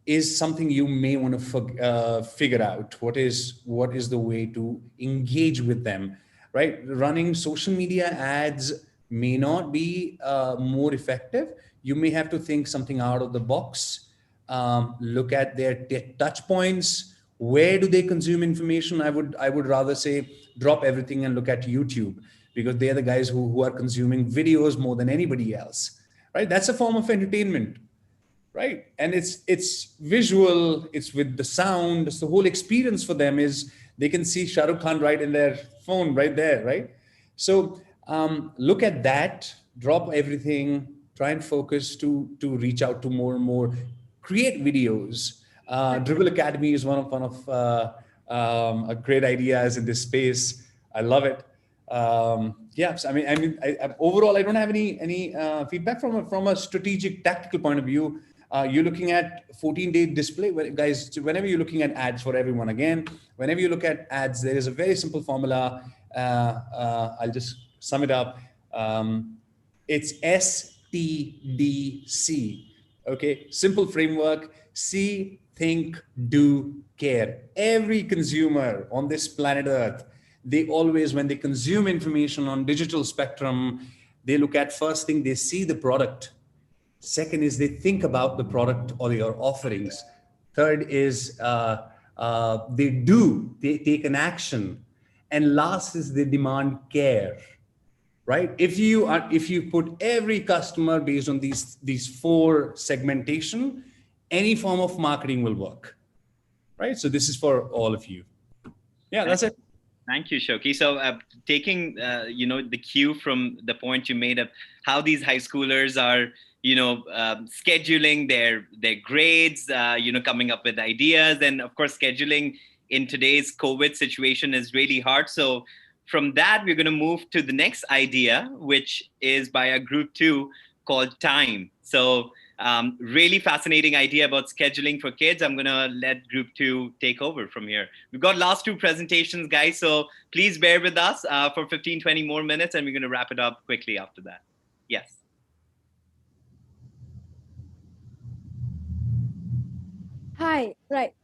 is something you may want to figure out. What is the way to engage with them, right? Running social media ads may not be more effective. You may have to think something out of the box. Look at their touch points. Where do they consume information? I would rather say drop everything and look at YouTube, because they're the guys who are consuming videos more than anybody else, right? That's a form of entertainment, right? And it's visual, it's with the sound. So the whole experience for them is They can see Shah Rukh Khan right in their phone right there, right? So look at that, drop everything, try and focus to reach out to more and more, create videos. Dribble Academy is one of a great ideas in this space. I love it. Yeah, so overall, I don't have any feedback from a strategic tactical point of view. You're looking at 14-day display. Guys, whenever you're looking at ads for everyone, again, whenever you look at ads, there is a very simple formula. I'll just sum it up. It's STDC. Okay, simple framework. See, think, do, care. Every consumer on this planet Earth, they always, when they consume information on digital spectrum, they look at, first thing, they see the product. Second is they think about the product or your offerings. Third is they take an action. And last is they demand care, right? If you put every customer based on these four segmentation, any form of marketing will work, right? So this is for all of you. Yeah, that's it. Thank you, Shoki. So taking the cue from the point you made of how these high schoolers are scheduling their grades, coming up with ideas, and of course scheduling in today's COVID situation is really hard. So from that, we're going to move to the next idea, which is by a group 2 called Time. So really fascinating idea about scheduling for kids. I'm going to let group 2 take over from here. We've got last 2 presentations, guys. So please bear with us for 15, 20 more minutes, and we're going to wrap it up quickly after that. Yes. Hi, right.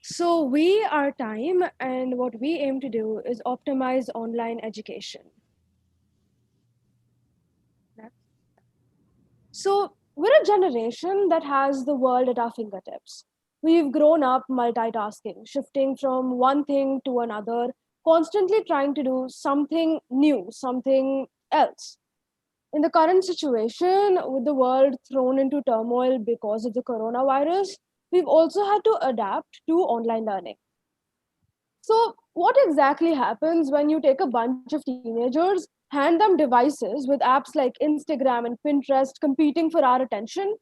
So we are Time, and what we aim to do is optimize online education. So we're a generation that has the world at our fingertips. We've grown up multitasking, shifting from one thing to another, constantly trying to do something new, something else. In the current situation, with the world thrown into turmoil because of the coronavirus, we've also had to adapt to online learning. So what exactly happens when you take a bunch of teenagers, hand them devices with apps like Instagram and Pinterest competing for our attention,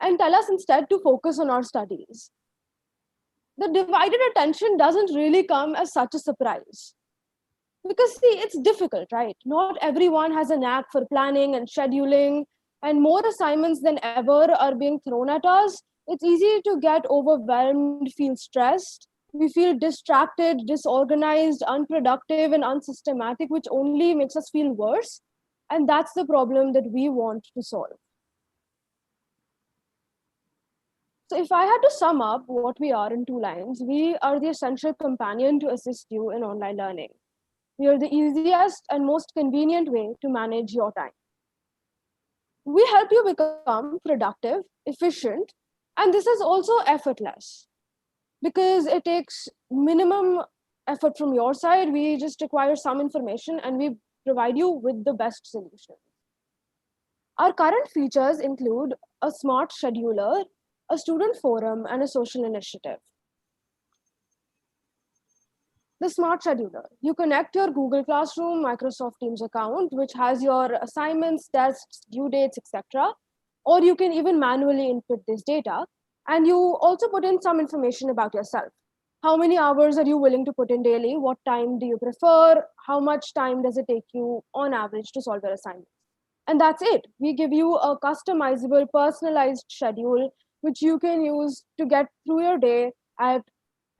and tell us instead to focus on our studies? The divided attention doesn't really come as such a surprise. Because see, it's difficult, right? Not everyone has a knack for planning and scheduling, and more assignments than ever are being thrown at us. It's easy to get overwhelmed, feel stressed. We feel distracted, disorganized, unproductive, and unsystematic, which only makes us feel worse. And that's the problem that we want to solve. So if I had to sum up what we are in 2 lines, we are the essential companion to assist you in online learning. We are the easiest and most convenient way to manage your time. We help you become productive, efficient, and this is also effortless because it takes minimum effort from your side. We just require some information and we provide you with the best solution. Our current features include a smart scheduler, a student forum, and a social initiative. The smart scheduler. You connect your Google Classroom, Microsoft Teams account, which has your assignments, tests, due dates, etc. Or you can even manually input this data. And you also put in some information about yourself. How many hours are you willing to put in daily? What time do you prefer? How much time does it take you on average to solve your assignments? And that's it. We give you a customizable, personalized schedule, which you can use to get through your day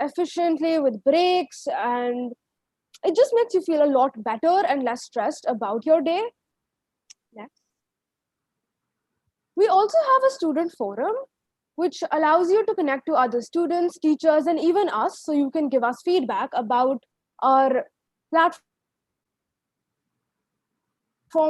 efficiently with breaks, and it just makes you feel a lot better and less stressed about your day. Next. We also have a student forum, which allows you to connect to other students, teachers, and even us, so you can give us feedback about our platform,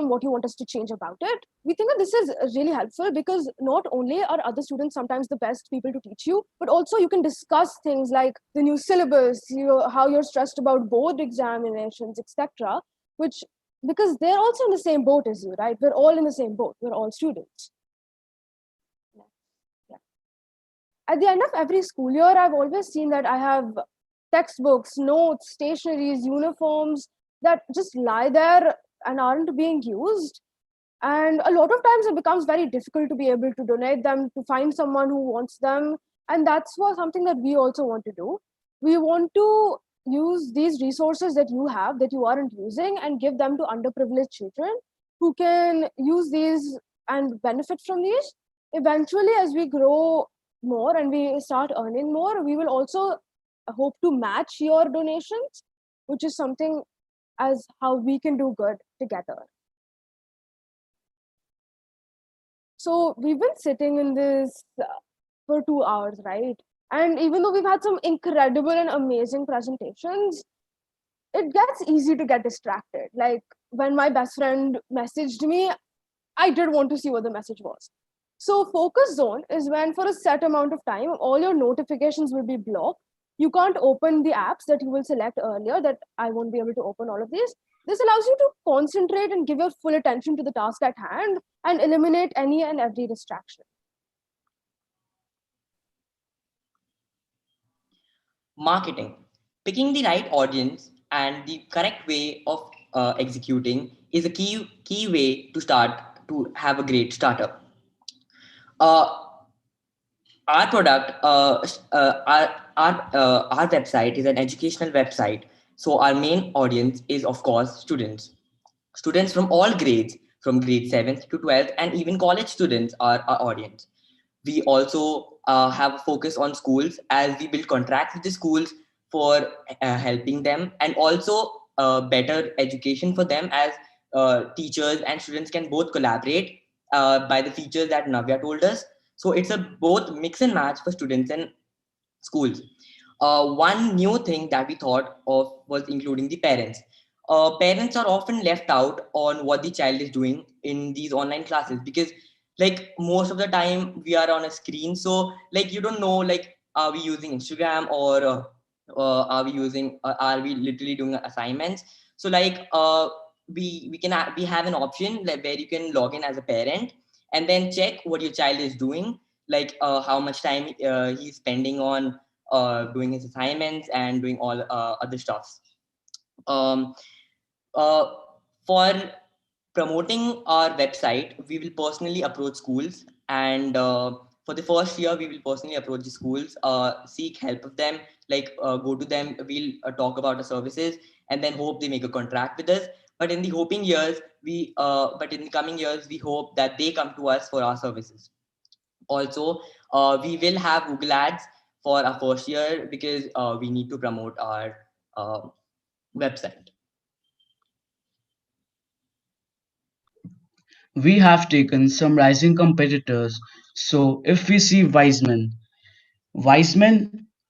what you want us to change about it. We think that this is really helpful because not only are other students sometimes the best people to teach you, but also you can discuss things like the new syllabus, how you're stressed about board examinations, etc. Which, because they're also in the same boat as you, right? We're all in the same boat. We're all students. Yeah. At the end of every school year, I've always seen that I have textbooks, notes, stationaries, uniforms that just lie there and aren't being used. And a lot of times it becomes very difficult to be able to donate them, to find someone who wants them. And that's something that we also want to do. We want to use these resources that you have, that you aren't using, and give them to underprivileged children who can use these and benefit from these. Eventually, as we grow more and we start earning more, we will also hope to match your donations, which is something as how we can do good together. So we've been sitting in this for 2 hours, right? And even though we've had some incredible and amazing presentations, it gets easy to get distracted. Like when my best friend messaged me, I did want to see what the message was. So focus zone is when for a set amount of time, all your notifications will be blocked. You can't open the apps that you will select earlier, that I won't be able to open all of these. This allows you to concentrate and give your full attention to the task at hand and eliminate any and every distraction. Marketing. Picking the right audience and the correct way of executing is a key way to have a great startup. Our product, our website is an educational website. So our main audience is, of course, students from all grades, from grade 7th to 12th, and even college students are our audience. We also have a focus on schools, as we build contracts with the schools for helping them, and also better education for them, as teachers and students can both collaborate by the features that Navya told us. So it's a both mix and match for students and schools. One new thing that we thought of was including the parents. Parents are often left out on what the child is doing in these online classes, because like most of the time we are on a screen. So like you don't know, like, are we using Instagram, or are we literally doing assignments? So like we have an option like, where you can log in as a parent and then check what your child is doing, like how much time he's spending on doing his assignments and doing all other stuffs. Um, uh, for promoting our website, we will personally approach schools, and for the first year, we will personally approach the schools, seek help of them, like go to them, we'll talk about the services, and then hope they make a contract with us. But in the coming years, we hope that they come to us for our services. Also, we will have Google Ads for our first year, because we need to promote our website. We have taken some rising competitors. So if we see Wiseman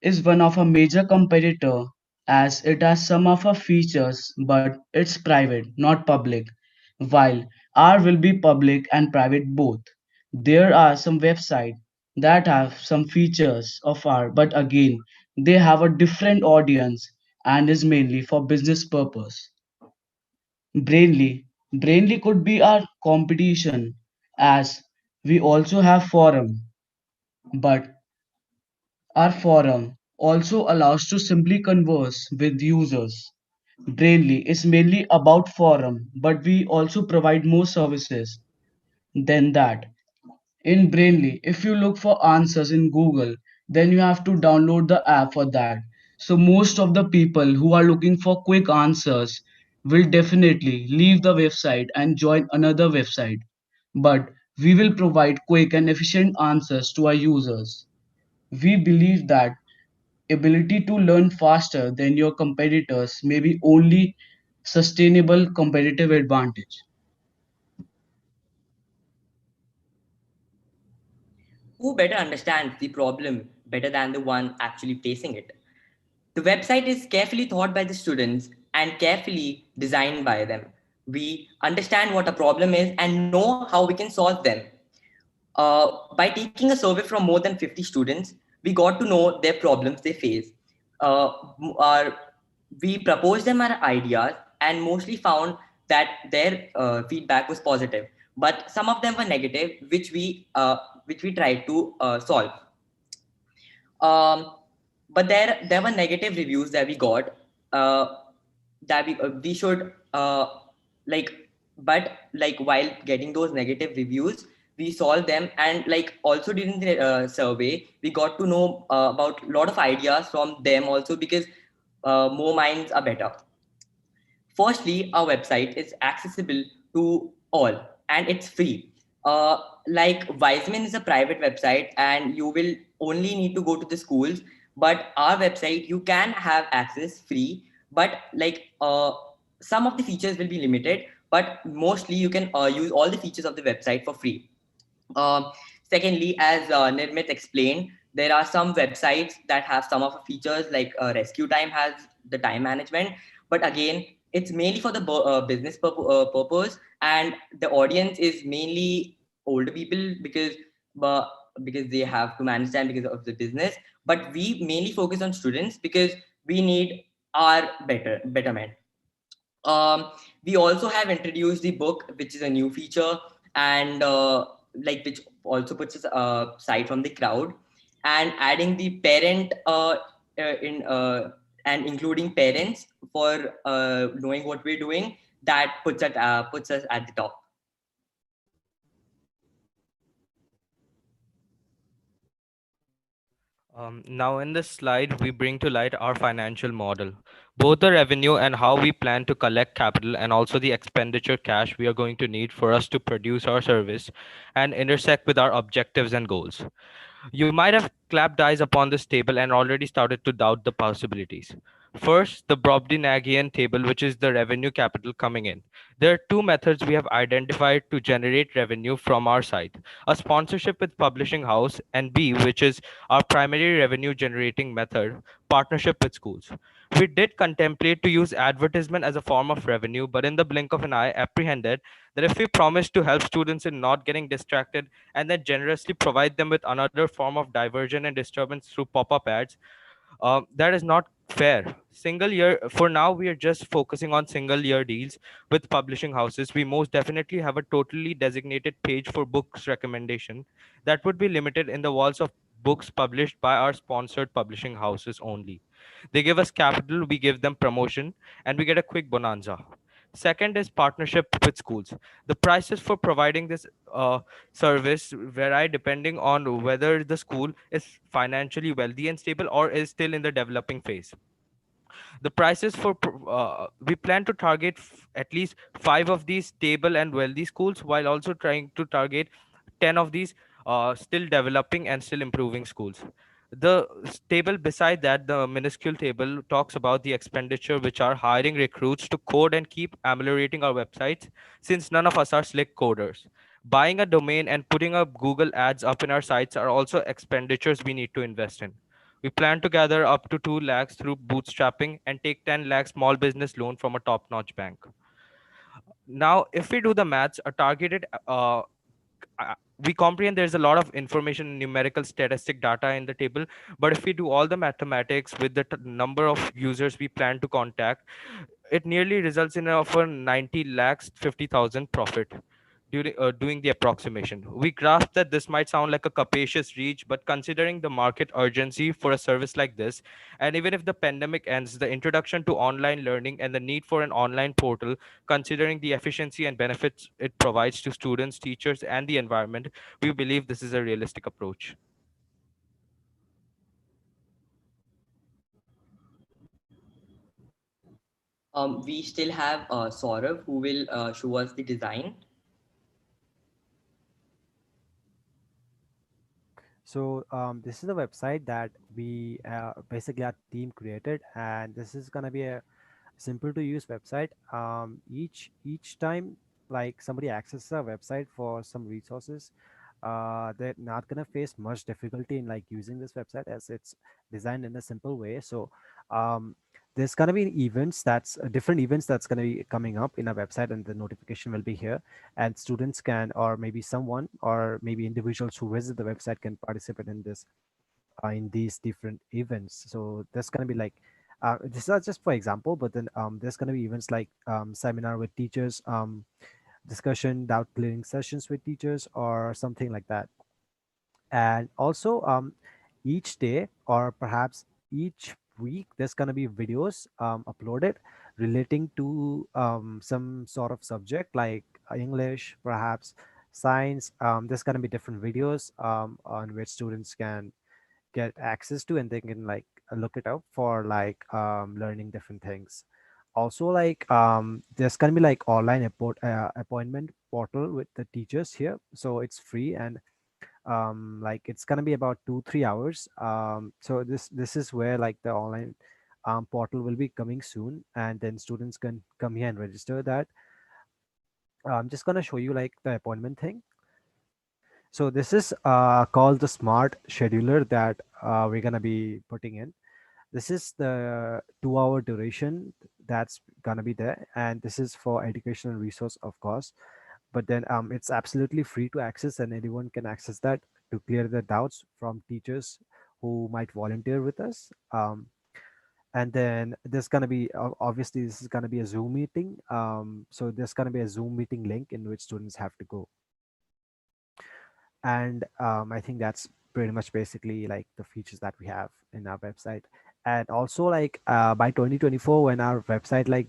is one of our major competitor, as it has some of our features, but it's private, not public, while R will be public and private both. There are some websites that have some features of R, but again, they have a different audience and is mainly for business purpose. Brainly could be our competition, as we also have forum, but our forum also allows to simply converse with users. Brainly is mainly about forum, but we also provide more services than that. In Brainly, if you look for answers in Google, then you have to download the app for that. So most of the people who are looking for quick answers will definitely leave the website and join another website. But we will provide quick and efficient answers to our users. We believe that ability to learn faster than your competitors may be only sustainable competitive advantage. Who better understands the problem better than the one actually facing it? The website is carefully thought by the students and carefully designed by them. We understand what a problem is and know how we can solve them. By taking a survey from more than 50 students, we got to know their problems they face. Uh, our, we proposed them our ideas and mostly found that their feedback was positive, but some of them were negative, which we tried to solve. Um, but there were negative reviews that we got, uh, that we should like, but like while getting those negative reviews, we solved them. And like also during the survey, we got to know about a lot of ideas from them also, because more minds are better. Firstly, our website is accessible to all and it's free. Uh, like Wiseman is a private website and you will only need to go to the schools, but our website you can have access free, but like some of the features will be limited, but mostly you can use all the features of the website for free. um, Secondly, as Nirmit explained, there are some websites that have some of the features, like Rescue Time has the time management, but again, it's mainly for the business purpose, and the audience is mainly older people, uh, because they have to manage time because of the business. But we mainly focus on students because we need our betterment. We also have introduced the book, which is a new feature, and like which also puts us aside from the crowd, and adding the parent in and including parents for knowing what we're doing. That puts us at the top. Now in this slide, we bring to light our financial model, both the revenue and how we plan to collect capital, and also the expenditure cash we are going to need for us to produce our service and intersect with our objectives and goals. You might have clapped eyes upon this table and already started to doubt the possibilities. First, the Brobdingnagian table, which is the revenue capital coming in. There are two methods we have identified to generate revenue from our site: a sponsorship with publishing house, and B, which is our primary revenue generating method, partnership with schools. We did contemplate to use advertisement as a form of revenue, but in the blink of an eye, apprehended that if we promise to help students in not getting distracted and then generously provide them with another form of diversion and disturbance through pop-up ads, that is not fair. Single year, for now we are just focusing on single year deals with publishing houses. We most definitely have a totally designated page for books recommendation that would be limited in the walls of books published by our sponsored publishing houses only. They give us capital, we give them promotion, and we get a quick bonanza. Second is partnership with schools. The prices for providing this service vary depending on whether the school is financially wealthy and stable or is still in the developing phase. The prices for we plan to target at least 5 of these stable and wealthy schools, while also trying to target 10 of these still developing and still improving schools. The table beside that, the minuscule table, talks about the expenditure which are hiring recruits to code and keep ameliorating our websites, since none of us are slick coders. Buying a domain and putting up Google ads up in our sites are also expenditures we need to invest in. We plan to gather up to 2 lakhs through bootstrapping and take 10 lakh small business loan from a top-notch bank. Now, if we do the maths, a targeted we comprehend there's a lot of information, numerical statistic data in the table, but if we do all the mathematics with the number of users we plan to contact, it nearly results in of a 90 lakhs 50,000 profit during doing the approximation. We grasp that this might sound like a capacious reach, but considering the market urgency for a service like this, and even if the pandemic ends, the introduction to online learning and the need for an online portal, considering the efficiency and benefits it provides to students, teachers, and the environment, we believe this is a realistic approach. We still have Saurav, who will show us the design. So this is a website that we basically our team created, and this is gonna be a simple to use website. Each time like somebody accesses our website for some resources, they're not gonna face much difficulty in like using this website as it's designed in a simple way. So um, there's gonna be events that's different events that's gonna be coming up in our website, and the notification will be here, and students can, or maybe someone, or maybe individuals who visit the website can participate in this in these different events. So there's gonna be like this is just for example, but then there's gonna be events like seminar with teachers, discussion, doubt clearing sessions with teachers, or something like that. And also each day, or perhaps each week there's going to be videos uploaded relating to some sort of subject like English, perhaps science. There's going to be different videos on which students can get access to, and they can like look it up for like learning different things. Also, like there's gonna be like online appointment portal with the teachers here, so it's free, and like it's gonna be about 2-3 hours. So this is where like the online portal will be coming soon, and then students can come here and register that. I'm just gonna show you like the appointment thing. So this is called the smart scheduler that we're gonna be putting in. This is the 2 hour duration that's gonna be there, and this is for educational resource, of course. But then it's absolutely free to access, and anyone can access that to clear the doubts from teachers who might volunteer with us. And then there's gonna be obviously this is gonna be a Zoom meeting. So there's gonna be a Zoom meeting link in which students have to go, and I think that's pretty much basically like the features that we have in our website. And also like by 2024, when our website like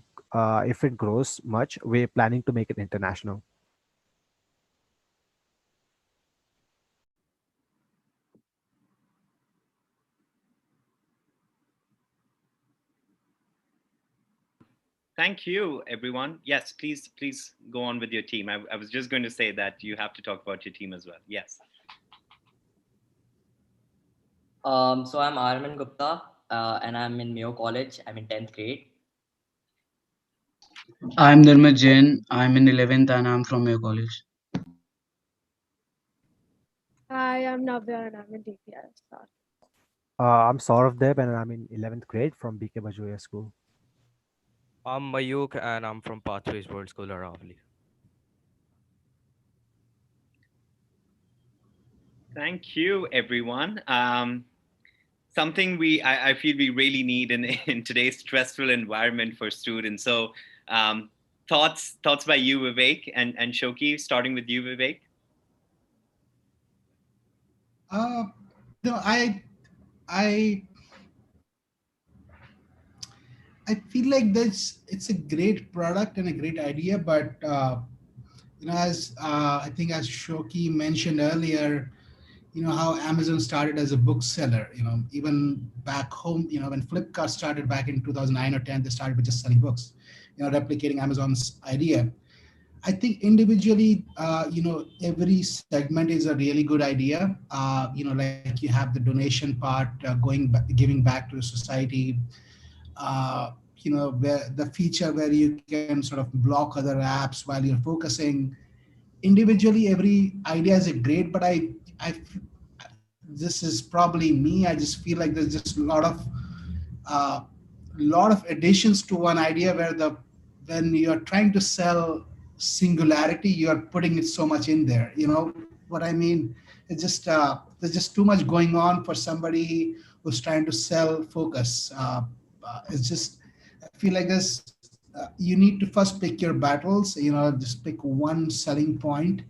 if it grows much, we're planning to make it international. Thank you, everyone. Yes, please go on with your team. I was just going to say that you have to talk about your team as well. Yes. So I'm Arman Gupta, and I'm in Mayo College. I'm in 10th grade. I'm Dharma Jain. I'm in 11th and I'm from your college. Hi, I'm Navya and I'm in DPS. I'm Saurav Deb, and I'm in 11th grade from BK Bajoria School. I'm Mayuk and I'm from Pathways World School, Aravali. Thank you, everyone. Something I feel we really need in today's stressful environment for students. So thoughts by you, Vivek and Shoki, starting with you, Vivek. No, I I feel like it's a great product and a great idea, but as I think as Shoki mentioned earlier, how Amazon started as a bookseller. Even back home, when Flipkart started back in 2009 or 10, they started with just selling books. Replicating Amazon's idea. I think individually, every segment is a really good idea. Like you have the donation part, giving back to the society. Where the feature where you can sort of block other apps while you're focusing. Individually, every idea is a great, but I, this is probably me. I just feel like there's just uh, lot of additions to one idea where when you're trying to sell singularity, you are putting it so much in there. You know what I mean? It's just there's just too much going on for somebody who's trying to sell focus. It's just I feel like this. You need to first pick your battles. Just pick one selling point.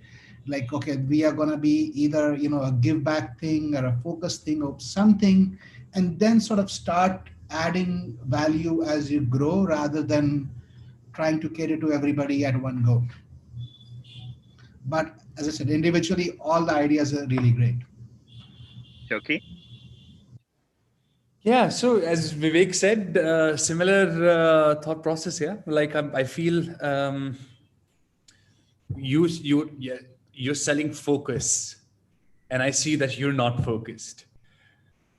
Like, okay, we are gonna be either a give back thing or a focus thing or something, and then sort of start adding value as you grow rather than trying to cater to everybody at one go. But as I said, individually, all the ideas are really great. Shoki? Yeah, so as Vivek said, similar thought process. Yeah, like I feel you're selling focus, and I see that you're not focused,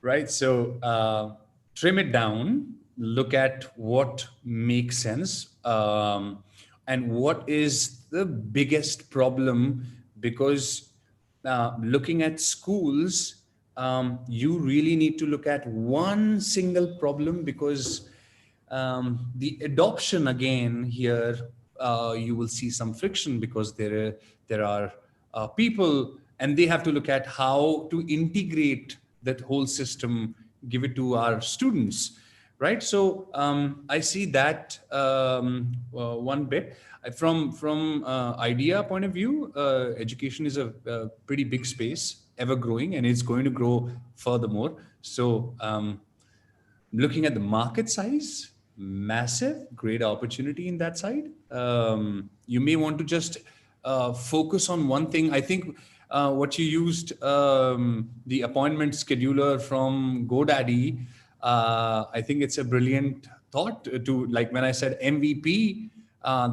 right? So trim it down, look at what makes sense, and what is the biggest problem, because looking at schools, you really need to look at one single problem, because the adoption again here, you will see some friction, because there are people, and they have to look at how to integrate that whole system, give it to our students, right? So I see that one bit from idea point of view. Education is a pretty big space, ever growing, and it's going to grow furthermore. So looking at the market size, massive, great opportunity in that side. You may want to just focus on one thing. I think what you used, the appointment scheduler from GoDaddy, I think it's a brilliant thought to, like when I said MVP,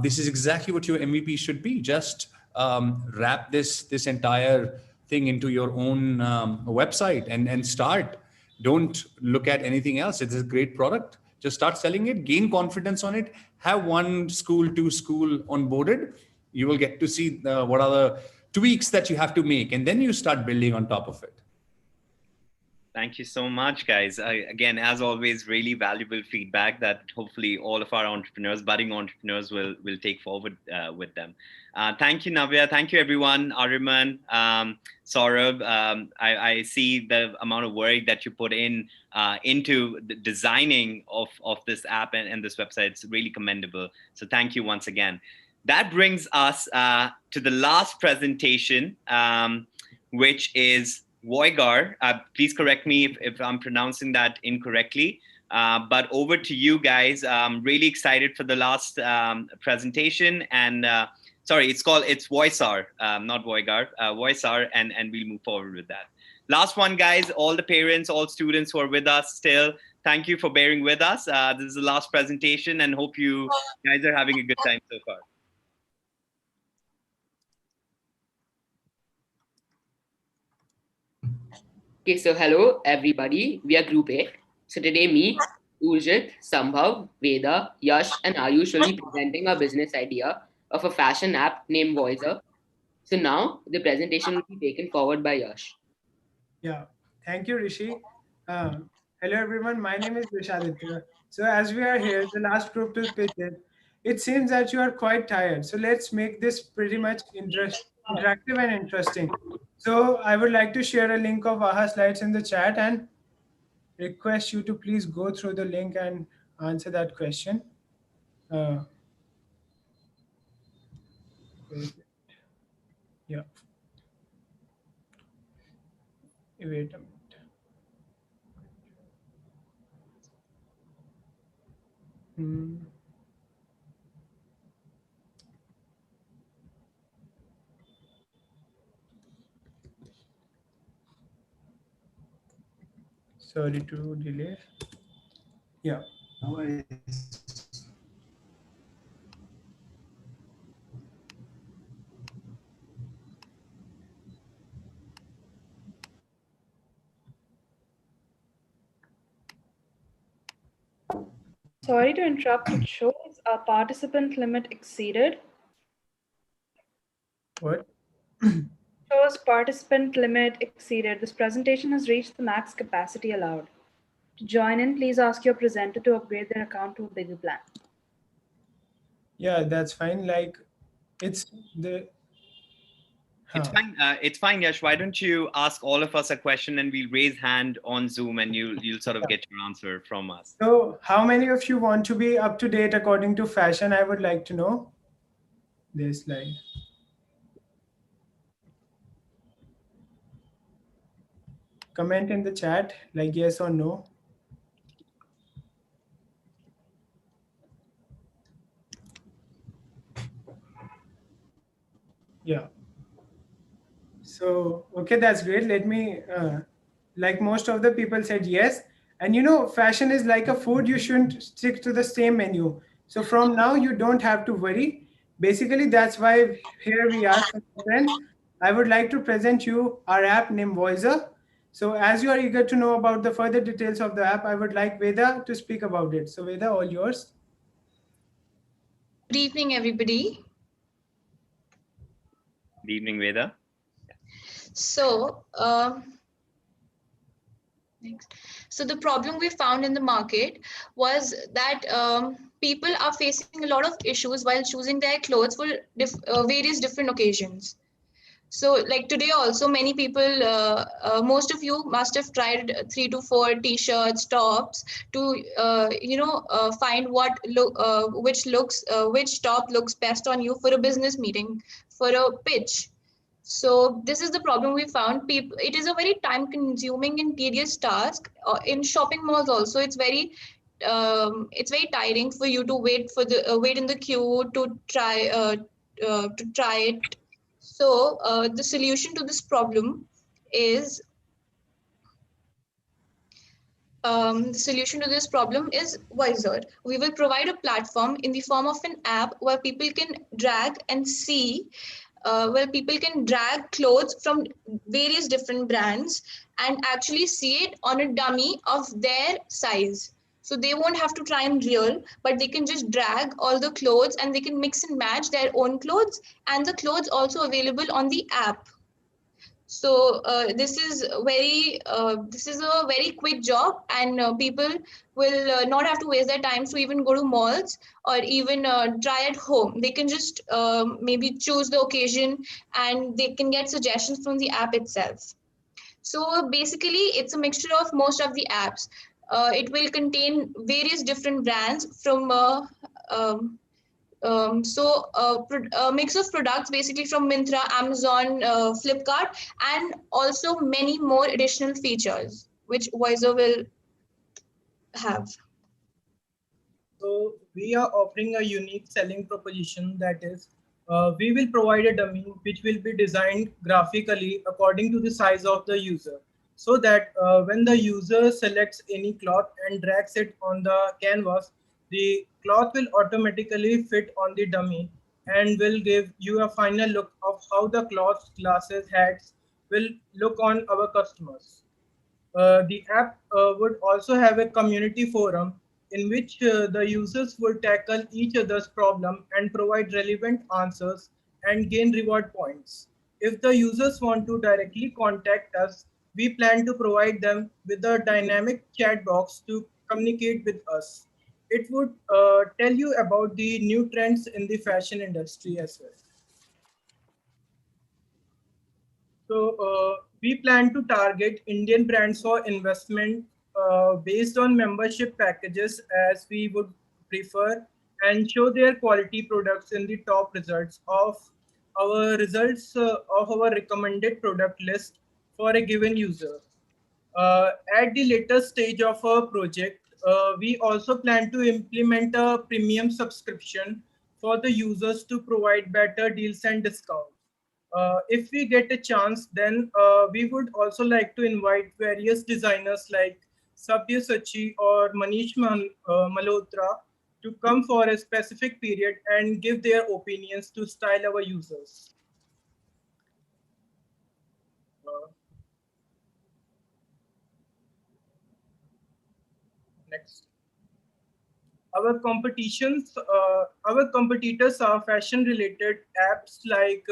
this is exactly what your MVP should be. Just wrap this entire thing into your own website and start. Don't look at anything else. It's a great product. Just start selling it, gain confidence on it, have one school, two school onboarded. You will get to see what are the tweaks that you have to make, and then you start building on top of it. Thank you so much, guys. Again, as always, really valuable feedback that hopefully all of our entrepreneurs, budding entrepreneurs, will take forward with them. Thank you, Navya. Thank you, everyone. Ariman, Saurabh. I see the amount of work that you put in into the designing of this app and this website. It's really commendable. So thank you once again. That brings us to the last presentation, which is Voigar. Please correct me if I'm pronouncing that incorrectly. But over to you guys. I'm really excited for the last presentation. And sorry, it's Voisar, not Voigar, Voisar, and we'll move forward with that. Last one, guys, all the parents, all students who are with us still, thank you for bearing with us. This is the last presentation, and hope you guys are having a good time so far. Okay, so hello everybody. We are Group A. So today me, Urjit, Sambhav, Veda, Yash, and Ayush will be presenting our business idea of a fashion app named Voicer. So now the presentation will be taken forward by Yash. Yeah, thank you, Rishi. Hello everyone, my name is Vishaditya. So as we are here, the last group to pitch it seems that you are quite tired. So let's make this pretty much interactive and interesting. So I would like to share a link of AHA slides in the chat and request you to please go through the link and answer that question. Yeah. Wait a minute. Sorry to delay. Yeah. Sorry to interrupt. It shows a participant limit exceeded. What? Shows participant limit exceeded. This presentation has reached the max capacity allowed. To join in, please ask your presenter to upgrade their account to a bigger plan. Yeah, that's fine. Like, it's the. It's fine, Yash. Why don't you ask all of us a question and we'll raise hand on Zoom and you'll sort of get your answer from us. So how many of you want to be up to date according to fashion? I would like to know. This slide. Comment in the chat like yes or no. Yeah. So, okay, that's great. Let me, like most of the people said yes. And you know, fashion is like a food. You shouldn't stick to the same menu. So from now, you don't have to worry. Basically, that's why here we are, friends. I would like to present you our app named Voicer. So as you are eager to know about the further details of the app, I would like Veda to speak about it. So Veda, all yours. Good evening, everybody. Good evening, Veda. So, so the problem we found in the market was that people are facing a lot of issues while choosing their clothes for various different occasions. So like today also many people, most of you must have tried 3 to 4 t-shirts, tops to, find what which top looks best on you for a business meeting, for a pitch. So this is the problem we found. People, it is a very time-consuming and tedious task. In shopping malls, also, it's very tiring for you to wait in the queue to try it. So the solution to this problem is the solution to this problem is Wiser. We will provide a platform in the form of an app where people can drag and see, where people can drag clothes from various different brands and actually see it on a dummy of their size. So they won't have to try and real, but they can just drag all the clothes and they can mix and match their own clothes and the clothes also available on the app. So this is a very quick job, and people will not have to waste their time to even go to malls or even try at home. They can just maybe choose the occasion, and they can get suggestions from the app itself. So basically, it's a mixture of most of the apps. It will contain various different brands from a mix of products basically from Myntra, Amazon, Flipkart, and also many more additional features which Voicer will have. So we are offering a unique selling proposition, that is, we will provide a dummy which will be designed graphically according to the size of the user, so that when the user selects any cloth and drags it on the canvas, the cloth will automatically fit on the dummy and will give you a final look of how the cloths, glasses, hats will look on our customers. The app would also have a community forum in which the users would tackle each other's problem and provide relevant answers and gain reward points. If the users want to directly contact us, we plan to provide them with a dynamic chat box to communicate with us. It would tell you about the new trends in the fashion industry as well. So we plan to target Indian brands for investment based on membership packages as we would prefer, and show their quality products in the top results of our recommended product list for a given user. At the later stage of our project, we also plan to implement a premium subscription for the users to provide better deals and discounts. If we get a chance, then we would also like to invite various designers like Sabyasachi or Malhotra to come for a specific period and give their opinions to style our users. Next. Our competitors are fashion related apps like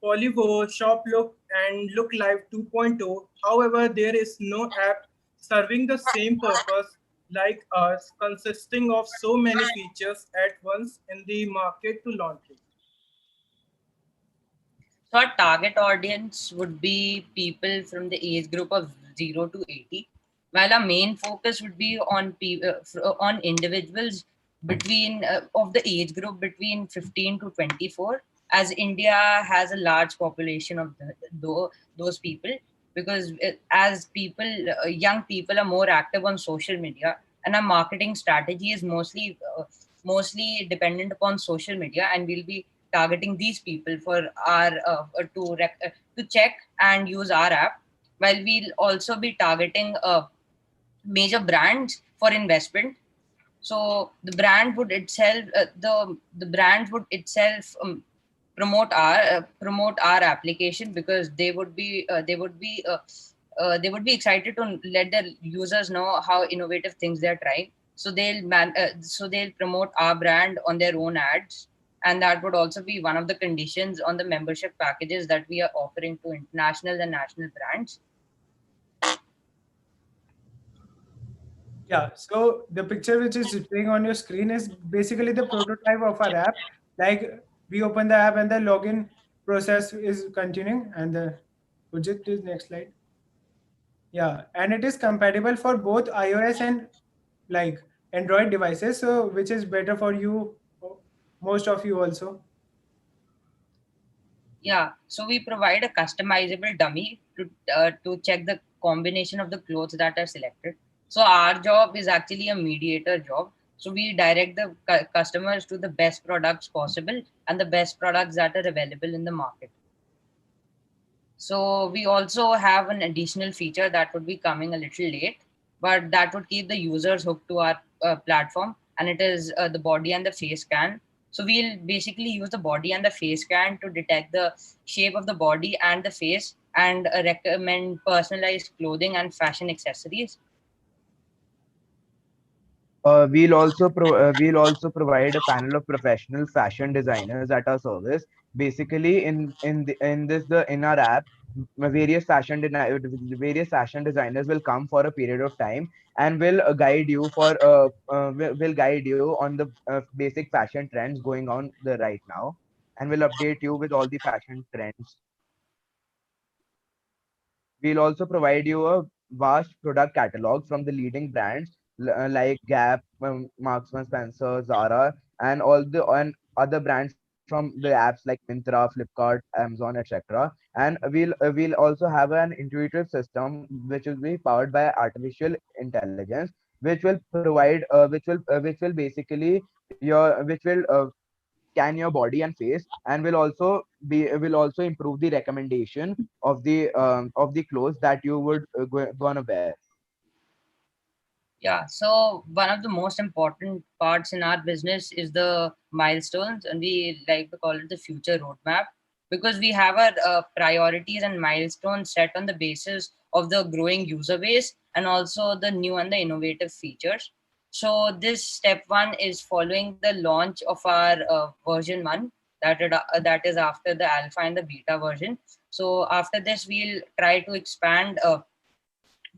Polivo, Shoplook, and Look Live 2.0. However, there is no app serving the same purpose like us, consisting of so many features at once in the market to launch it. So our target audience would be people from the age group of 0 to 80, while our main focus would be on individuals between of the age group between 15 to 24, as India has a large population of those people, because as young people are more active on social media, and our marketing strategy is mostly dependent upon social media, and we'll be targeting these people for our to check and use our app, while we'll also be targeting major brands for investment. So the brand would itself promote our application, because they would be excited to let their users know how innovative things they're trying. So they'll promote our brand on their own ads, and that would also be one of the conditions on the membership packages that we are offering to international and national brands. Yeah, so the picture which is displaying on your screen is basically the prototype of our app. Like, we open the app and the login process is continuing, and the project is next slide. Yeah, and it is compatible for both iOS and like Android devices, so which is better for you, most of you also. Yeah, so we provide a customizable dummy to check the combination of the clothes that are selected. So our job is actually a mediator job. So we direct the customers to the best products possible and the best products that are available in the market. So we also have an additional feature that would be coming a little late, but that would keep the users hooked to our platform, and it is the body and the face scan. So we'll basically use the body and the face scan to detect the shape of the body and the face and recommend personalized clothing and fashion accessories. We'll also provide a panel of professional fashion designers at our service. Basically, in our app, various fashion designers will come for a period of time and will guide you on the basic fashion trends going on the right now, and will update you with all the fashion trends. We'll also provide you a vast product catalog from the leading brands like Gap, Marks and Spencer, Zara, and other brands from the apps like Myntra, Flipkart, Amazon, etc. And we'll also have an intuitive system which will be powered by artificial intelligence, which will basically which will scan your body and face, and will also improve the recommendation of the clothes that you would gonna wear. Yeah, so one of the most important parts in our business is the milestones, and we like to call it the future roadmap because we have our priorities and milestones set on the basis of the growing user base and also the new and the innovative features. So this step one is following the launch of our version one that is after the alpha and the beta version. So after this, we'll try to expand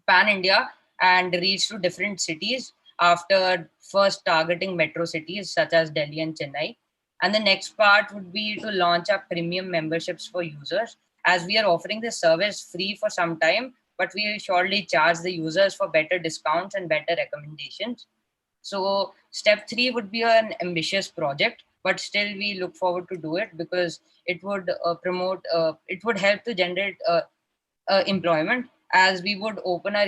pan India and reach to different cities after first targeting metro cities such as Delhi and Chennai. And the next part would be to launch our premium memberships for users, as we are offering this service free for some time, but we will surely charge the users for better discounts and better recommendations. So step three would be an ambitious project, but still we look forward to do it because it would help to generate employment, as we would open our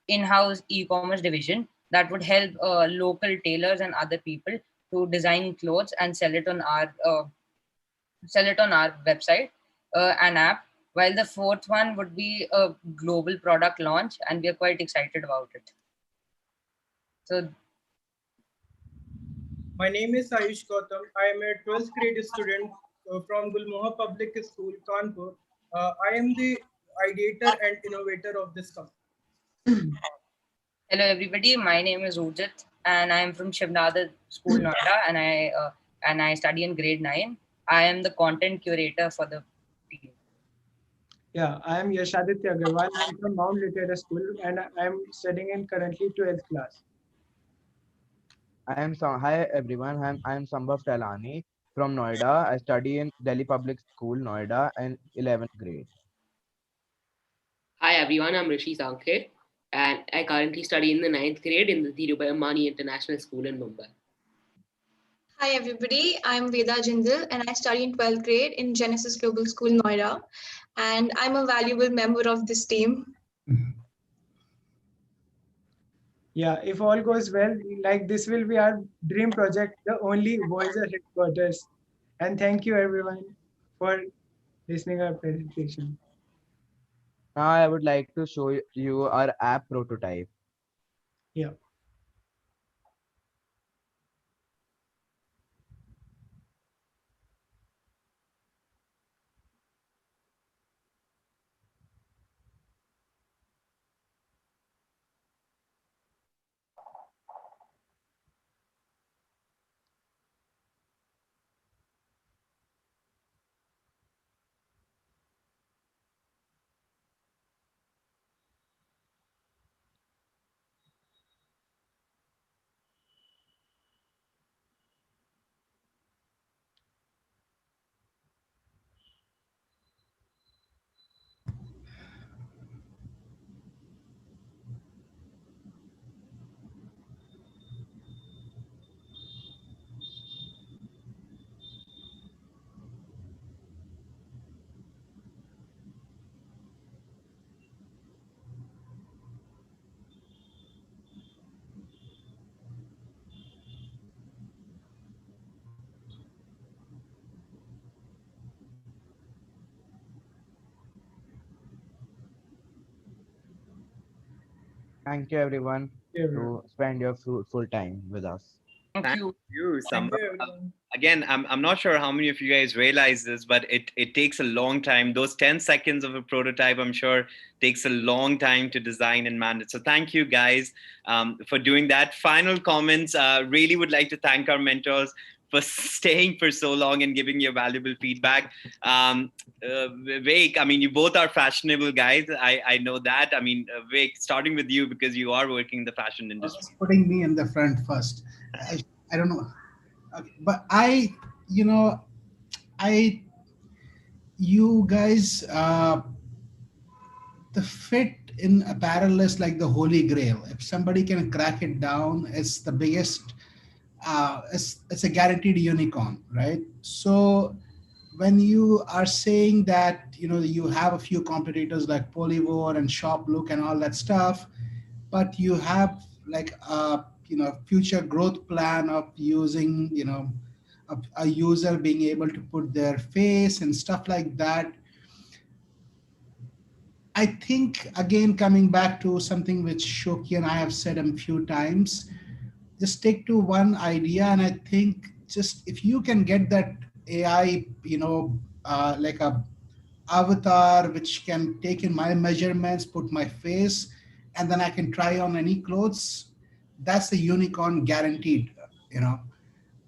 in-house e-commerce division that would help local tailors and other people to design clothes and sell it on our website and app. While the fourth one would be a global product launch, and we are quite excited about it. So My name is Ayush Gautam. I am a 12th grade student from Gulmohar Public School, Kanpur. I am the ideator and innovator of this company. hello everybody, my name is Ujit and I am from Gymnasia School, Noida, and I study in grade 9. I am the content curator for the team. Yeah, I am Yashaditya Agarwal. I'm from Mount Litera School and I'm studying in currently 12th class. Hi everyone. I am Sambhav Talani from Noida. I study in Delhi Public School, Noida, in 11th grade. Hi everyone, I'm Rishi Sankhe and I currently study in the 9th grade in the Dhirubhai Ambani International School in Mumbai. Hi everybody, I'm Veda Jindal and I study in 12th grade in Genesis Global School, Noida. And I'm a valuable member of this team. Yeah, if all goes well, like this will be our dream project, the only Voyager headquarters. And thank you everyone for listening our presentation. Now I would like to show you our app prototype. Yeah. Thank you, everyone, to spend your fruitful time with us. Thank you, Thank Sambhav. you, everyone. Again, I'm not sure how many of you guys realize this, but it takes a long time. Those 10 seconds of a prototype, I'm sure, takes a long time to design and manage. So thank you guys for doing that. Final comments. Really would like to thank our mentors for staying for so long and giving your valuable feedback. Vivek, I mean, you both are fashionable guys. I know that. I mean, Vivek, starting with you because you are working in the fashion industry. Putting me in the front first. I don't know. Okay. But you know, I, you guys, the fit in apparel is like the holy grail. If somebody can crack it down, it's the biggest, it's a guaranteed unicorn, right? So when you are saying that, you know, you have a few competitors like Polyvore and Shop Look and all that stuff, but you have like a, you know, future growth plan of using, you know, a user being able to put their face and stuff like that. I think, again, coming back to something which Shoki and I have said a few times, just stick to one idea. And I think just if you can get that AI, you know, like a avatar which can take in my measurements, put my face, and then I can try on any clothes, that's the unicorn guaranteed, you know.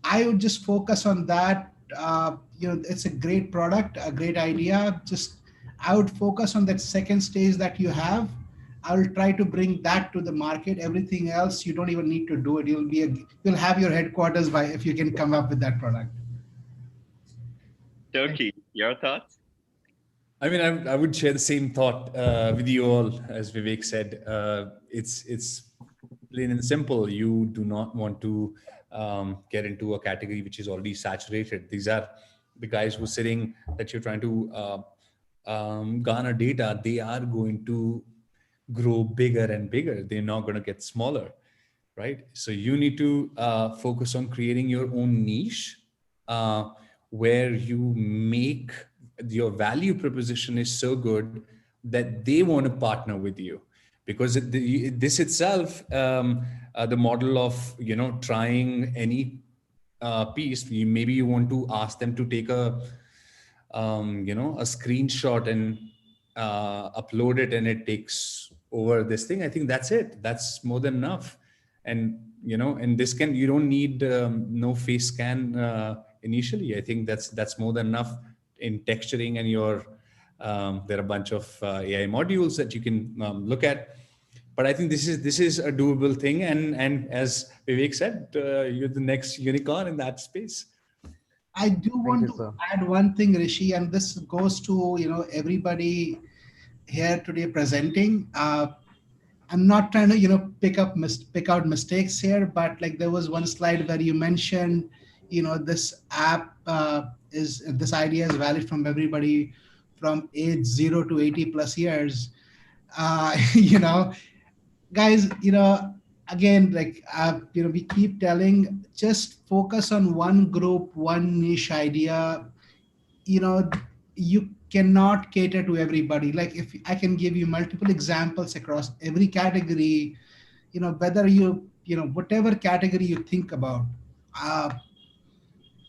I would just focus on that. You know, it's a great product, a great idea. Just I would focus on that second stage that you have. I will try to bring that to the market. Everything else, you don't even need to do it. You'll have your headquarters by if you can come up with that product. Turkey, your thoughts? I mean, I would share the same thought with you all, as Vivek said. It's plain and simple. You do not want to get into a category which is already saturated. These are the guys who are sitting that you're trying to garner data. They are going to grow bigger and bigger. They're not going to get smaller, right? So you need to focus on creating your own niche where you make your value proposition is so good that they want to partner with you, because this itself, the model of, you know, trying any piece, maybe you want to ask them to take a you know, a screenshot and upload it, and it takes over this thing. I think that's it. That's more than enough. And you know, and this can, you don't need no face scan initially. I think that's more than enough in texturing, and your there are a bunch of AI modules that you can look at. But I think this is a doable thing, and as Vivek said, you're the next unicorn in that space. I do want to add one thing, Rishi, and this goes to, you know, everybody here today presenting. I'm not trying to, you know, pick out mistakes here, but like there was one slide where you mentioned, you know, this app this idea is valid from everybody from age 0 to 80 plus years. You know, guys, you know, again, like you know, we keep telling, just focus on one group, one niche idea. You know, you cannot cater to everybody. Like if I can give you multiple examples across every category, you know, whether you know, whatever category you think about, uh,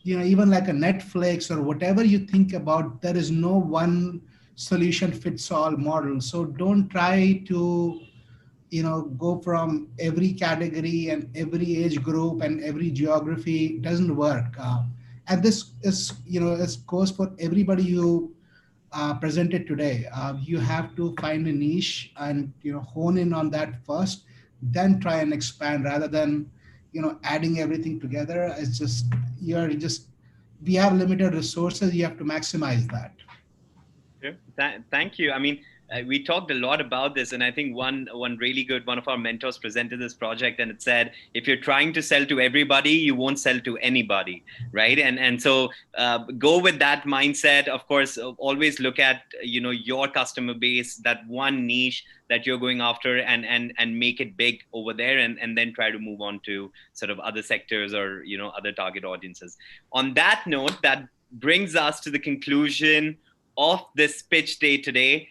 you know, even like a Netflix or whatever you think about, there is no one solution fits all model. So don't try to, you know, go from every category and every age group and every geography. It doesn't work. And this is, you know, this goes for everybody you presented today. You have to find a niche and, you know, hone in on that first, then try and expand, rather than, you know, adding everything together. It's just, we have limited resources. You have to maximize that. Thank you. I mean, we talked a lot about this, and I think one really good, one of our mentors presented this project, and it said, if you're trying to sell to everybody, you won't sell to anybody, right? And so go with that mindset. Of course, always look at, you know, your customer base, that one niche that you're going after, and make it big over there, and then try to move on to sort of other sectors or, you know, other target audiences. On that note, that brings us to the conclusion of this pitch day today.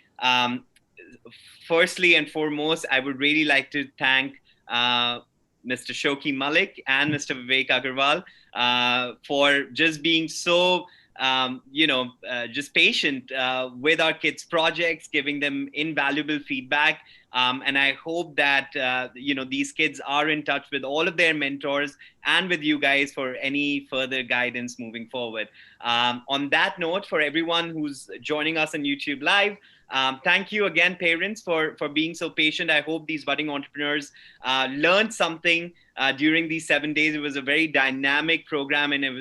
firstly and foremost, I would really like to thank Mr. Shoki Malik and Mr. Vivek Agarwal for just being so, just patient with our kids' projects, giving them invaluable feedback. And I hope that, these kids are in touch with all of their mentors and with you guys for any further guidance moving forward. On that note, for everyone who's joining us on YouTube Live, thank you again, parents, for being so patient. I hope these budding entrepreneurs learned something during these 7 days. It was a very dynamic program, and it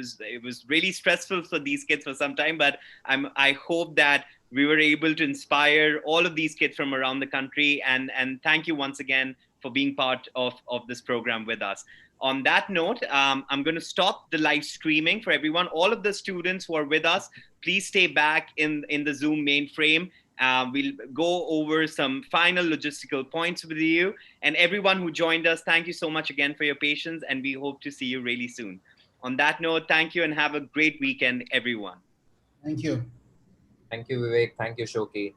was really stressful for these kids for some time. But I hope that we were able to inspire all of these kids from around the country. And thank you once again for being part of this program with us. On that note, I'm going to stop the live streaming for everyone. All of the students who are with us, please stay back in the Zoom mainframe. We'll go over some final logistical points with you. And everyone who joined us, thank you so much again for your patience, and we hope to see you really soon. On that note, thank you and have a great weekend, everyone. Thank you. Thank you, Vivek. Thank you, Shoki.